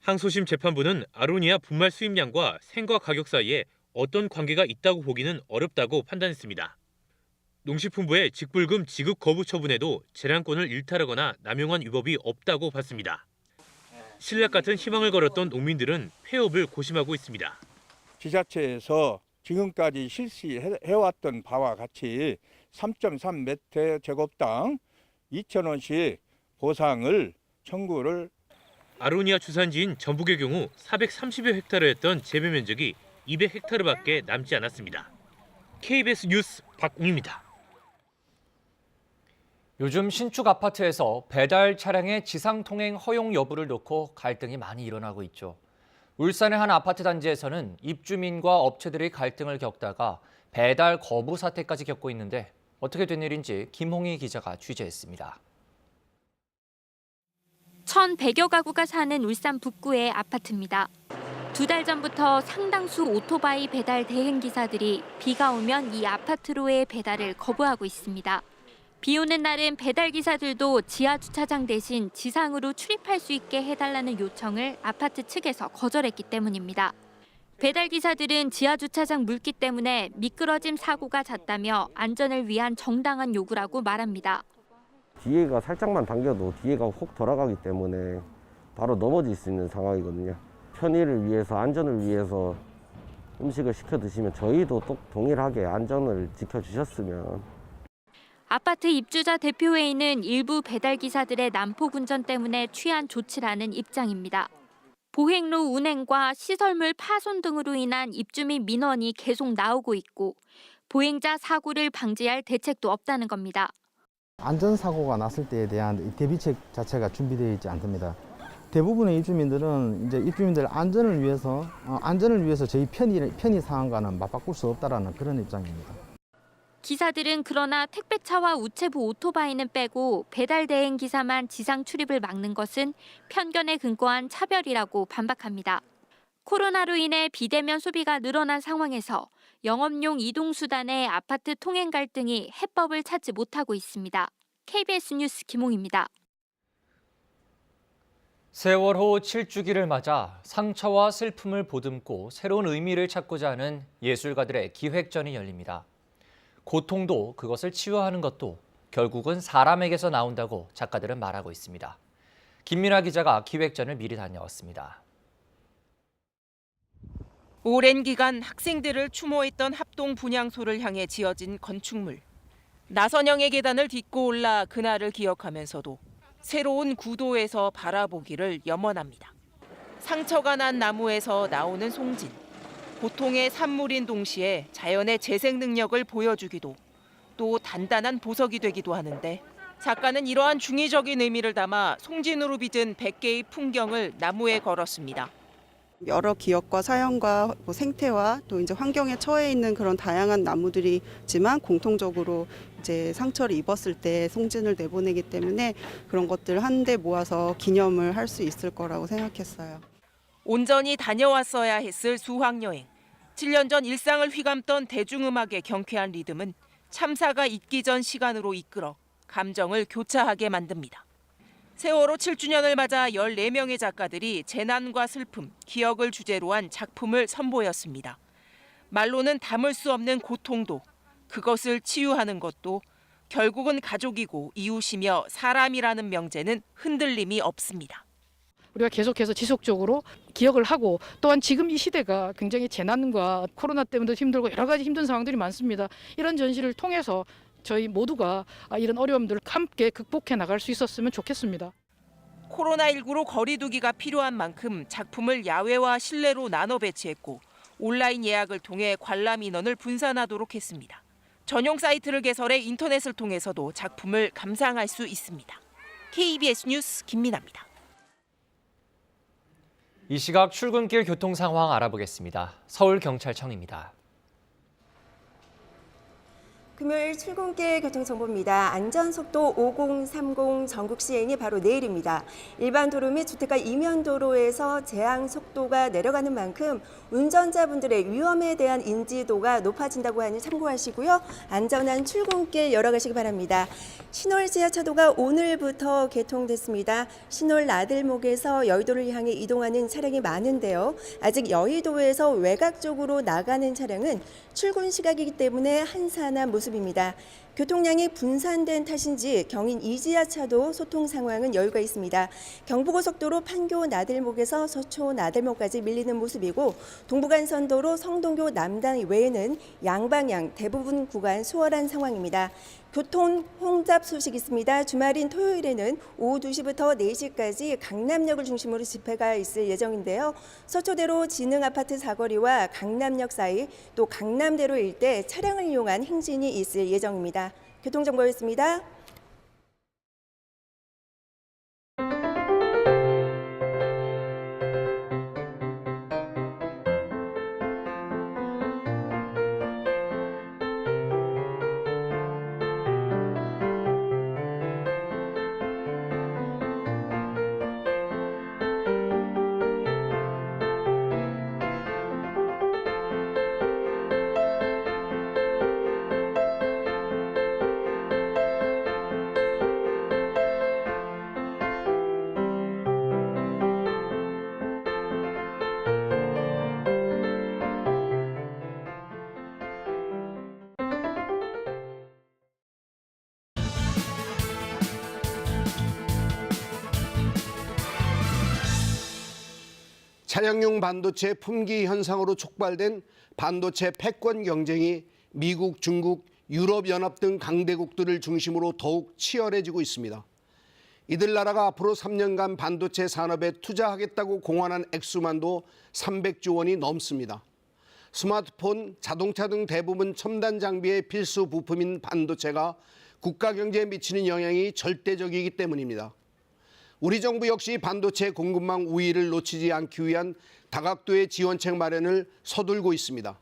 항소심 재판부는 아로니아 분말 수입량과 생과 가격 사이에 어떤 관계가 있다고 보기는 어렵다고 판단했습니다. 농식품부의 직불금 지급 거부 처분에도 재량권을 일탈하거나 남용한 위법이 없다고 봤습니다. 신락 같은 희망을 걸었던 농민들은 폐업을 고심하고 있습니다. 지자체에서 지금까지 실시해왔던 바와 같이 3.3m 제곱당 2,000원씩 보상을 청구를. 아로니아 주산지인 전북의 경우 430여 헥타르였던 재배 면적이 200헥타르밖에 남지 않았습니다. KBS 뉴스 박웅입니다. 요즘 신축 아파트에서 배달 차량의 지상 통행 허용 여부를 놓고 갈등이 많이 일어나고 있죠. 울산의 한 아파트 단지에서는 입주민과 업체들이 갈등을 겪다가 배달 거부 사태까지 겪고 있는데 어떻게 된 일인지 김홍희 기자가 취재했습니다. 1,100여 가구가 사는 울산 북구의 아파트입니다. 2달 전부터 상당수 오토바이 배달 대행 기사들이 비가 오면 이 아파트로의 배달을 거부하고 있습니다. 비 오는 날은 배달 기사들도 지하 주차장 대신 지상으로 출입할 수 있게 해달라는 요청을 아파트 측에서 거절했기 때문입니다. 배달 기사들은 지하 주차장 물기 때문에 미끄러짐 사고가 잦다며 안전을 위한 정당한 요구라고 말합니다. 뒤에가 살짝만 당겨도 뒤에가 혹 돌아가기 때문에 바로 넘어질 수 있는 상황이거든요. 편의를 위해서, 안전을 위해서 음식을 시켜 드시면 저희도 또 동일하게 안전을 지켜주셨으면. 아파트 입주자 대표회의는 일부 배달기사들의 난폭 운전 때문에 취한 조치라는 입장입니다. 보행로 운행과 시설물 파손 등으로 인한 입주민 민원이 계속 나오고 있고 보행자 사고를 방지할 대책도 없다는 겁니다. 안전사고가 났을 때에 대한 대비책 자체가 준비되어 있지 않습니다. 대부분의 입주민들은 이제 입주민들 안전을 위해서 저희 편의 사항과는 맞바꿀 수 없다라는 그런 입장입니다. 기사들은 그러나 택배차와 우체부 오토바이는 빼고 배달 대행 기사만 지상 출입을 막는 것은 편견에 근거한 차별이라고 반박합니다. 코로나로 인해 비대면 소비가 늘어난 상황에서 영업용 이동수단의 아파트 통행 갈등이 해법을 찾지 못하고 있습니다. KBS 뉴스 김홍입니다. 세월호 7주기를 맞아 상처와 슬픔을 보듬고 새로운 의미를 찾고자 하는 예술가들의 기획전이 열립니다. 고통도 그것을 치유하는 것도 결국은 사람에게서 나온다고 작가들은 말하고 있습니다. 김민아 기자가 기획전을 미리 다녀왔습니다. 오랜 기간 학생들을 추모했던 합동 분향소를 향해 지어진 건축물. 나선형의 계단을 딛고 올라 그날을 기억하면서도 새로운 구도에서 바라보기를 염원합니다. 상처가 난 나무에서 나오는 송진. 고통의 산물인 동시에 자연의 재생 능력을 보여주기도 또 단단한 보석이 되기도 하는데 작가는 이러한 중의적인 의미를 담아 송진으로 빚은 100개의 풍경을 나무에 걸었습니다. 여러 기억과 사연과 생태와 또 이제 환경에 처해 있는 그런 다양한 나무들이 있지만 공통적으로 이제 상처를 입었을 때 송진을 내보내기 때문에 그런 것들 한데 모아서 기념을 할 수 있을 거라고 생각했어요. 온전히 다녀왔어야 했을 수학여행. 7년 전 일상을 휘감던 대중음악의 경쾌한 리듬은 참사가 있기 전 시간으로 이끌어 감정을 교차하게 만듭니다. 세월호 7주년을 맞아 14명의 작가들이 재난과 슬픔, 기억을 주제로 한 작품을 선보였습니다. 말로는 담을 수 없는 고통도, 그것을 치유하는 것도 결국은 가족이고 이웃이며 사람이라는 명제는 흔들림이 없습니다. 우리가 계속해서 지속적으로 기억을 하고 또한 지금 이 시대가 굉장히 재난과 코로나 때문에 힘들고 여러 가지 힘든 상황들이 많습니다. 이런 전시를 통해서 저희 모두가 이런 어려움들을 함께 극복해 나갈 수 있었으면 좋겠습니다. 코로나19로 거리두기가 필요한 만큼 작품을 야외와 실내로 나눠 배치했고 온라인 예약을 통해 관람 인원을 분산하도록 했습니다. 전용 사이트를 개설해 인터넷을 통해서도 작품을 감상할 수 있습니다. KBS 뉴스 김민아입니다. 이 시각 출근길 교통 상황 알아보겠습니다. 서울경찰청입니다. 금요일 출근길 교통정보입니다. 안전속도 5030 전국 시행이 바로 내일입니다. 일반 도로 및 주택가 이면도로에서 제한 속도가 내려가는 만큼 운전자분들의 위험에 대한 인지도가 높아진다고 하니 참고하시고요. 안전한 출근길 열어가시기 바랍니다. 신월 지하차도가 오늘부터 개통됐습니다. 신월 나들목에서 여의도를 향해 이동하는 차량이 많은데요. 아직 여의도에서 외곽 쪽으로 나가는 차량은 출근 시각이기 때문에 한산한 모습입니다. 교통량이 분산된 탓인지 경인 이지하차도 소통 상황은 여유가 있습니다. 경부고속도로 판교 나들목에서 서초 나들목까지 밀리는 모습이고 동부간선도로 성동교 남단 외에는 양방향 대부분 구간 수월한 상황입니다. 교통 혼잡 소식 있습니다. 주말인 토요일에는 오후 2시부터 4시까지 강남역을 중심으로 집회가 있을 예정인데요. 서초대로 진흥아파트 사거리와 강남역 사이 또 강남대로 일대 차량을 이용한 행진이 있을 예정입니다. 교통정보였습니다. 차량용 반도체 품귀 현상으로 촉발된 반도체 패권 경쟁이 미국, 중국, 유럽연합 등 강대국들을 중심으로 더욱 치열해지고 있습니다. 이들 나라가 앞으로 3년간 반도체 산업에 투자하겠다고 공언한 액수만도 300조 원이 넘습니다. 스마트폰, 자동차 등 대부분 첨단 장비의 필수 부품인 반도체가 국가 경제에 미치는 영향이 절대적이기 때문입니다. 우리 정부 역시 반도체 공급망 우위를 놓치지 않기 위한 다각도의 지원책 마련을 서둘고 있습니다.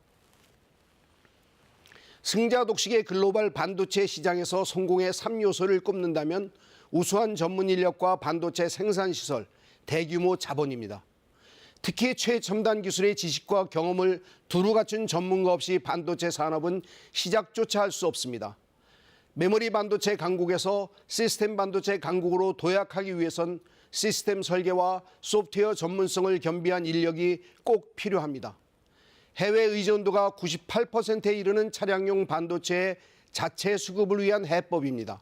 승자 독식의 글로벌 반도체 시장에서 성공의 3요소를 꼽는다면 우수한 전문 인력과 반도체 생산 시설, 대규모 자본입니다. 특히 최첨단 기술의 지식과 경험을 두루 갖춘 전문가 없이 반도체 산업은 시작조차 할 수 없습니다. 메모리 반도체 강국에서 시스템 반도체 강국으로 도약하기 위해선 시스템 설계와 소프트웨어 전문성을 겸비한 인력이 꼭 필요합니다. 해외 의존도가 98%에 이르는 차량용 반도체의 자체 수급을 위한 해법입니다.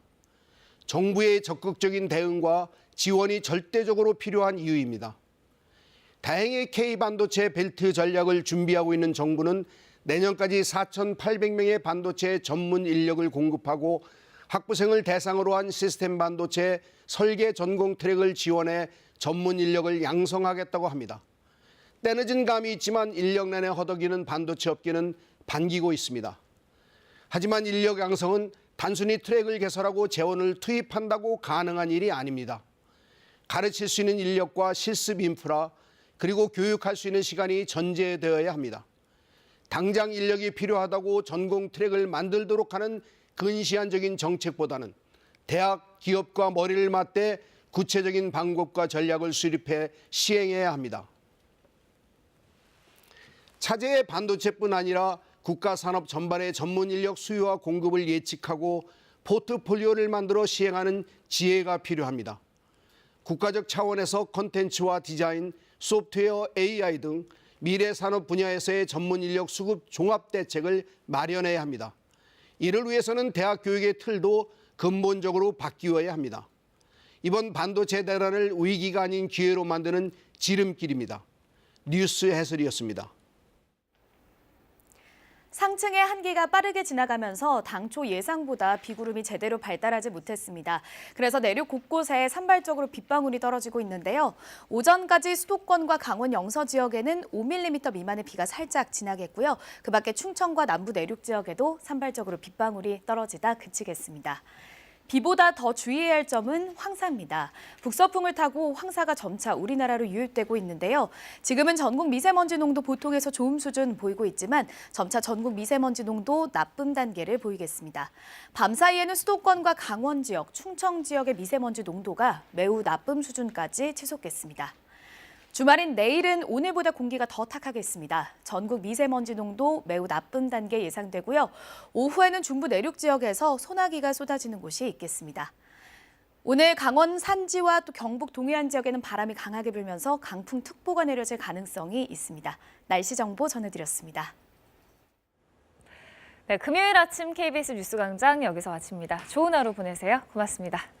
정부의 적극적인 대응과 지원이 절대적으로 필요한 이유입니다. 다행히 K반도체 벨트 전략을 준비하고 있는 정부는 내년까지 4,800명의 반도체 전문 인력을 공급하고 학부생을 대상으로 한 시스템 반도체 설계 전공 트랙을 지원해 전문 인력을 양성하겠다고 합니다. 때늦은 감이 있지만 인력 내내 허덕이는 반도체 업계는 반기고 있습니다. 하지만 인력 양성은 단순히 트랙을 개설하고 재원을 투입한다고 가능한 일이 아닙니다. 가르칠 수 있는 인력과 실습 인프라, 그리고 교육할 수 있는 시간이 전제되어야 합니다. 당장 인력이 필요하다고 전공 트랙을 만들도록 하는 근시안적인 정책보다는 대학, 기업과 머리를 맞대 구체적인 방법과 전략을 수립해 시행해야 합니다. 차제의 반도체뿐 아니라 국가 산업 전반의 전문 인력 수요와 공급을 예측하고 포트폴리오를 만들어 시행하는 지혜가 필요합니다. 국가적 차원에서 콘텐츠와 디자인, 소프트웨어, AI 등 미래 산업 분야에서의 전문 인력 수급 종합 대책을 마련해야 합니다. 이를 위해서는 대학 교육의 틀도 근본적으로 바뀌어야 합니다. 이번 반도체 대란을 위기가 아닌 기회로 만드는 지름길입니다. 뉴스 해설이었습니다. 상층의 한기가 빠르게 지나가면서 당초 예상보다 비구름이 제대로 발달하지 못했습니다. 그래서 내륙 곳곳에 산발적으로 빗방울이 떨어지고 있는데요. 오전까지 수도권과 강원 영서 지역에는 5mm 미만의 비가 살짝 지나겠고요. 그 밖에 충청과 남부 내륙 지역에도 산발적으로 빗방울이 떨어지다 그치겠습니다. 비보다 더 주의해야 할 점은 황사입니다. 북서풍을 타고 황사가 점차 우리나라로 유입되고 있는데요. 지금은 전국 미세먼지 농도 보통에서 좋음 수준 보이고 있지만 점차 전국 미세먼지 농도 나쁨 단계를 보이겠습니다. 밤 사이에는 수도권과 강원 지역, 충청 지역의 미세먼지 농도가 매우 나쁨 수준까지 치솟겠습니다. 주말인 내일은 오늘보다 공기가 더 탁하겠습니다. 전국 미세먼지 농도 매우 나쁨 단계 예상되고요. 오후에는 중부 내륙 지역에서 소나기가 쏟아지는 곳이 있겠습니다. 오늘 강원 산지와 또 경북 동해안 지역에는 바람이 강하게 불면서 강풍특보가 내려질 가능성이 있습니다. 날씨 정보 전해드렸습니다. 네, 금요일 아침 KBS 뉴스광장 여기서 마칩니다. 좋은 하루 보내세요. 고맙습니다.